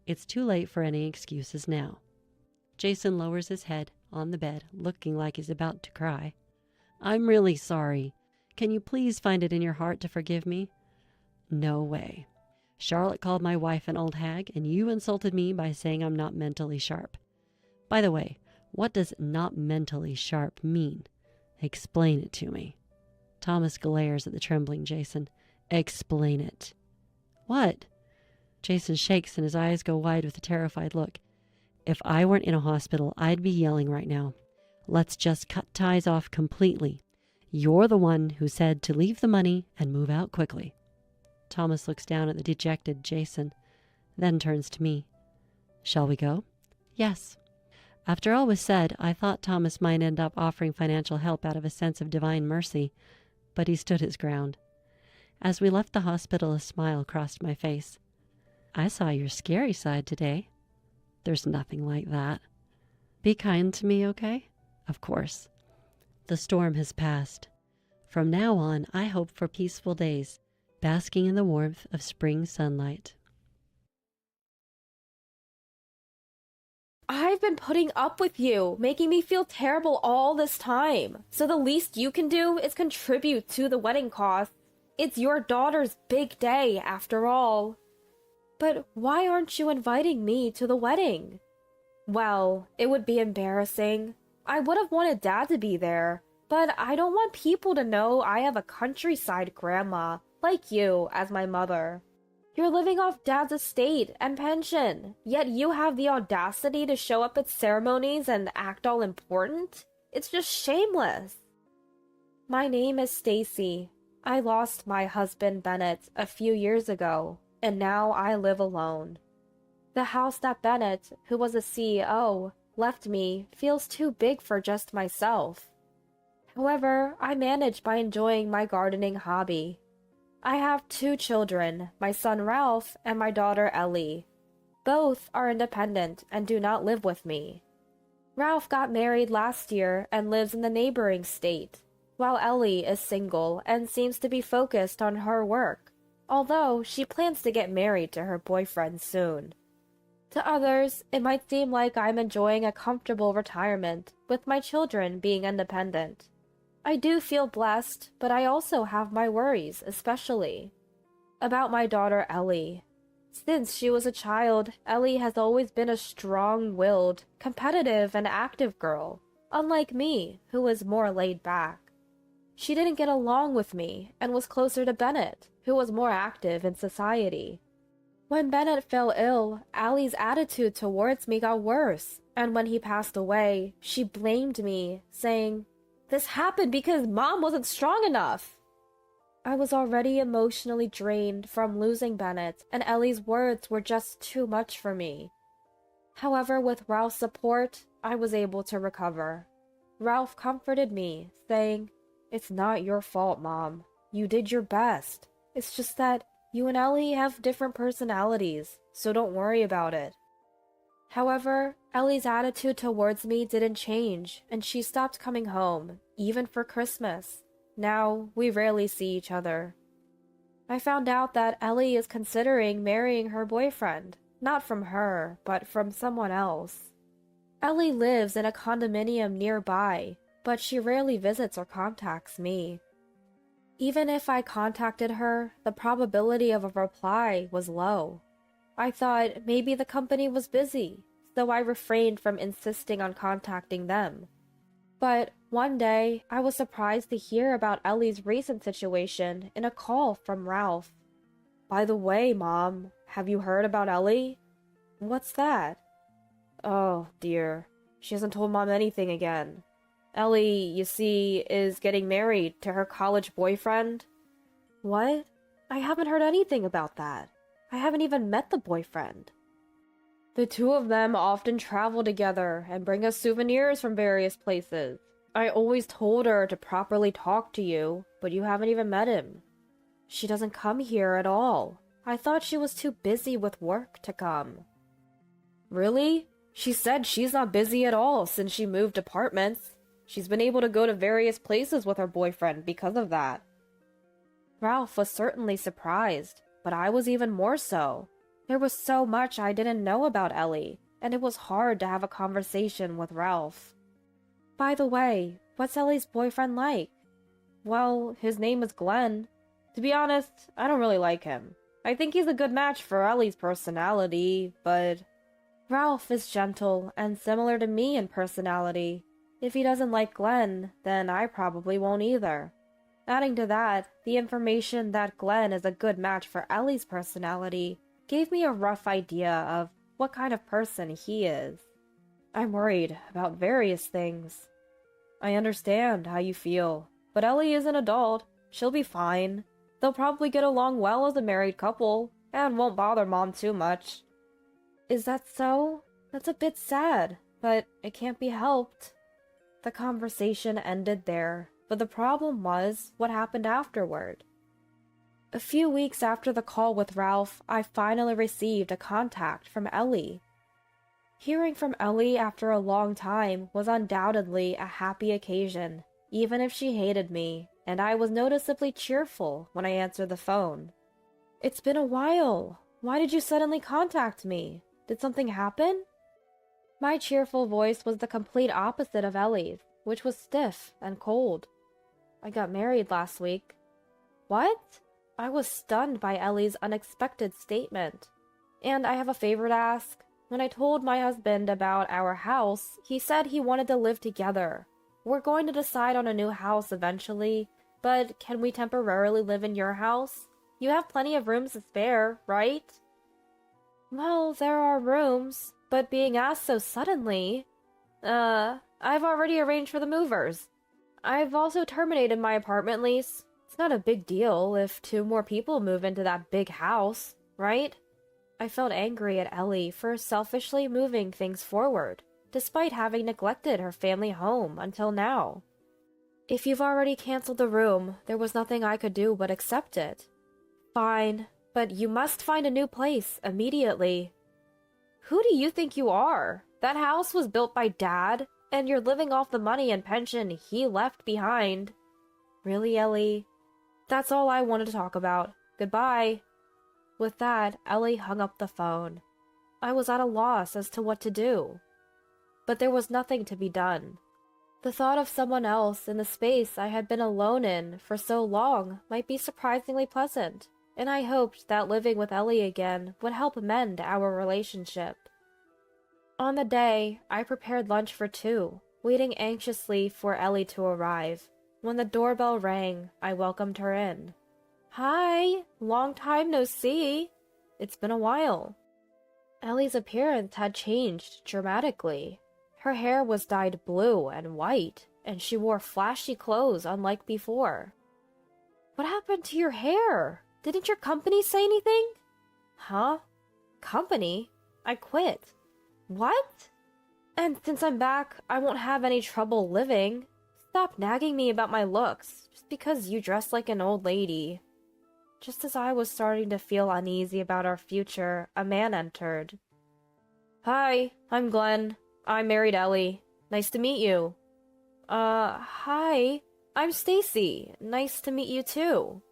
It's too late for any excuses now. Jason lowers his head on the bed, looking like he's about to cry. I'm really sorry. Can you please find it in your heart to forgive me? No way. Charlotte called my wife an old hag, and you insulted me by saying I'm not mentally sharp. By the way, what does not mentally sharp mean? Explain it to me. Thomas glares at the trembling Jason. Explain it. What? Jason shakes and his eyes go wide with a terrified look. If I weren't in a hospital, I'd be yelling right now. Let's just cut ties off completely. You're the one who said to leave the money and move out quickly. Thomas looks down at the dejected Jason, then turns to me. Shall we go? Yes. After all was said, I thought Thomas might end up offering financial help out of a sense of divine mercy, but he stood his ground. As we left the hospital, a smile crossed my face. I saw your scary side today. There's nothing like that. Be kind to me, okay? Of course. The storm has passed. From now on, I hope for peaceful days, basking in the warmth of spring sunlight. I've been putting up with you, making me feel terrible all this time. So the least you can do is contribute to the wedding costs. It's your daughter's big day, after all. But why aren't you inviting me to the wedding? Well, it would be embarrassing. I would have wanted Dad to be there, but I don't want people to know I have a countryside grandma, like you, as my mother. You're living off Dad's estate and pension, yet you have the audacity to show up at ceremonies and act all important? It's just shameless. My name is Stacy. I lost my husband Bennett a few years ago, and now I live alone. The house that Bennett, who was a CEO, left me feels too big for just myself. However, I manage by enjoying my gardening hobby. I have 2 children, my son Ralph and my daughter Ellie. Both are independent and do not live with me. Ralph got married last year and lives in the neighboring state, while Ellie is single and seems to be focused on her work, although she plans to get married to her boyfriend soon. To others, it might seem like I'm enjoying a comfortable retirement, with my children being independent. I do feel blessed, but I also have my worries, especially about my daughter Ellie. Since she was a child, Ellie has always been a strong-willed, competitive, and active girl, unlike me, who is more laid back. She didn't get along with me and was closer to Bennett, who was more active in society. When Bennett fell ill, Allie's attitude towards me got worse, and when he passed away, she blamed me, saying, "This happened because Mom wasn't strong enough." I was already emotionally drained from losing Bennett, and Ellie's words were just too much for me. However, with Ralph's support, I was able to recover. Ralph comforted me, saying, "It's not your fault, Mom. You did your best. It's just that you and Ellie have different personalities, so don't worry about it." However, Ellie's attitude towards me didn't change, and she stopped coming home, even for Christmas. Now, we rarely see each other. I found out that Ellie is considering marrying her boyfriend, not from her, but from someone else. Ellie lives in a condominium nearby, but she rarely visits or contacts me. Even if I contacted her, the probability of a reply was low. I thought maybe the company was busy, so I refrained from insisting on contacting them. But one day, I was surprised to hear about Ellie's recent situation in a call from Ralph. "By the way, Mom, have you heard about Ellie?" "What's that?" "Oh, dear. She hasn't told Mom anything again. Ellie, you see, is getting married to her college boyfriend." "What? I haven't heard anything about that. I haven't even met the boyfriend." "The two of them often travel together and bring us souvenirs from various places. I always told her to properly talk to you, but you haven't even met him." "She doesn't come here at all. I thought she was too busy with work to come." "Really? She said she's not busy at all since she moved apartments. She's been able to go to various places with her boyfriend because of that." Ralph was certainly surprised, but I was even more so. There was so much I didn't know about Ellie, and it was hard to have a conversation with Ralph. "By the way, what's Ellie's boyfriend like?" "Well, his name is Glenn. To be honest, I don't really like him. I think he's a good match for Ellie's personality, but..." "Ralph is gentle and similar to me in personality. If he doesn't like Glenn, then I probably won't either." Adding to that, the information that Glenn is a good match for Ellie's personality gave me a rough idea of what kind of person he is. "I'm worried about various things." "I understand how you feel, but Ellie is an adult. She'll be fine. They'll probably get along well as a married couple, and won't bother Mom too much." "Is that so? That's a bit sad, but it can't be helped." The conversation ended there, but the problem was what happened afterward. A few weeks after the call with Ralph, I finally received a contact from Ellie. Hearing from Ellie after a long time was undoubtedly a happy occasion, even if she hated me, and I was noticeably cheerful when I answered the phone. "It's been a while. Why did you suddenly contact me? Did something happen?" My cheerful voice was the complete opposite of Ellie's, which was stiff and cold. "I got married last week." "What?" I was stunned by Ellie's unexpected statement. "And I have a favor to ask. When I told my husband about our house, he said he wanted to live together. We're going to decide on a new house eventually, but can we temporarily live in your house? You have plenty of rooms to spare, right?" "Well, there are rooms, but being asked so suddenly..." I've already arranged for the movers. I've also terminated my apartment lease. It's not a big deal if 2 more people move into that big house, right?" I felt angry at Ellie for selfishly moving things forward, despite having neglected her family home until now. "If you've already canceled the room, there was nothing I could do but accept it." "Fine, but you must find a new place immediately." "Who do you think you are? That house was built by Dad, and you're living off the money and pension he left behind." "Really, Ellie?" "That's all I wanted to talk about. Goodbye." With that, Ellie hung up the phone. I was at a loss as to what to do. But there was nothing to be done. The thought of someone else in the space I had been alone in for so long might be surprisingly pleasant, and I hoped that living with Ellie again would help mend our relationship. On the day, I prepared lunch for 2, waiting anxiously for Ellie to arrive. When the doorbell rang, I welcomed her in. Hi, long time no see. It's been a while. Ellie's appearance had changed dramatically. Her hair was dyed blue and white, and she wore flashy clothes unlike before. What happened to your hair? Didn't your company say anything? Huh? Company? I quit. What? And since I'm back, I won't have any trouble living. Stop nagging me about my looks, just because you dress like an old lady. Just as I was starting to feel uneasy about our future, a man entered. Hi, I'm Glenn. I married Ellie. Nice to meet you. Hi. I'm Stacy. Nice to meet you too.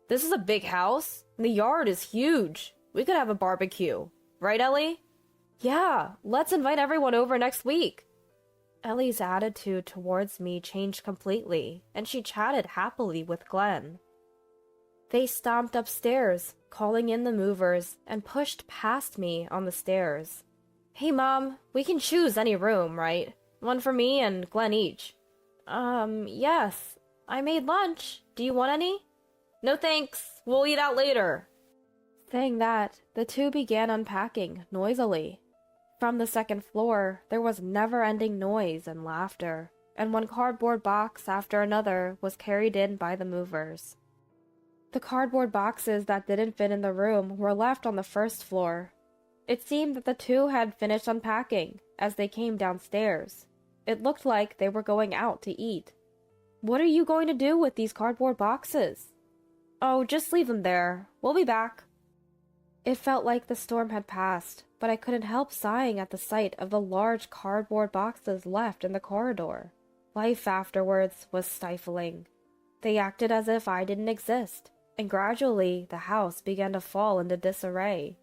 This is a big house. The yard is huge. We could have a barbecue. Right, Ellie? Yeah, let's invite everyone over next week. Ellie's attitude towards me changed completely, and she chatted happily with Glenn. They stomped upstairs, calling in the movers, and pushed past me on the stairs. Hey, Mom, we can choose any room, right? One for me and Glenn each. Yes. I made lunch. Do you want any? No thanks. We'll eat out later. Saying that, the two began unpacking noisily. From the second floor, there was never-ending noise and laughter, and one cardboard box after another was carried in by the movers. The cardboard boxes that didn't fit in the room were left on the first floor. It seemed that the two had finished unpacking as they came downstairs. It looked like they were going out to eat. What are you going to do with these cardboard boxes? Oh, just leave them there. We'll be back. It felt like the storm had passed, but I couldn't help sighing at the sight of the large cardboard boxes left in the corridor. Life afterwards was stifling. They acted as if I didn't exist, and gradually the house began to fall into disarray.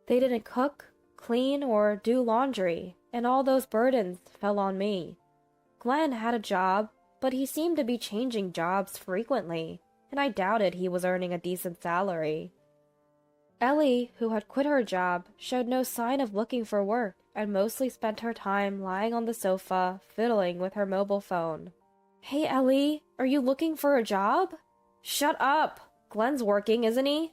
They didn't cook, clean, or do laundry, and all those burdens fell on me. Glenn had a job, but he seemed to be changing jobs frequently, and I doubted he was earning a decent salary. Ellie, who had quit her job, showed no sign of looking for work and mostly spent her time lying on the sofa, fiddling with her mobile phone. Hey, Ellie, are you looking for a job? Shut up! Glenn's working, isn't he?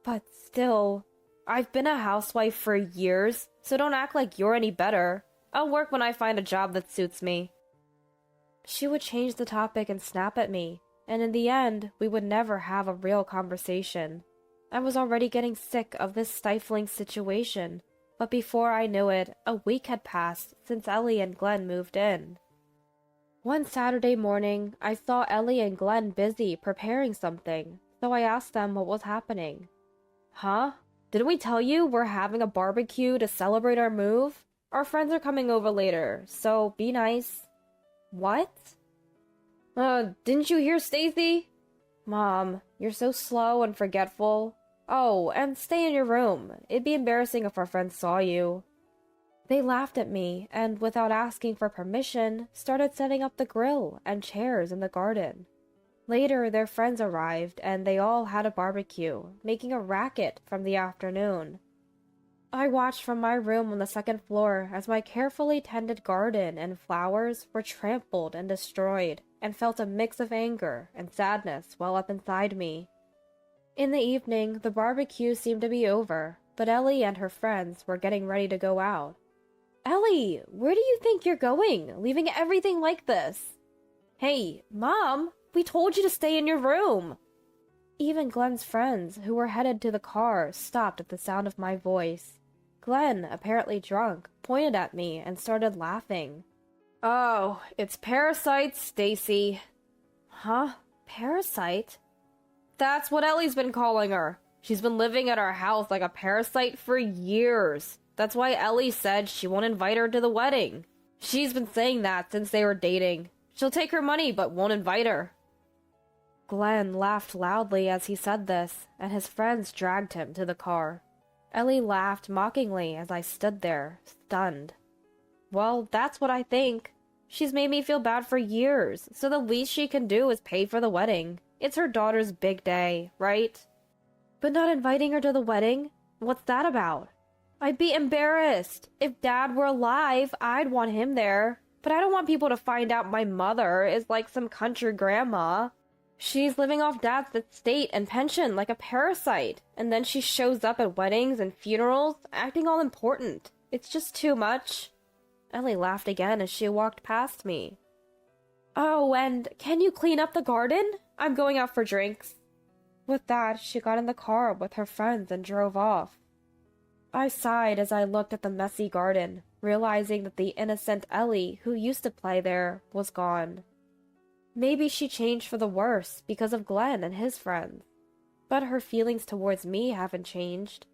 But still, I've been a housewife for years, so don't act like you're any better. I'll work when I find a job that suits me. She would change the topic and snap at me, and in the end, we would never have a real conversation. I was already getting sick of this stifling situation, but before I knew it, a week had passed since Ellie and Glenn moved in. One Saturday morning, I saw Ellie and Glenn busy preparing something, so I asked them what was happening. Huh? Didn't we tell you we're having a barbecue to celebrate our move? Our friends are coming over later, so be nice. What? Didn't you hear Stacy? Mom, you're so slow and forgetful. Oh, and stay in your room. It'd be embarrassing if our friends saw you. They laughed at me, and without asking for permission, started setting up the grill and chairs in the garden. Later, their friends arrived, and they all had a barbecue, making a racket from the afternoon. I watched from my room on the second floor as my carefully tended garden and flowers were trampled and destroyed, and felt a mix of anger and sadness well up inside me. In the evening, the barbecue seemed to be over, but Ellie and her friends were getting ready to go out. Ellie, where do you think you're going, leaving everything like this? Hey, Mom, we told you to stay in your room. Even Glenn's friends, who were headed to the car, stopped at the sound of my voice. Glenn, apparently drunk, pointed at me and started laughing. Oh, it's parasites, Stacy. Huh? Parasite? That's what Ellie's been calling her. She's been living at our house like a parasite for years. That's why Ellie said she won't invite her to the wedding. She's been saying that since they were dating. She'll take her money but won't invite her. Glenn laughed loudly as he said this, and his friends dragged him to the car. Ellie laughed mockingly as I stood there, stunned. Well, that's what I think. She's made me feel bad for years, so the least she can do is pay for the wedding. It's her daughter's big day, right? But not inviting her to the wedding? What's that about? I'd be embarrassed. If Dad were alive, I'd want him there. But I don't want people to find out my mother is like some country grandma. She's living off Dad's estate and pension like a parasite, and then she shows up at weddings and funerals, acting all important. It's just too much. Ellie laughed again as she walked past me. Oh, and can you clean up the garden? I'm going out for drinks. With that, she got in the car with her friends and drove off. I sighed as I looked at the messy garden, realizing that the innocent Ellie who used to play there was gone. Maybe she changed for the worse because of Glenn and his friends. But her feelings towards me haven't changed.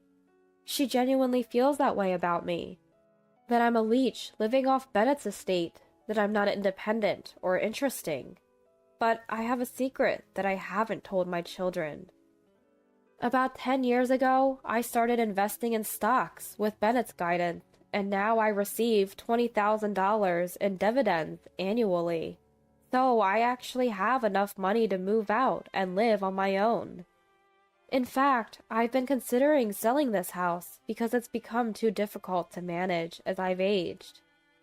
She genuinely feels that way about me. That I'm a leech living off Bennett's estate, that I'm not independent or interesting. But I have a secret that I haven't told my children. About 10 years ago, I started investing in stocks with Bennett's guidance, and now I receive $20,000 in dividends annually. So I actually have enough money to move out and live on my own. In fact, I've been considering selling this house because it's become too difficult to manage as I've aged.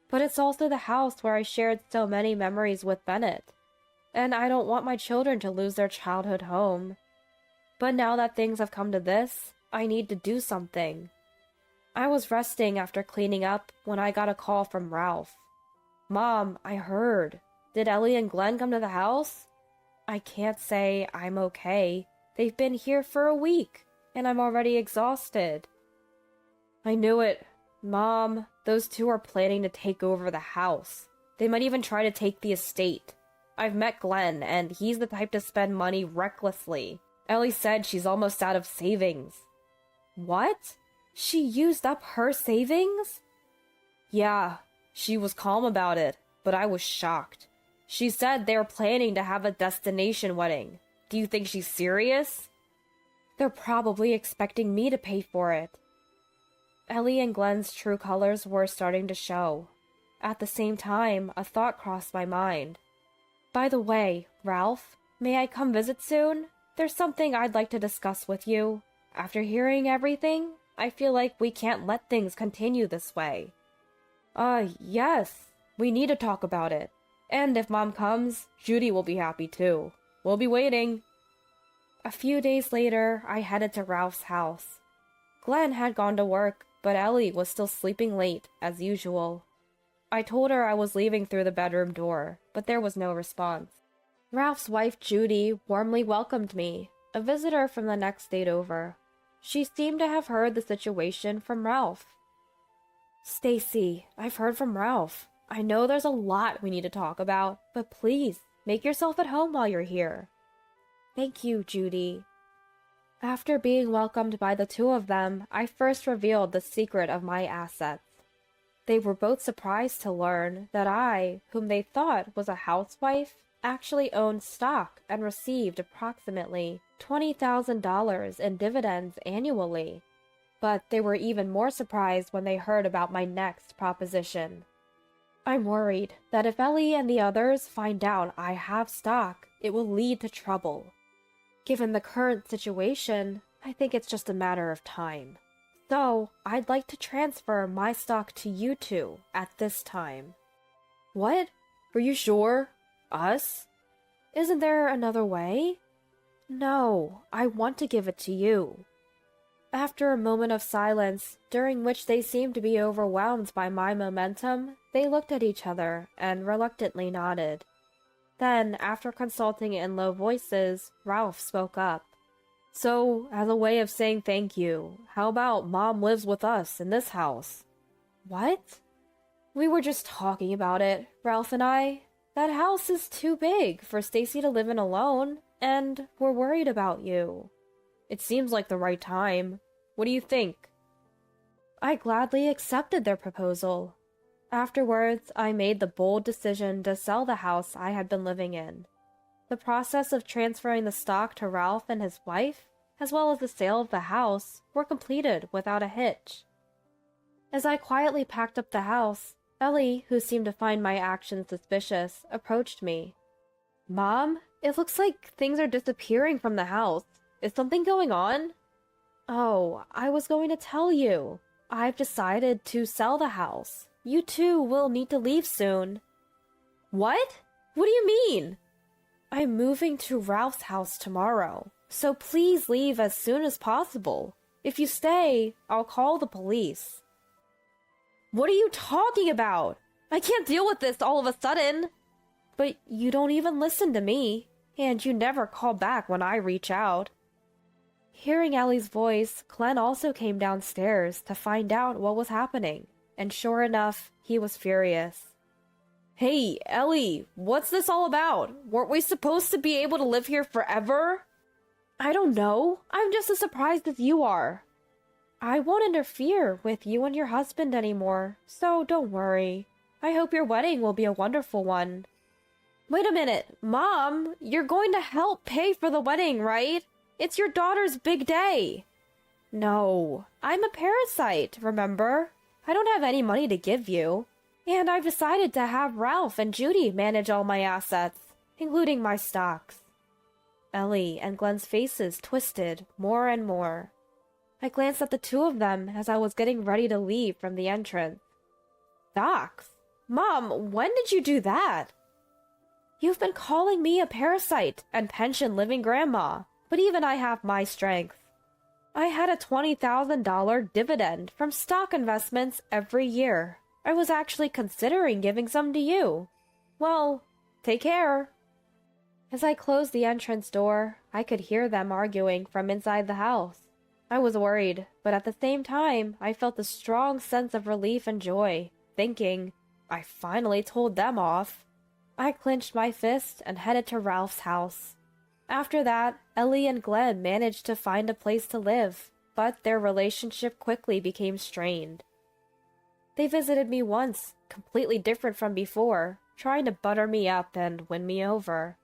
But it's also the house where I shared so many memories with Bennett, and I don't want my children to lose their childhood home. But now that things have come to this, I need to do something. I was resting after cleaning up when I got a call from Ralph. Mom, I heard. Did Ellie and Glenn come to the house? I can't say I'm okay. They've been here for a week, and I'm already exhausted. I knew it. Mom, those two are planning to take over the house. They might even try to take the estate. I've met Glenn, and he's the type to spend money recklessly. Ellie said she's almost out of savings. What? She used up her savings? Yeah, she was calm about it, but I was shocked. She said they were planning to have a destination wedding. Do you think she's serious? They're probably expecting me to pay for it. Ellie and Glenn's true colors were starting to show. At the same time, a thought crossed my mind. By the way, Ralph, may I come visit soon? There's something I'd like to discuss with you. After hearing everything, I feel like we can't let things continue this way. Yes. We need to talk about it. And if Mom comes, Judy will be happy too. We'll be waiting. A few days later, I headed to Ralph's house. Glenn had gone to work, but Ellie was still sleeping late, as usual. I told her I was leaving through the bedroom door, but there was no response. Ralph's wife, Judy, warmly welcomed me, a visitor from the next state over. She seemed to have heard the situation from Ralph. Stacy, I've heard from Ralph. I know there's a lot we need to talk about, but please, make yourself at home while you're here. Thank you, Judy. After being welcomed by the two of them, I first revealed the secret of my assets. They were both surprised to learn that I, whom they thought was a housewife, actually owned stock and received approximately $20,000 in dividends annually. But they were even more surprised when they heard about my next proposition. I'm worried that if Ellie and the others find out I have stock, it will lead to trouble. Given the current situation, I think it's just a matter of time. So, I'd like to transfer my stock to you two at this time. What? Are you sure? Us? Isn't there another way? No, I want to give it to you. After a moment of silence, during which they seemed to be overwhelmed by my momentum, they looked at each other and reluctantly nodded. Then, after consulting in low voices, Ralph spoke up. So, as a way of saying thank you, how about Mom lives with us in this house? What? We were just talking about it, Ralph and I. That house is too big for Stacy to live in alone, and we're worried about you. It seems like the right time. What do you think? I gladly accepted their proposal. Afterwards, I made the bold decision to sell the house I had been living in. The process of transferring the stock to Ralph and his wife, as well as the sale of the house, were completed without a hitch. As I quietly packed up the house, Ellie, who seemed to find my actions suspicious, approached me. Mom, it looks like things are disappearing from the house. Is something going on? Oh, I was going to tell you. I've decided to sell the house. You two will need to leave soon. What? What do you mean? I'm moving to Ralph's house tomorrow, so please leave as soon as possible. If you stay, I'll call the police. What are you talking about? I can't deal with this all of a sudden. But you don't even listen to me, and you never call back when I reach out. Hearing Ellie's voice, Glenn also came downstairs to find out what was happening, and sure enough, he was furious. Hey, Ellie, what's this all about? Weren't we supposed to be able to live here forever? I don't know. I'm just as surprised as you are. I won't interfere with you and your husband anymore, so don't worry. I hope your wedding will be a wonderful one. Wait a minute, Mom, you're going to help pay for the wedding, right? It's your daughter's big day. No, I'm a parasite, remember? I don't have any money to give you. And I've decided to have Ralph and Judy manage all my assets, including my stocks. Ellie and Glenn's faces twisted more and more. I glanced at the two of them as I was getting ready to leave from the entrance. Stocks? Mom, when did you do that? You've been calling me a parasite and pension-living grandma, but even I have my strength. I had a $20,000 dividend from stock investments every year. I was actually considering giving some to you. Well, take care. As I closed the entrance door, I could hear them arguing from inside the house. I was worried, but at the same time, I felt a strong sense of relief and joy, thinking, I finally told them off. I clenched my fist and headed to Ralph's house. After that, Ellie and Glenn managed to find a place to live, but their relationship quickly became strained. They visited me once, completely different from before, trying to butter me up and win me over.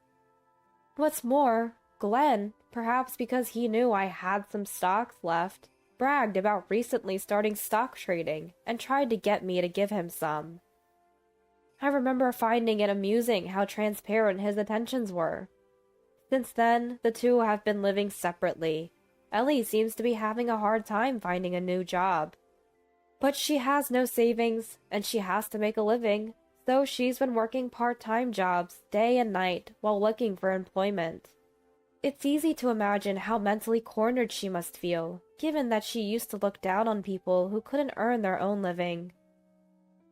What's more, Glenn, perhaps because he knew I had some stocks left, bragged about recently starting stock trading and tried to get me to give him some. I remember finding it amusing how transparent his attentions were. Since then, the two have been living separately. Ellie seems to be having a hard time finding a new job. But she has no savings, and she has to make a living, so she's been working part-time jobs day and night while looking for employment. It's easy to imagine how mentally cornered she must feel, given that she used to look down on people who couldn't earn their own living.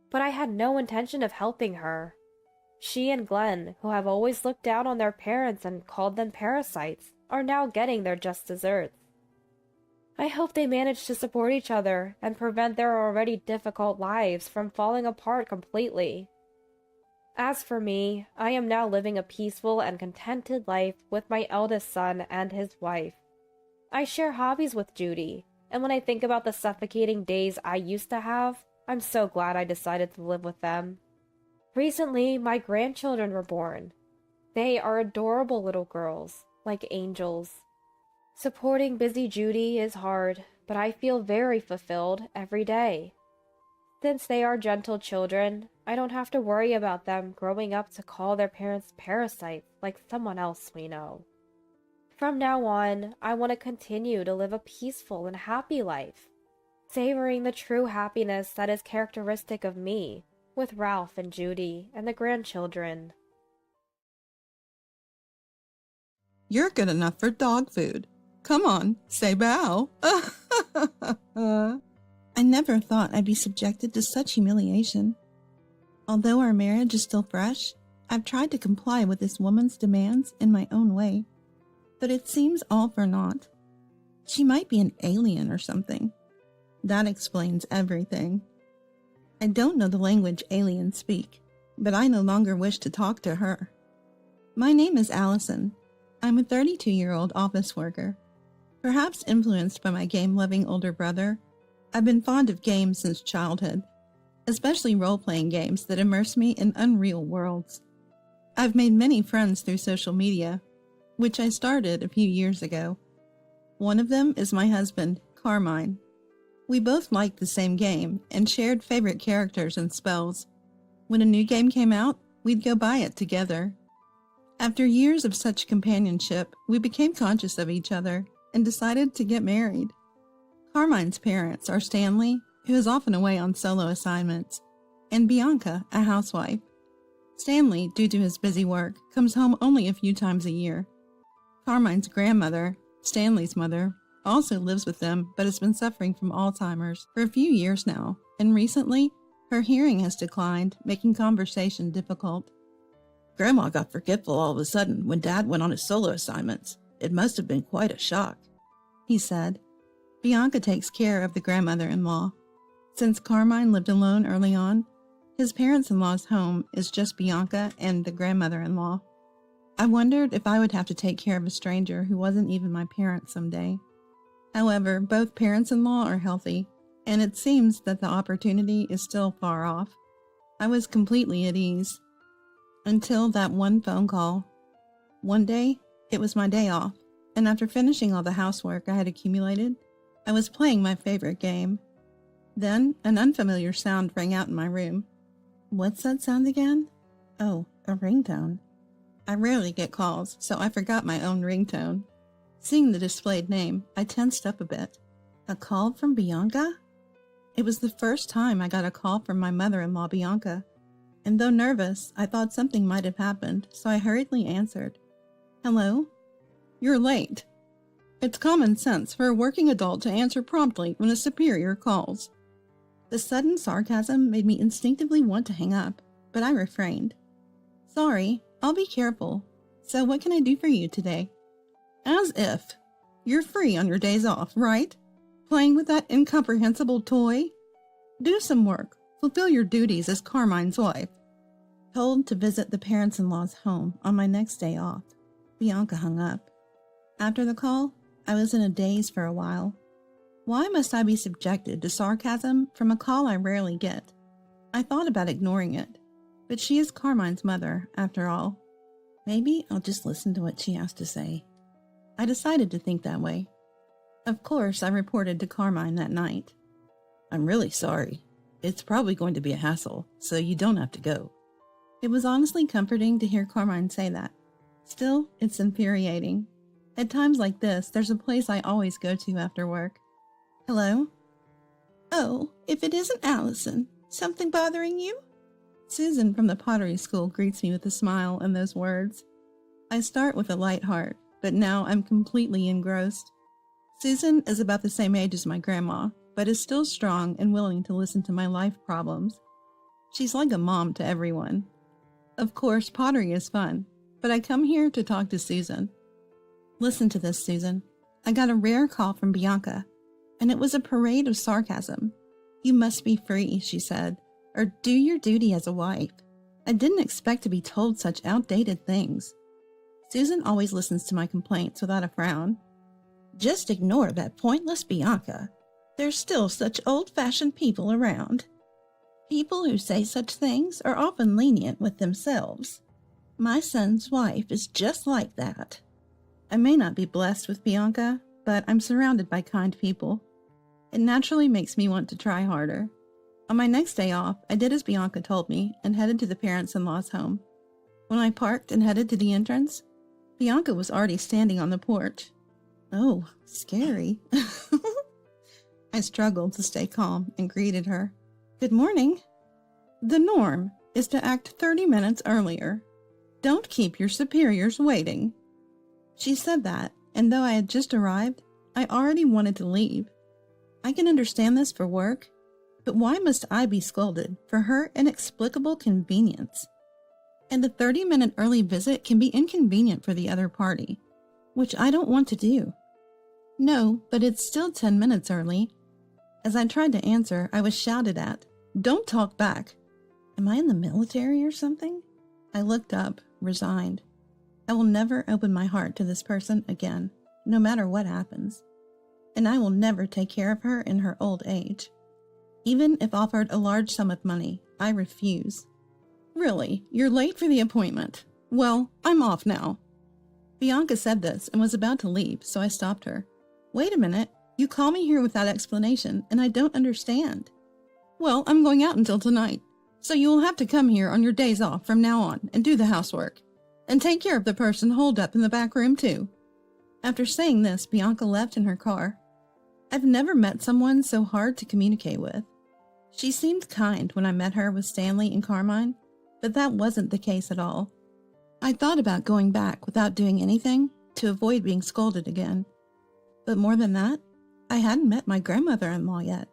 But I had no intention of helping her. She and Glenn, who have always looked down on their parents and called them parasites, are now getting their just desserts. I hope they manage to support each other and prevent their already difficult lives from falling apart completely. As for me, I am now living a peaceful and contented life with my eldest son and his wife. I share hobbies with Judy, and when I think about the suffocating days I used to have, I'm so glad I decided to live with them. Recently, my grandchildren were born. They are adorable little girls, like angels. Supporting busy Judy is hard, but I feel very fulfilled every day. Since they are gentle children, I don't have to worry about them growing up to call their parents parasites like someone else we know. From now on, I want to continue to live a peaceful and happy life, savoring the true happiness that is characteristic of me, with Ralph and Judy and the grandchildren. You're good enough for dog food. Come on, say bow. I never thought I'd be subjected to such humiliation. Although our marriage is still fresh, I've tried to comply with this woman's demands in my own way. But it seems all for naught. She might be an alien or something. That explains everything. I don't know the language aliens speak, but I no longer wish to talk to her. My name is Allison. I'm a 32-year-old office worker. Perhaps influenced by my game-loving older brother, I've been fond of games since childhood, especially role-playing games that immerse me in unreal worlds. I've made many friends through social media, which I started a few years ago. One of them is my husband, Carmine. We both liked the same game and shared favorite characters and spells. When a new game came out, we'd go buy it together. After years of such companionship, we became conscious of each other and decided to get married. Carmine's parents are Stanley, who is often away on solo assignments, and Bianca, a housewife. Stanley, due to his busy work, comes home only a few times a year. Carmine's grandmother, Stanley's mother, also lives with them but has been suffering from Alzheimer's for a few years now, and recently, her hearing has declined, making conversation difficult. Grandma got forgetful all of a sudden when Dad went on his solo assignments. It must have been quite a shock, he said. Bianca takes care of the grandmother-in-law. Since Carmine lived alone early on, his parents-in-law's home is just Bianca and the grandmother-in-law. I wondered if I would have to take care of a stranger who wasn't even my parents someday. However, both parents-in-law are healthy, and it seems that the opportunity is still far off. I was completely at ease. Until that one phone call. One day, it was my day off, and after finishing all the housework I had accumulated, I was playing my favorite game. Then, an unfamiliar sound rang out in my room. What's that sound again? Oh, a ringtone. I rarely get calls, so I forgot my own ringtone. Seeing the displayed name, I tensed up a bit. A call from Bianca? It was the first time I got a call from my mother-in-law, Bianca, and though nervous, I thought something might have happened, so I hurriedly answered. Hello? You're late. It's common sense for a working adult to answer promptly when a superior calls. The sudden sarcasm made me instinctively want to hang up, but I refrained. Sorry, I'll be careful. So what can I do for you today? As if. You're free on your days off, right? Playing with that incomprehensible toy? Do some work. Fulfill your duties as Carmine's wife. Told to visit the parents-in-law's home on my next day off, Bianca hung up. After the call, I was in a daze for a while. Why must I be subjected to sarcasm from a call I rarely get? I thought about ignoring it, but she is Carmine's mother, after all. Maybe I'll just listen to what she has to say. I decided to think that way. Of course, I reported to Carmine that night. I'm really sorry. It's probably going to be a hassle, so you don't have to go. It was honestly comforting to hear Carmine say that. Still, it's infuriating. At times like this, there's a place I always go to after work. Hello? Oh, if it isn't Allison, something bothering you? Susan from the pottery school greets me with a smile and those words. I start with a light heart, but now I'm completely engrossed. Susan is about the same age as my grandma, but is still strong and willing to listen to my life problems. She's like a mom to everyone. Of course, pottery is fun, but I come here to talk to Susan. Listen to this, Susan. I got a rare call from Bianca, and it was a parade of sarcasm. You must be free, she said, or do your duty as a wife. I didn't expect to be told such outdated things. Susan always listens to my complaints without a frown. Just ignore that pointless Bianca. There's still such old-fashioned people around. People who say such things are often lenient with themselves. My son's wife is just like that. I may not be blessed with Bianca, but I'm surrounded by kind people. It naturally makes me want to try harder. On my next day off, I did as Bianca told me and headed to the parents-in-law's home. When I parked and headed to the entrance, Bianca was already standing on the porch. Oh, scary. I struggled to stay calm and greeted her. Good morning. The norm is to act 30 minutes earlier. Don't keep your superiors waiting. She said that, and though I had just arrived, I already wanted to leave. I can understand this for work, but why must I be scolded for her inexplicable convenience? And the 30-minute early visit can be inconvenient for the other party, which I don't want to do. No, but it's still 10 minutes early. As I tried to answer, I was shouted at. Don't talk back. Am I in the military or something? I looked up, resigned. I will never open my heart to this person again, no matter what happens. And I will never take care of her in her old age. Even if offered a large sum of money, I refuse. Really, you're late for the appointment. Well, I'm off now. Bianca said this and was about to leave, so I stopped her. Wait a minute, you call me here without explanation, and I don't understand. Well, I'm going out until tonight, so you will have to come here on your days off from now on and do the housework. And take care of the person holed up in the back room, too. After saying this, Bianca left in her car. I've never met someone so hard to communicate with. She seemed kind when I met her with Stanley and Carmine, but that wasn't the case at all. I thought about going back without doing anything to avoid being scolded again. But more than that, I hadn't met my grandmother-in-law yet.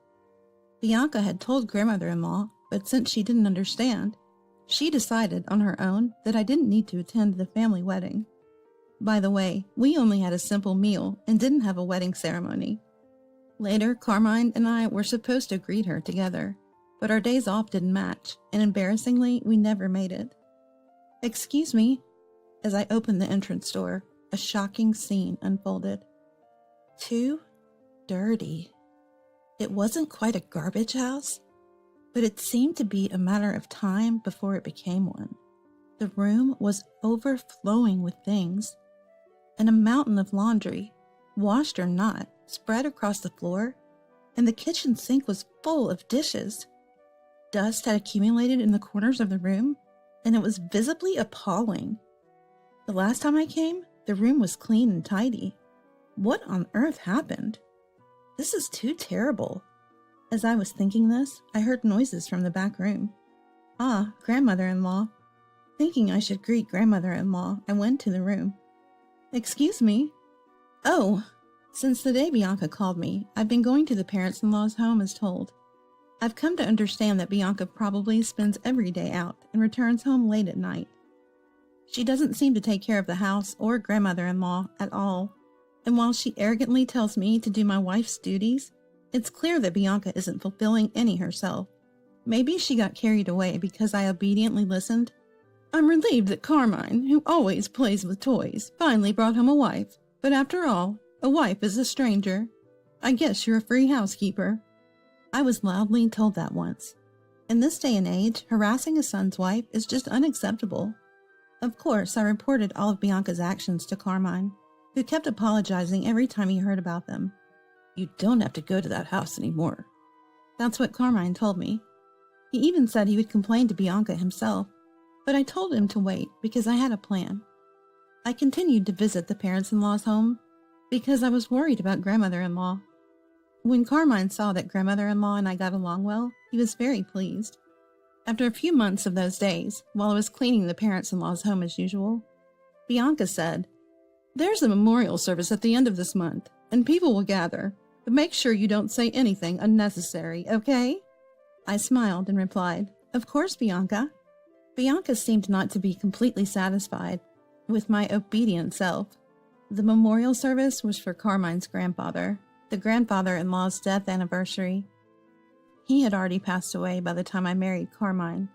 Bianca had told grandmother-in-law, but since she didn't understand, she decided on her own that I didn't need to attend the family wedding. By the way, we only had a simple meal and didn't have a wedding ceremony. Later, Carmine and I were supposed to greet her together, but our days off didn't match, and embarrassingly, we never made it. "Excuse me." As I opened the entrance door, a shocking scene unfolded. Too dirty. It wasn't quite a garbage house, but it seemed to be a matter of time before it became one. The room was overflowing with things, and a mountain of laundry, washed or not, spread across the floor, and the kitchen sink was full of dishes. Dust had accumulated in the corners of the room, and it was visibly appalling. The last time I came, the room was clean and tidy. What on earth happened? This is too terrible. As I was thinking this, I heard noises from the back room. Ah, grandmother-in-law. Thinking I should greet grandmother-in-law, I went to the room. "Excuse me." "Oh." Since the day Bianca called me, I've been going to the parents-in-law's home as told. I've come to understand that Bianca probably spends every day out and returns home late at night. She doesn't seem to take care of the house or grandmother-in-law at all, and while she arrogantly tells me to do my wife's duties, it's clear that Bianca isn't fulfilling any herself. Maybe she got carried away because I obediently listened. "I'm relieved that Carmine, who always plays with toys, finally brought home a wife, but after all, a wife is a stranger. I guess you're a free housekeeper." I was loudly told that once. In this day and age, harassing a son's wife is just unacceptable. Of course, I reported all of Bianca's actions to Carmine, who kept apologizing every time he heard about them. "You don't have to go to that house anymore." That's what Carmine told me. He even said he would complain to Bianca himself, but I told him to wait because I had a plan. I continued to visit the parents-in-law's home because I was worried about grandmother-in-law. When Carmine saw that grandmother-in-law and I got along well, he was very pleased. After a few months of those days, while I was cleaning the parents-in-law's home as usual, Bianca said, "There's a memorial service at the end of this month, and people will gather, but make sure you don't say anything unnecessary, okay?" I smiled and replied, "Of course, Bianca." Bianca seemed not to be completely satisfied with my obedient self. The memorial service was for Carmine's grandfather, the grandfather-in-law's death anniversary. He had already passed away by the time I married Carmine,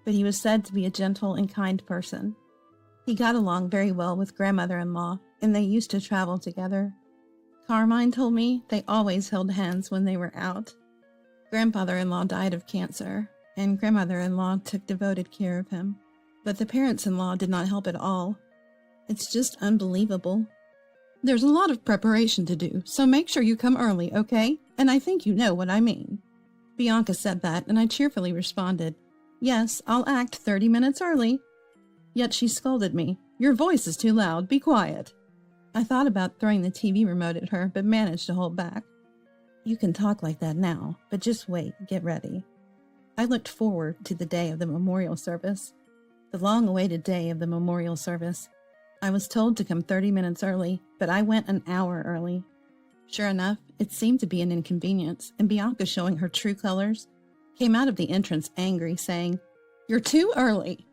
but he was said to be a gentle and kind person. He got along very well with grandmother-in-law, and they used to travel together. Carmine told me they always held hands when they were out. Grandfather-in-law died of cancer, and grandmother-in-law took devoted care of him. But the parents-in-law did not help at all. It's just unbelievable. "There's a lot of preparation to do, so make sure you come early, okay? And I think you know what I mean." Bianca said that, and I cheerfully responded, "Yes, I'll act 30 minutes early." Yet she scolded me. "Your voice is too loud, be quiet." I thought about throwing the TV remote at her, but managed to hold back. "You can talk like that now, but just wait, get ready." I looked forward to the day of the memorial service. The long-awaited day of the memorial service. I was told to come 30 minutes early, but I went an hour early. Sure enough, it seemed to be an inconvenience, and Bianca, showing her true colors, came out of the entrance angry, saying, "You're too early.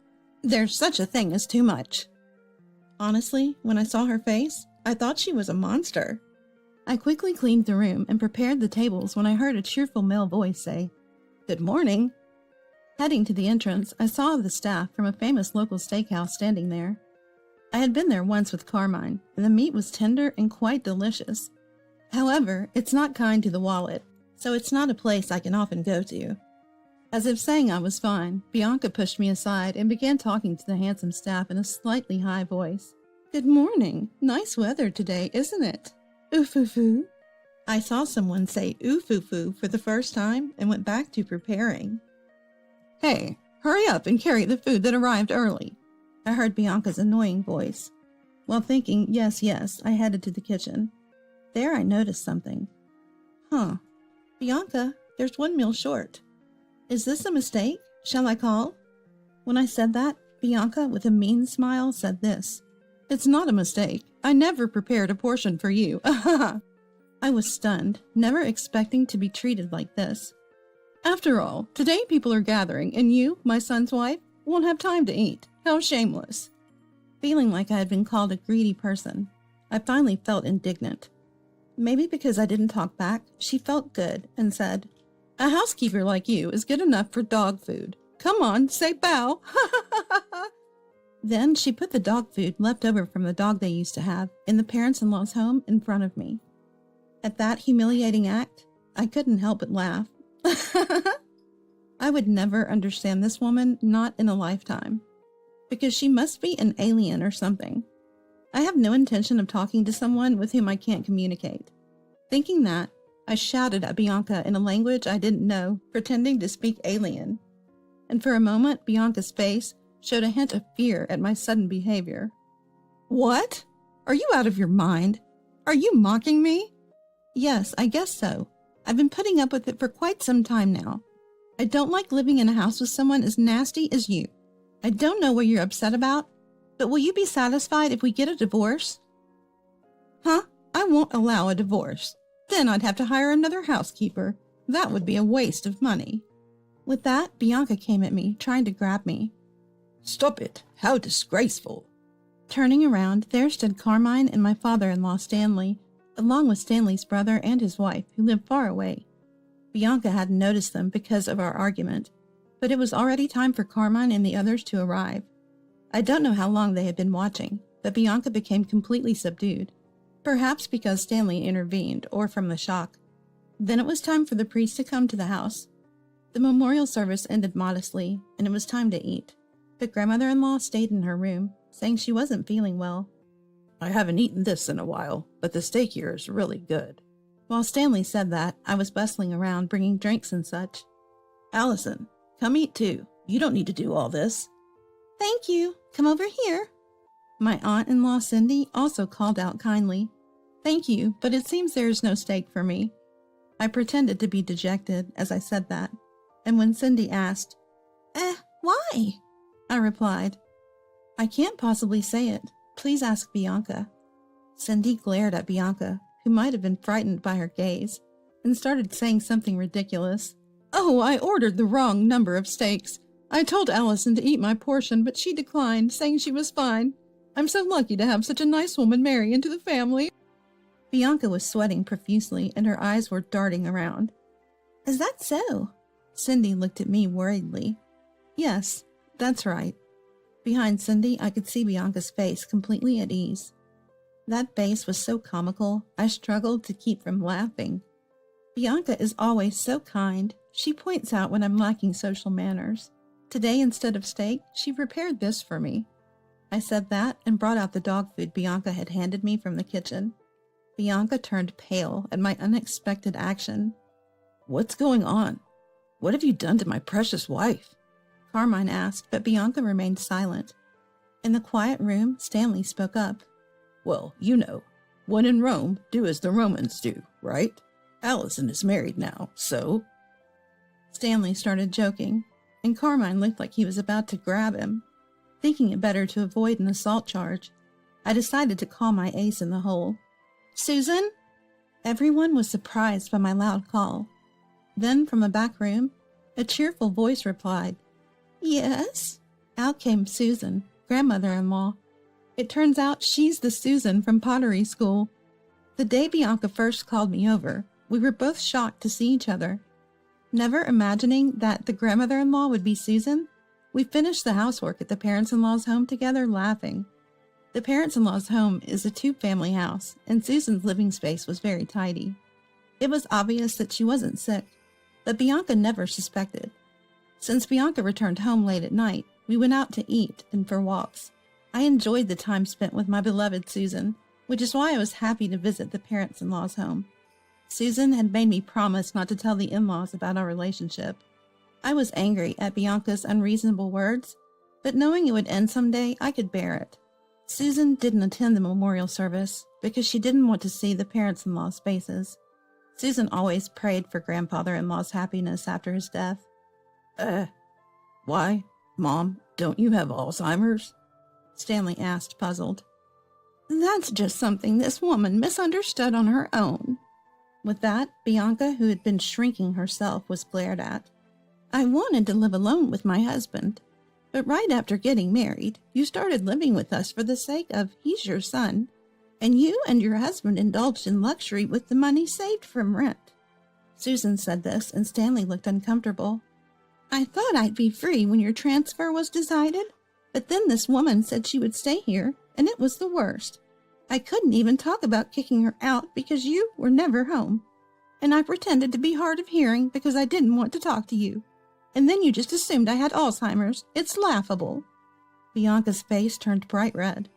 There's such a thing as too much." Honestly, when I saw her face, I thought she was a monster. I quickly cleaned the room and prepared the tables when I heard a cheerful male voice say, "Good morning." Heading to the entrance, I saw the staff from a famous local steakhouse standing there. I had been there once with Carmine, and the meat was tender and quite delicious. However, it's not kind to the wallet, so it's not a place I can often go to. As if saying I was fine, Bianca pushed me aside and began talking to the handsome staff in a slightly high voice. "Good morning. Nice weather today, isn't it? Oof-oo-foo." I saw someone say oof-oo-foo for the first time and went back to preparing. "Hey, hurry up and carry the food that arrived early," I heard Bianca's annoying voice. While thinking, yes, I headed to the kitchen. There I noticed something. Bianca, there's one meal short. Is this a mistake? Shall I call?" When I said that, Bianca, with a mean smile, said this. It's not a mistake. I never prepared a portion for you. I was stunned, never expecting to be treated like this. After all, today people are gathering, and you, my son's wife, won't have time to eat. How shameless. Feeling like I had been called a greedy person, I finally felt indignant. Maybe because I didn't talk back, she felt good and said, A housekeeper like you is good enough for dog food. Come on, say bow. Then she put the dog food left over from the dog they used to have in the parents-in-law's home in front of me. At that humiliating act, I couldn't help but laugh. I would never understand this woman, not in a lifetime, because she must be an alien or something. I have no intention of talking to someone with whom I can't communicate. Thinking that, I shouted at Bianca in a language I didn't know, pretending to speak alien. And for a moment, Bianca's face showed a hint of fear at my sudden behavior. What? Are you out of your mind? Are you mocking me? Yes, I guess so. I've been putting up with it for quite some time now. I don't like living in a house with someone as nasty as you. I don't know what you're upset about, but will you be satisfied if we get a divorce? Huh? I won't allow a divorce. Then I'd have to hire another housekeeper. That would be a waste of money. With that, Bianca came at me, trying to grab me. Stop it. How disgraceful. Turning around, there stood Carmine and my father-in-law, Stanley, along with Stanley's brother and his wife, who lived far away. Bianca hadn't noticed them because of our argument, but it was already time for Carmine and the others to arrive. I don't know how long they had been watching, but Bianca became completely subdued, perhaps because Stanley intervened or from the shock. Then it was time for the priest to come to the house. The memorial service ended modestly, and it was time to eat. But grandmother-in-law stayed in her room, saying she wasn't feeling well. I haven't eaten this in a while, but the steak here is really good. While Stanley said that, I was bustling around, bringing drinks and such. Allison, come eat too. You don't need to do all this. Thank you. Come over here. My aunt-in-law Cindy also called out kindly. Thank you, but it seems there is no steak for me. I pretended to be dejected as I said that, and when Cindy asked, why? I replied, I can't possibly say it. Please ask Bianca. Cindy glared at Bianca, who might have been frightened by her gaze, and started saying something ridiculous. Oh, I ordered the wrong number of steaks. I told Allison to eat my portion, but she declined, saying she was fine. I'm so lucky to have such a nice woman marry into the family. Bianca was sweating profusely, and her eyes were darting around. Is that so? Cindy looked at me worriedly. Yes, that's right. Behind Cindy, I could see Bianca's face completely at ease. That face was so comical, I struggled to keep from laughing. Bianca is always so kind. She points out when I'm lacking social manners. Today, instead of steak, she prepared this for me. I said that and brought out the dog food Bianca had handed me from the kitchen. Bianca turned pale at my unexpected action. What's going on? What have you done to my precious wife? Carmine asked, but Bianca remained silent. In the quiet room, Stanley spoke up. Well, you know, when in Rome, do as the Romans do, right? Allison is married now, so... Stanley started joking, and Carmine looked like he was about to grab him. Thinking it better to avoid an assault charge, I decided to call my ace in the hole. Susan? Everyone was surprised by my loud call. Then, from a back room, a cheerful voice replied, Yes? Out came Susan, grandmother-in-law. It turns out she's the Susan from pottery school. The day Bianca first called me over, we were both shocked to see each other. Never imagining that the grandmother-in-law would be Susan, we finished the housework at the parents-in-law's home together laughing. The parents-in-law's home is a two-family house, and Susan's living space was very tidy. It was obvious that she wasn't sick, but Bianca never suspected. Since Bianca returned home late at night, we went out to eat and for walks. I enjoyed the time spent with my beloved Susan, which is why I was happy to visit the parents-in-law's home. Susan had made me promise not to tell the in-laws about our relationship. I was angry at Bianca's unreasonable words, but knowing it would end someday, I could bear it. Susan didn't attend the memorial service because she didn't want to see the parents-in-law's faces. Susan always prayed for grandfather-in-law's happiness after his death. Why? Mom, Don't you have Alzheimer's? Stanley asked, puzzled. That's just something this woman misunderstood on her own. With that, Bianca, who had been shrinking herself, was glared at. I wanted to live alone with my husband, but right after getting married, you started living with us for the sake of he's your son, and you and your husband indulged in luxury with the money saved from rent. Susan said this, and Stanley looked uncomfortable. I thought I'd be free when your transfer was decided, but then this woman said she would stay here, and it was the worst. I couldn't even talk about kicking her out because you were never home. And I pretended to be hard of hearing because I didn't want to talk to you. And then you just assumed I had Alzheimer's. It's laughable. Bianca's face turned bright red.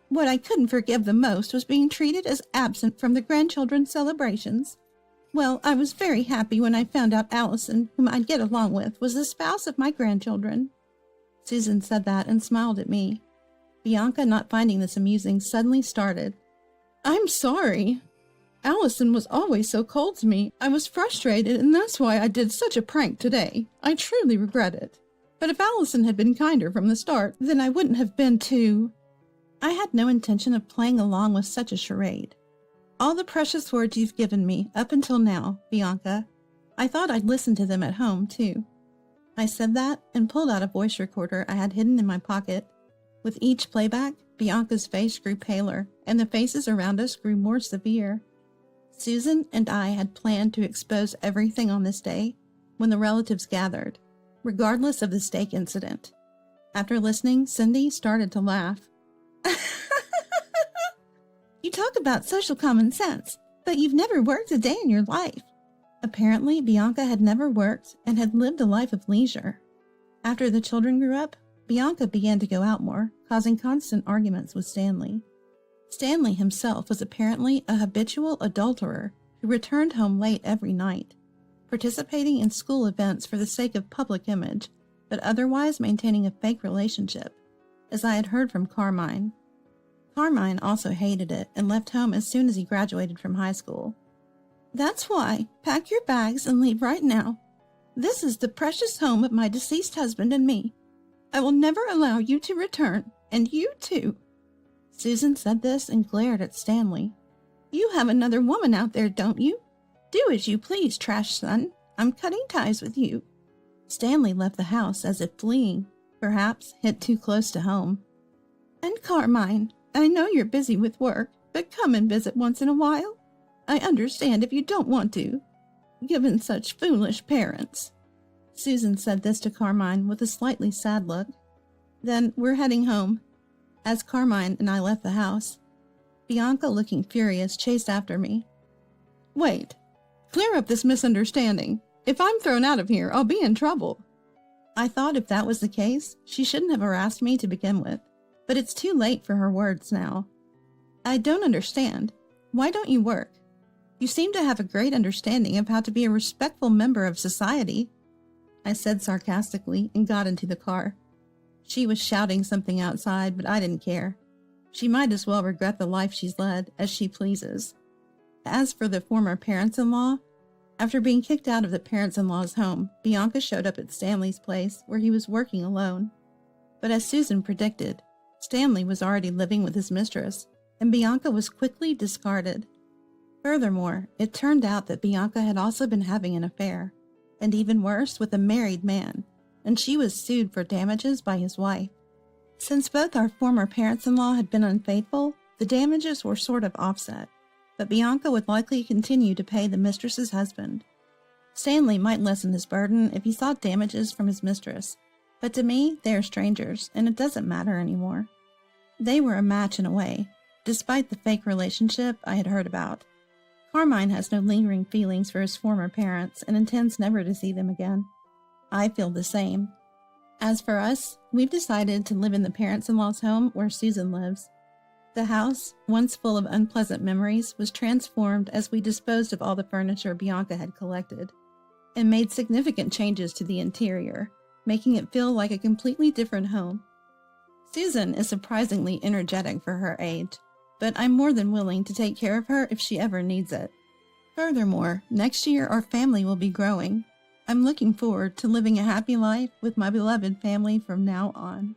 What I couldn't forgive the most was being treated as absent from the grandchildren's celebrations. Well, I was very happy when I found out Allison, whom I'd get along with, was the spouse of my grandchildren. Susan said that and smiled at me. Bianca, not finding this amusing, suddenly started. I'm sorry. Allison was always so cold to me. I was frustrated, and that's why I did such a prank today. I truly regret it. But if Allison had been kinder from the start, then I wouldn't have been too... I had no intention of playing along with such a charade. All the precious words you've given me up until now, Bianca, I thought I'd listen to them at home, too. I said that and pulled out a voice recorder I had hidden in my pocket. With each playback, Bianca's face grew paler, and the faces around us grew more severe. Susan and I had planned to expose everything on this day when the relatives gathered, regardless of the steak incident. After listening, Cindy started to laugh. You talk about social common sense, but you've never worked a day in your life. Apparently, Bianca had never worked and had lived a life of leisure. After the children grew up, Bianca began to go out more, causing constant arguments with Stanley. Stanley himself was apparently a habitual adulterer who returned home late every night, participating in school events for the sake of public image, but otherwise maintaining a fake relationship, as I had heard from Carmine. Carmine also hated it and left home as soon as he graduated from high school. That's why, pack your bags and leave right now. This is the precious home of my deceased husband and me. I will never allow you to return, and you too. Susan said this and glared at Stanley. You have another woman out there, don't you? Do as you please, trash son. I'm cutting ties with you. Stanley left the house as if fleeing, perhaps hit too close to home. And Carmine, I know you're busy with work, but come and visit once in a while. I understand if you don't want to, given such foolish parents. Susan said this to Carmine with a slightly sad look. Then we're heading home. As Carmine and I left the house, Bianca, looking furious, chased after me. Wait, clear up this misunderstanding. If I'm thrown out of here, I'll be in trouble. I thought if that was the case, she shouldn't have harassed me to begin with, but it's too late for her words now. I don't understand. Why don't you work? You seem to have a great understanding of how to be a respectful member of society. I said sarcastically and got into the car. She was shouting something outside, but I didn't care. She might as well regret the life she's led as she pleases. As for the former parents-in-law, after being kicked out of the parents-in-law's home, Bianca showed up at Stanley's place where he was working alone. But as Susan predicted, Stanley was already living with his mistress, and Bianca was quickly discarded. Furthermore, it turned out that Bianca had also been having an affair, and even worse, with a married man, and she was sued for damages by his wife. Since both our former parents-in-law had been unfaithful, the damages were sort of offset, but Bianca would likely continue to pay the mistress's husband. Stanley might lessen his burden if he sought damages from his mistress, but to me, they are strangers, and it doesn't matter anymore. They were a match in a way, despite the fake relationship I had heard about. Carmine has no lingering feelings for his former parents and intends never to see them again. I feel the same. As for us, we've decided to live in the parents-in-law's home where Susan lives. The house, once full of unpleasant memories, was transformed as we disposed of all the furniture Bianca had collected, and made significant changes to the interior, making it feel like a completely different home. Susan is surprisingly energetic for her age, but I'm more than willing to take care of her if she ever needs it. Furthermore, next year our family will be growing. I'm looking forward to living a happy life with my beloved family from now on.